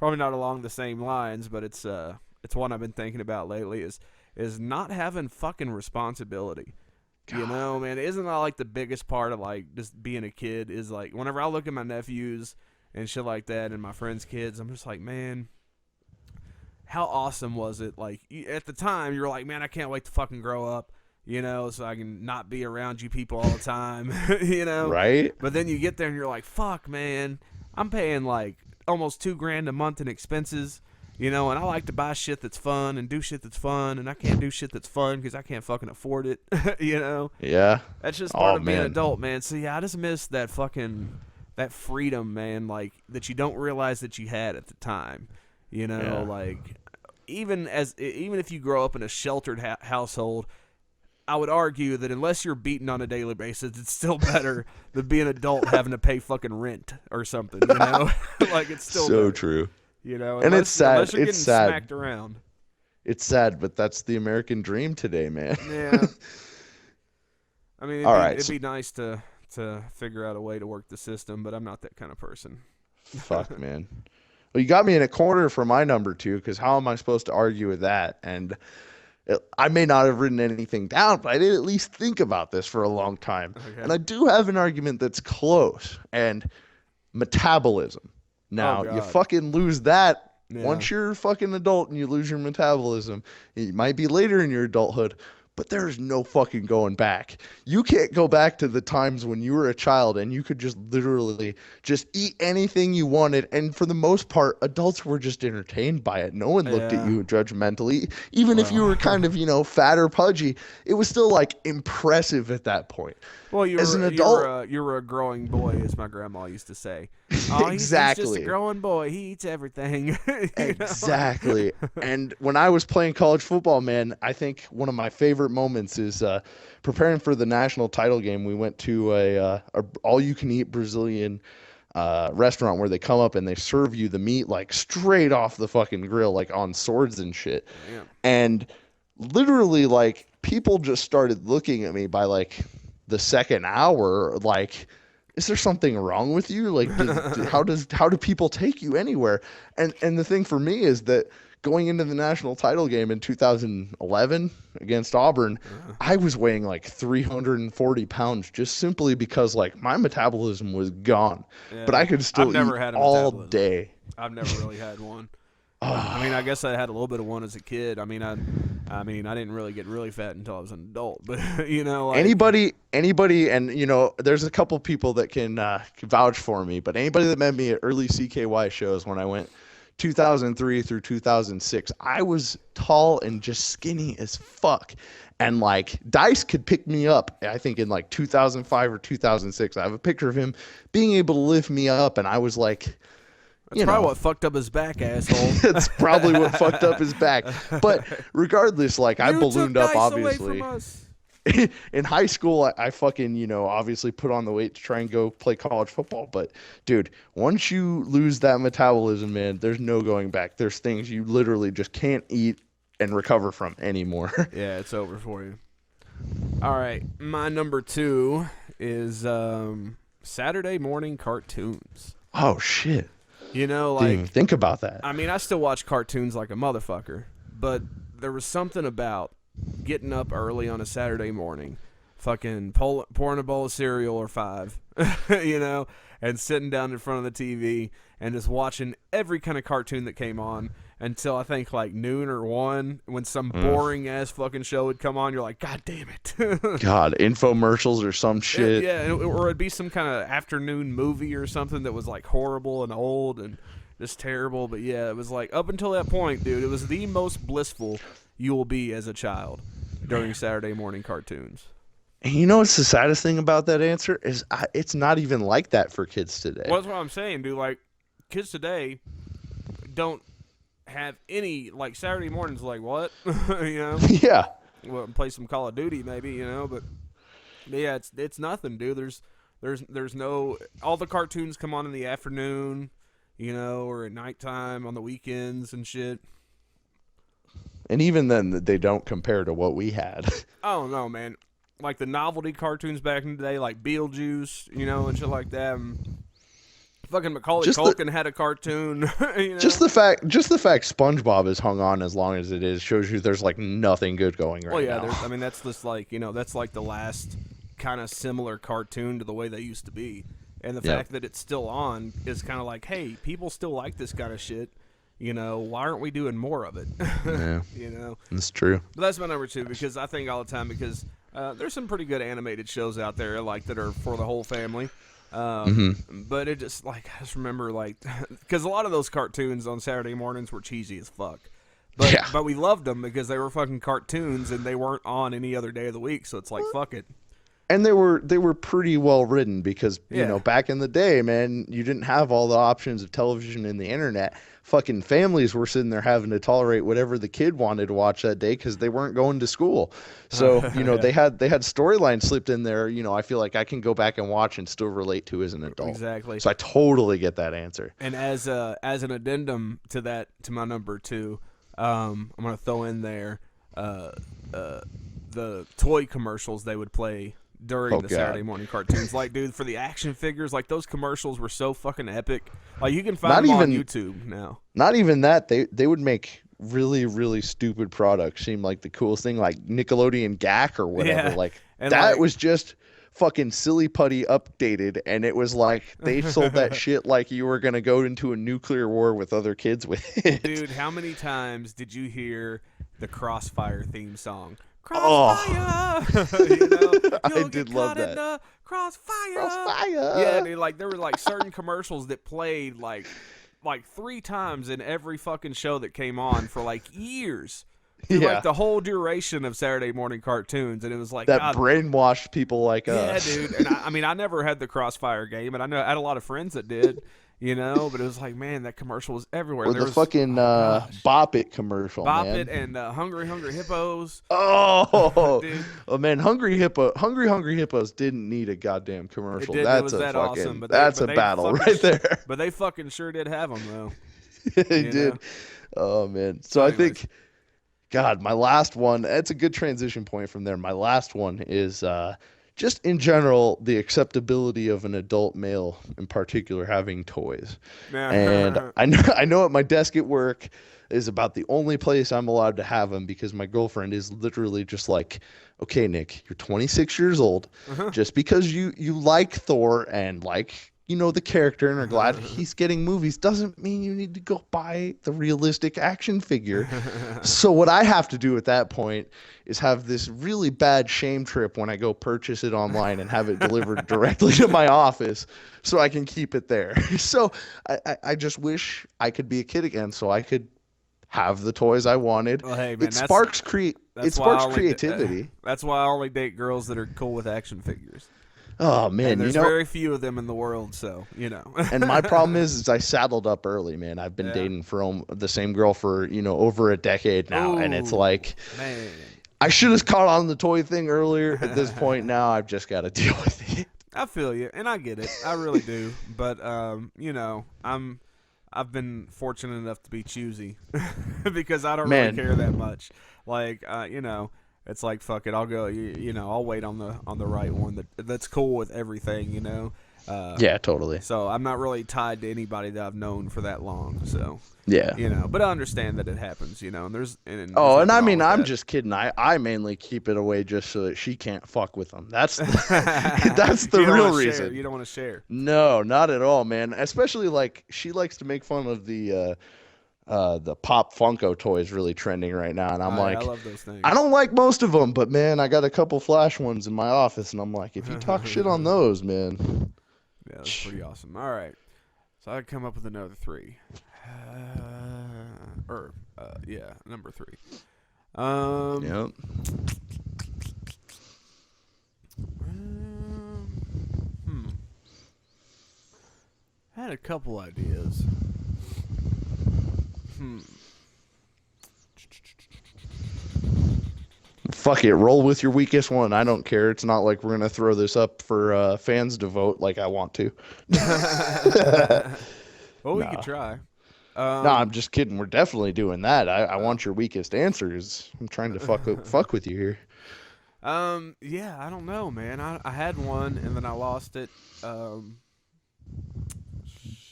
A: not along the same lines, but it's one I've been thinking about lately is not having fucking responsibility. God. Man, isn't that like the biggest part of like just being a kid is like whenever I look at my nephews and shit like that and my friends' kids, I'm just like, man, how awesome was it? Like at the time you were like, man, I can't wait to fucking grow up, so I can not be around you people all the time,
B: Right?
A: But then you get there and you're like, fuck, man, I'm paying like almost $2,000 a month in expenses. And I like to buy shit that's fun and do shit that's fun, and I can't do shit that's fun because I can't fucking afford it,
B: Yeah.
A: That's just part of being an adult, man. So, yeah, I just miss that freedom, man, like, that you don't realize that you had at the time, like, even if you grow up in a sheltered household, I would argue that unless you're beaten on a daily basis, it's still better than being an adult having to pay fucking rent or something, you know? Like, it's still
B: so
A: better,
B: true.
A: you know?
B: And it's sad.
A: Unless you're getting
B: It's sad.
A: smacked around.
B: It's sad, but that's the American dream today, man.
A: Yeah. I mean, it'd be nice to figure out a way to work the system, but I'm not that kind of person.
B: Fuck, man. Well, you got me in a corner for my number 2, because how am I supposed to argue with that? And I may not have written anything down, but I did at least think about this for a long time. Okay. And I do have an argument that's close. And metabolism. Now, you fucking lose that once you're a fucking adult and you lose your metabolism. It might be later in your adulthood, but there's no fucking going back. You can't go back to the times when you were a child and you could just literally just eat anything you wanted. And for the most part, adults were just entertained by it. No one looked at you judgmentally. Even if you were kind of, fat or pudgy, it was still like impressive at that point.
A: Well, as an adult, you were a growing boy, as my grandma used to say. Oh,
B: exactly.
A: He's just a growing boy. He eats everything.
B: Exactly. And when I was playing college football, man, I think one of my favorite moments is preparing for the national title game. We went to a all-you-can-eat Brazilian restaurant where they come up and they serve you the meat like straight off the fucking grill, like on swords and shit. Yeah. And literally, like, people just started looking at me by like the second hour, like, is there something wrong with you? Like, how do people take you anywhere? And the thing for me is that going into the national title game in 2011 against Auburn, I was weighing like 340 pounds just simply because like my metabolism was gone, but I could still eat all day.
A: I've never really had one. I mean, I guess I had a little bit of one as a kid. I mean, I didn't really get really fat until I was an adult. But like,
B: anybody, and there's a couple people that can vouch for me. But anybody that met me at early CKY shows when I went 2003 through 2006, I was tall and just skinny as fuck. And like Dice could pick me up, I think in like 2005 or 2006. I have a picture of him being able to lift me up, and I was like.
A: That's probably what fucked up his back, asshole.
B: That's probably what fucked up his back. But regardless, like, I ballooned up, obviously. In high school, I fucking, obviously put on the weight to try and go play college football. But, dude, once you lose that metabolism, man, there's no going back. There's things you literally just can't eat and recover from anymore.
A: Yeah, it's over for you. All right, my number 2 is Saturday morning cartoons.
B: Oh, shit.
A: Like,
B: didn't even think about that.
A: I mean, I still watch cartoons like a motherfucker, but there was something about getting up early on a Saturday morning, fucking pouring a bowl of cereal or 5, and sitting down in front of the TV and just watching every kind of cartoon that came on until I think like noon or 1 when some boring ass fucking show would come on. You're like, God damn it.
B: God, infomercials or some shit.
A: Yeah, or it'd be some kind of afternoon movie or something that was like horrible and old and just terrible. But yeah, it was like up until that point, dude, it was the most blissful you will be as a child during Saturday morning cartoons.
B: And you know what's the saddest thing about that answer is it's not even like that for kids today.
A: Well, that's what I'm saying, dude. Like, kids today don't have any, like, Saturday mornings, like, what?
B: Yeah.
A: Well, play some Call of Duty maybe, but yeah, it's nothing, dude. There's no, all the cartoons come on in the afternoon, or at nighttime on the weekends and shit.
B: And even then, they don't compare to what we had.
A: Oh no, man. Like the novelty cartoons back in the day, like Beetlejuice, and shit like that. Fucking Macaulay Culkin had a cartoon.
B: Just the fact SpongeBob is hung on as long as it is shows you there's like nothing good going right now.
A: Well, yeah, I mean that's just like that's like the last kind of similar cartoon to the way they used to be, and the fact that it's still on is kind of like, hey, people still like this kind of shit. Why aren't we doing more of it?
B: Yeah, it's true.
A: But that's my number 2 because I think all the time because there's some pretty good animated shows out there like that are for the whole family. But it just like I just remember like because a lot of those cartoons on Saturday mornings were cheesy as fuck, but we loved them because they were fucking cartoons and they weren't on any other day of the week, so it's like fuck it,
B: And they were pretty well written because, you
A: Yeah.
B: know, back in the day, man, you didn't have all the options of television and the internet. Fucking families were sitting there having to tolerate whatever the kid wanted to watch that day because they weren't going to school. So, you know,
A: Yeah.
B: they had storylines slipped in there, you know, I feel like I can go back and watch and still relate to as an adult.
A: Exactly.
B: So I totally get that answer.
A: And as an addendum to that, to my number two, I'm gonna throw in there the toy commercials they would play during
B: Oh,
A: the
B: God.
A: Saturday morning cartoons. Like, dude, for the action figures, like those commercials were so fucking epic. Like, you can find
B: Not
A: them on
B: even-
A: YouTube now.
B: Not even that, they would make really stupid products seem like the coolest thing, like Nickelodeon Gak or whatever.
A: Yeah.
B: Like
A: And
B: that
A: like-
B: was just fucking silly putty updated, and it was like they sold that shit like you were gonna go into a nuclear war with other kids with it.
A: Dude, how many times did you hear the Crossfire theme song?
B: Oh.
A: Crossfire! You know,
B: I
A: you'll
B: did
A: get
B: love
A: caught in
B: that.
A: the crossfire.
B: Crossfire.
A: Yeah, dude, like there were like certain commercials that played like 3 times in every fucking show that came on for like years. Through,
B: Yeah.
A: like the whole duration of Saturday morning cartoons, and it was like
B: That
A: God,
B: brainwashed people like
A: yeah,
B: us.
A: dude. And I mean, I never had the Crossfire game, and I had a lot of friends that did, you know. But it was like, man, that commercial was everywhere.
B: Or
A: There
B: the
A: was,
B: fucking
A: gosh.
B: Bop It commercial,
A: Bop
B: man.
A: It and Hungry Hippos.
B: Oh,
A: Dude.
B: oh man, Hungry Hippos didn't need a goddamn commercial.
A: It
B: That's
A: was
B: a
A: that
B: fucking
A: awesome, but
B: that's
A: they
B: a battle
A: fucking
B: right there.
A: But they fucking sure did have them though.
B: They
A: You
B: did.
A: know?
B: Oh man. So I think, God, my last one. That's a good transition point from there. My last one is just in general the acceptability of an adult male, in particular, having toys. And I know at my desk at work is about the only place I'm allowed to have them because my girlfriend is literally just like, okay, Nick, you're 26 years old. Just because you like Thor and like, you know, the character and are glad he's getting movies doesn't mean you need to go buy the realistic action figure. So what I have to do at that point is have this really bad shame trip when I go purchase it online and have it delivered directly to my office so I can keep it there. So I just wish I could be a kid again so I could have the toys I wanted.
A: Well, hey, man,
B: It sparks creativity.
A: That's why I only date girls that are cool with action figures.
B: Oh man,
A: And there's
B: you know,
A: very few of them in the world, so you know.
B: and my problem is I saddled up early, man. I've been
A: Yeah.
B: dating for the same girl for, you know, over a decade now, and it's
A: Ooh,
B: like
A: man.
B: I should have caught on the toy thing earlier. At this point now, I've just got to deal with it.
A: I feel you, and I get it. I really do. But you know, I've been fortunate enough to be choosy because I don't
B: Man.
A: really care that much. Like, you know, it's like fuck it. I'll go. You know, I'll wait on the right one that's cool with everything. You know.
B: Yeah, totally.
A: So I'm not really tied to anybody that I've known for that long. So
B: Yeah.
A: you know, but I understand that it happens. You know, and there's
B: Oh,
A: nothing
B: and I
A: wrong
B: mean,
A: with
B: I'm
A: that.
B: just kidding. I mainly keep it away just so that she can't fuck with them. That's that's the
A: You don't
B: real
A: wanna share.
B: reason.
A: You don't want to share.
B: No, not at all, man. Especially like she likes to make fun of the Pop Funko toys really trending right now, and I'm like,
A: I love those things.
B: I don't like most of them, but man, I got a couple Flash ones in my office, and I'm like, if you talk shit on those, man.
A: Yeah, that's pretty awesome. All right, so I come up with another 3. Yeah, number 3.
B: Yep.
A: I had a couple ideas.
B: Fuck it, roll with your weakest one. I don't care. It's not like we're gonna throw this up for fans to vote like I want to.
A: Well, we
B: Nah.
A: could try.
B: No, I'm just kidding. We're definitely doing that. I want your weakest answers. I'm trying to fuck with you here.
A: Yeah, I don't know, man. I had one and then I lost it.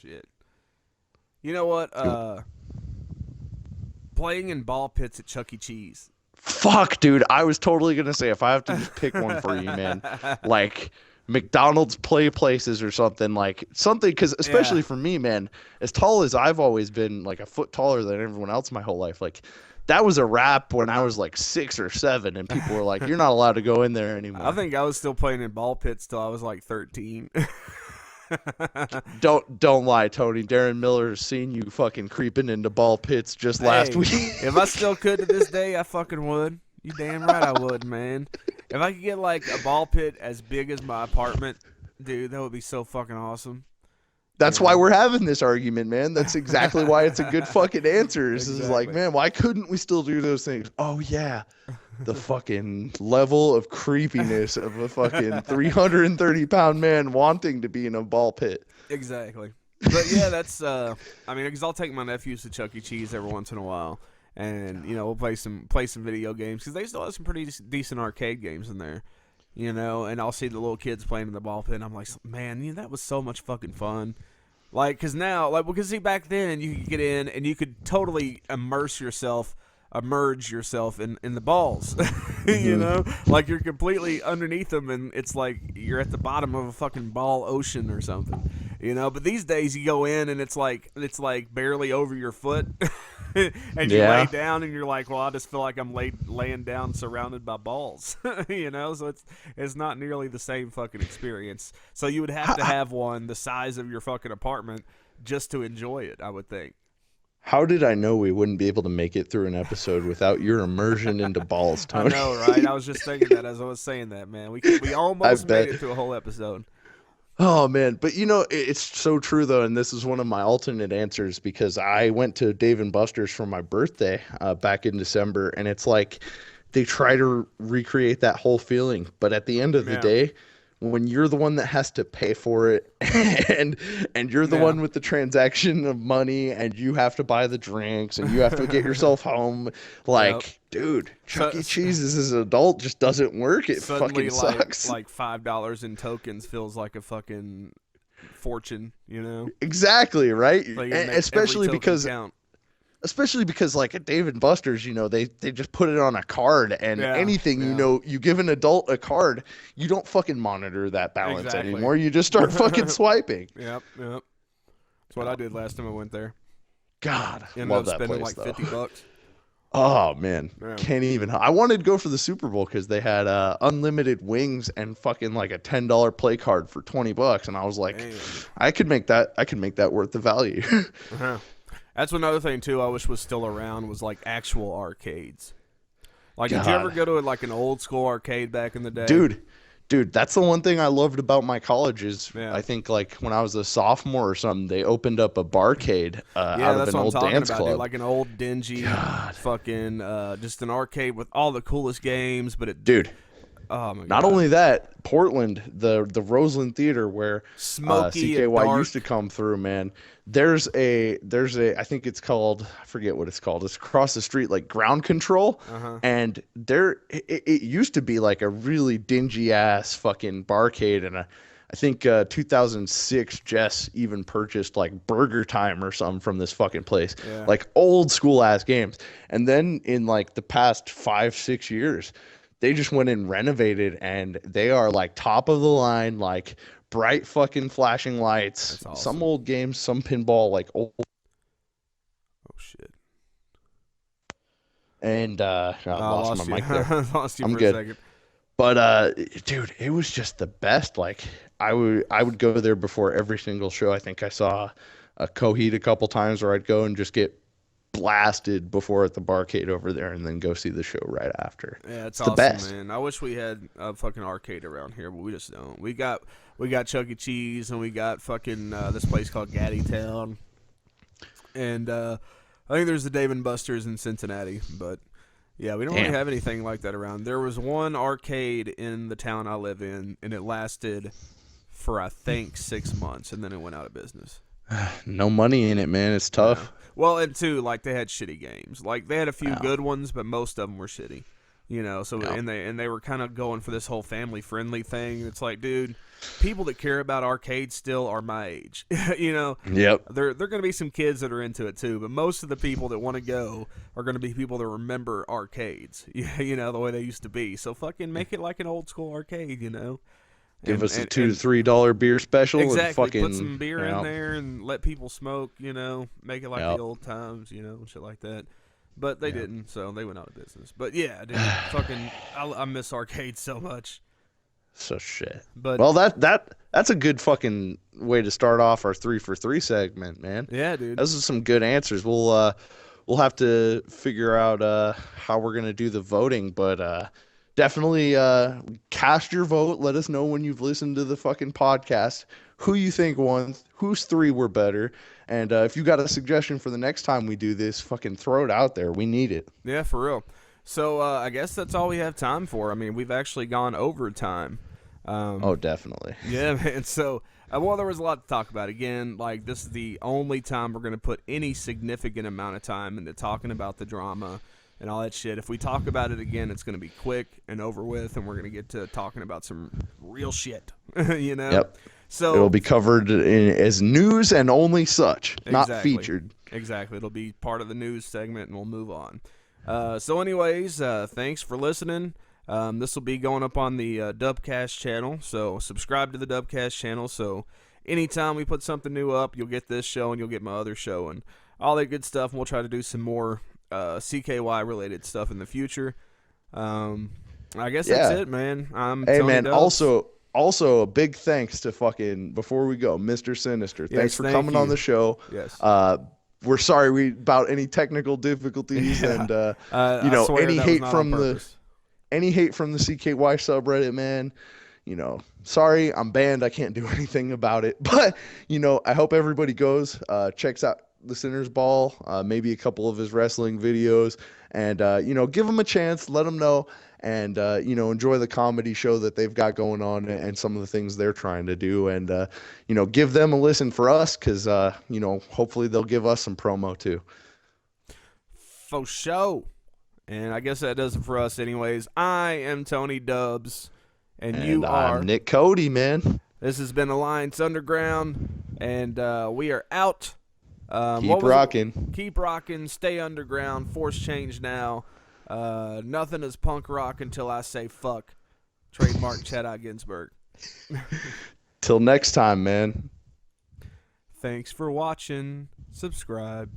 A: Shit. You know what? Playing in ball pits at Chuck E. Cheese.
B: Fuck, dude. I was totally gonna say if I have to just pick one for you, man, like McDonald's play places or something, because especially for me, man, as tall as I've always been, like a foot taller than everyone else my whole life, like that was a wrap when I was like 6 or 7, and people were like, "You're not allowed to go in there anymore."
A: I think I was still playing in ball pits till I was like 13.
B: Don't lie, Tony. Darren Miller's seen you fucking creeping into ball pits just last
A: Hey,
B: week.
A: If I still could to this day, I fucking would. You damn right I would, man. If I could get like a ball pit as big as my apartment, dude, that would be so fucking awesome.
B: That's why we're having this argument, man. That's exactly why it's a good fucking answer. This is like, man, why couldn't we still do those things? Oh, yeah. The fucking level of creepiness of a fucking 330-pound man wanting to be in a ball pit.
A: Exactly. But yeah, that's, I mean, because I'll take my nephews to Chuck E. Cheese every once in a while. And, you know, we'll play some video games. Because they still have some pretty decent arcade games in there. You know, and I'll see the little kids playing in the ball pit, and I'm like, man, you know, that was so much fucking fun. Like, because now, like, because see, back then, you could get in, and you could totally immerse yourself in the balls. You know? Like, you're completely underneath them, and it's like you're at the bottom of a fucking ball ocean or something. You know? But these days, you go in, and it's like barely over your foot. And you lay down, and you're like, well, I just feel like I'm laying down surrounded by balls. You know, so it's not nearly the same fucking experience. So you would have to have one the size of your fucking apartment just to enjoy it, I would think.
B: How did I know we wouldn't be able to make it through an episode without your immersion into balls, Tony?
A: I know, right? I was just thinking that as I was saying that, man. We almost made it through a whole episode.
B: Oh, man. But, you know, it's so true, though, and this is one of my alternate answers because I went to Dave & Buster's for my birthday back in December, and it's like they try to recreate that whole feeling. But at the end of the day, when you're the one that has to pay for it and you're the one with the transaction of money and you have to buy the drinks and you have to get yourself home, like, dude, Chuck E. Cheese as an adult just doesn't work. It fucking sucks.
A: Like $5 in tokens feels like a fucking fortune, you know?
B: Exactly, right?
A: Like
B: and especially because like at Dave & Buster's, you know, they just put it on a card and anything, you know, you give an adult a card, you don't fucking monitor that balance anymore. You just start fucking swiping.
A: Yep. That's what I did last time I went there.
B: God,
A: Ended
B: love
A: up
B: that
A: spending
B: place,
A: like
B: though.
A: $50.
B: Oh, man. Can't even. I wanted to go for the Super Bowl because they had unlimited wings and fucking like a $10 play card for $20. And I was like, I could make that worth the value.
A: That's another thing, too, I wish was still around was, like, actual arcades. Like, did you ever go to, like, an old-school arcade back in the day?
B: Dude, that's the one thing I loved about my college is I think, like, when I was a sophomore or something, they opened up a barcade out of an old dance club.
A: Dude, like an old, dingy, fucking, just an arcade with all the coolest games, but
B: Dude.
A: Oh my God.
B: Not only that, Portland, the Roseland Theater where
A: Smoky
B: CKY used to come through, man. There's a I think it's called, I forget what it's called. It's across the street, like Ground Control, and it used to be like a really dingy ass fucking barcade, and I think 2006 Jess even purchased like Burger Time or something from this fucking place, like old school ass games. And then in like the past 5-6 years, they just went and renovated, and they are like top of the line, like bright fucking flashing lights. Awesome. Some old games, some pinball, like old.
A: Oh shit!
B: And I lost my mic there.
A: Lost you
B: I'm
A: for
B: good.
A: a second.
B: But dude, it was just the best. Like I would go there before every single show. I think I saw a Coheed a couple times where I'd go and just get blasted before at the barcade over there and then go see the show right after.
A: Yeah, it's
B: the
A: awesome,
B: best.
A: Man. I wish we had a fucking arcade around here, but we just don't. We got Chuck E. Cheese, and we got fucking this place called Gaddy Town, and I think there's the Dave & Buster's in Cincinnati, but yeah, we don't really have anything like that around. There was one arcade in the town I live in, and it lasted for I think 6 months, and then it went out of business.
B: No money in it, man. It's tough.
A: Yeah. Well, and too, like they had shitty games. Like they had a few good ones, but most of them were shitty. You know, so and they were kind of going for this whole family friendly thing. It's like, dude, people that care about arcades still are my age. You know, There going to be some kids that are into it too, but most of the people that want to go are going to be people that remember arcades. You know, the way they used to be. So fucking make it like an old school arcade. You know.
B: Give us a $2 to $3 beer special.
A: Exactly.
B: And fucking,
A: put some beer in there and let people smoke, you know, make it like the old times, you know, and shit like that. But they didn't, so they went out of business. But yeah, dude, fucking, I miss arcades so much.
B: So shit.
A: But
B: well, that's a good fucking way to start off our 3 for 3 segment, man.
A: Yeah, dude.
B: Those are some good answers. We'll have to figure out how we're gonna do the voting, but definitely cast your vote. Let us know when you've listened to the fucking podcast who you think won, whose 3 were better. And if you got a suggestion for the next time we do this, fucking throw it out there. We need it.
A: Yeah, for real. So I guess that's all we have time for. I mean, we've actually gone over time.
B: Oh, definitely.
A: Yeah, man. So, well, there was a lot to talk about. Again, like, this is the only time we're going to put any significant amount of time into talking about the drama and all that shit. If we talk about it again, it's going to be quick and over with, and we're going to get to talking about some real shit, you know?
B: Yep.
A: So
B: it'll be covered as news and only such, not
A: Exactly.
B: featured.
A: Exactly. It'll be part of the news segment, and we'll move on. So anyways, thanks for listening. This will be going up on the dubCast channel, so subscribe to the dubCast channel, so anytime we put something new up, you'll get this show, and you'll get my other show, and all that good stuff, and we'll try to do some more CKY-related stuff in the future. I guess that's it, man.
B: Hey,
A: Tony
B: man,
A: Dubz.
B: also a big thanks to fucking, before we go, Mr. Sinister.
A: Yes,
B: Thanks for
A: thank
B: coming
A: you.
B: on the show.
A: Yes.
B: We're sorry about any technical difficulties and
A: I swear
B: any
A: that was
B: hate
A: not
B: from
A: on purpose.
B: any hate from the CKY subreddit, man. Sorry, I'm banned. I can't do anything about it. But, I hope everybody goes, checks out the Sinner's Ball, maybe a couple of his wrestling videos, and, give him a chance, let him know, and, enjoy the comedy show that they've got going on and some of the things they're trying to do. And, give them a listen for us because, hopefully they'll give us some promo too.
A: For sure. And I guess that does it for us anyways. I am Tony Dubz, and you are
B: I'm Nick Cody, man.
A: This has been Alliance Underground, and we are out.
B: Keep rocking.
A: Keep rocking. Stay underground. Force change now. Nothing is punk rock until I say fuck. Trademark Chad Ginsburg.
B: Till next time, man.
A: Thanks for watching. Subscribe.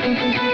D: Thank you.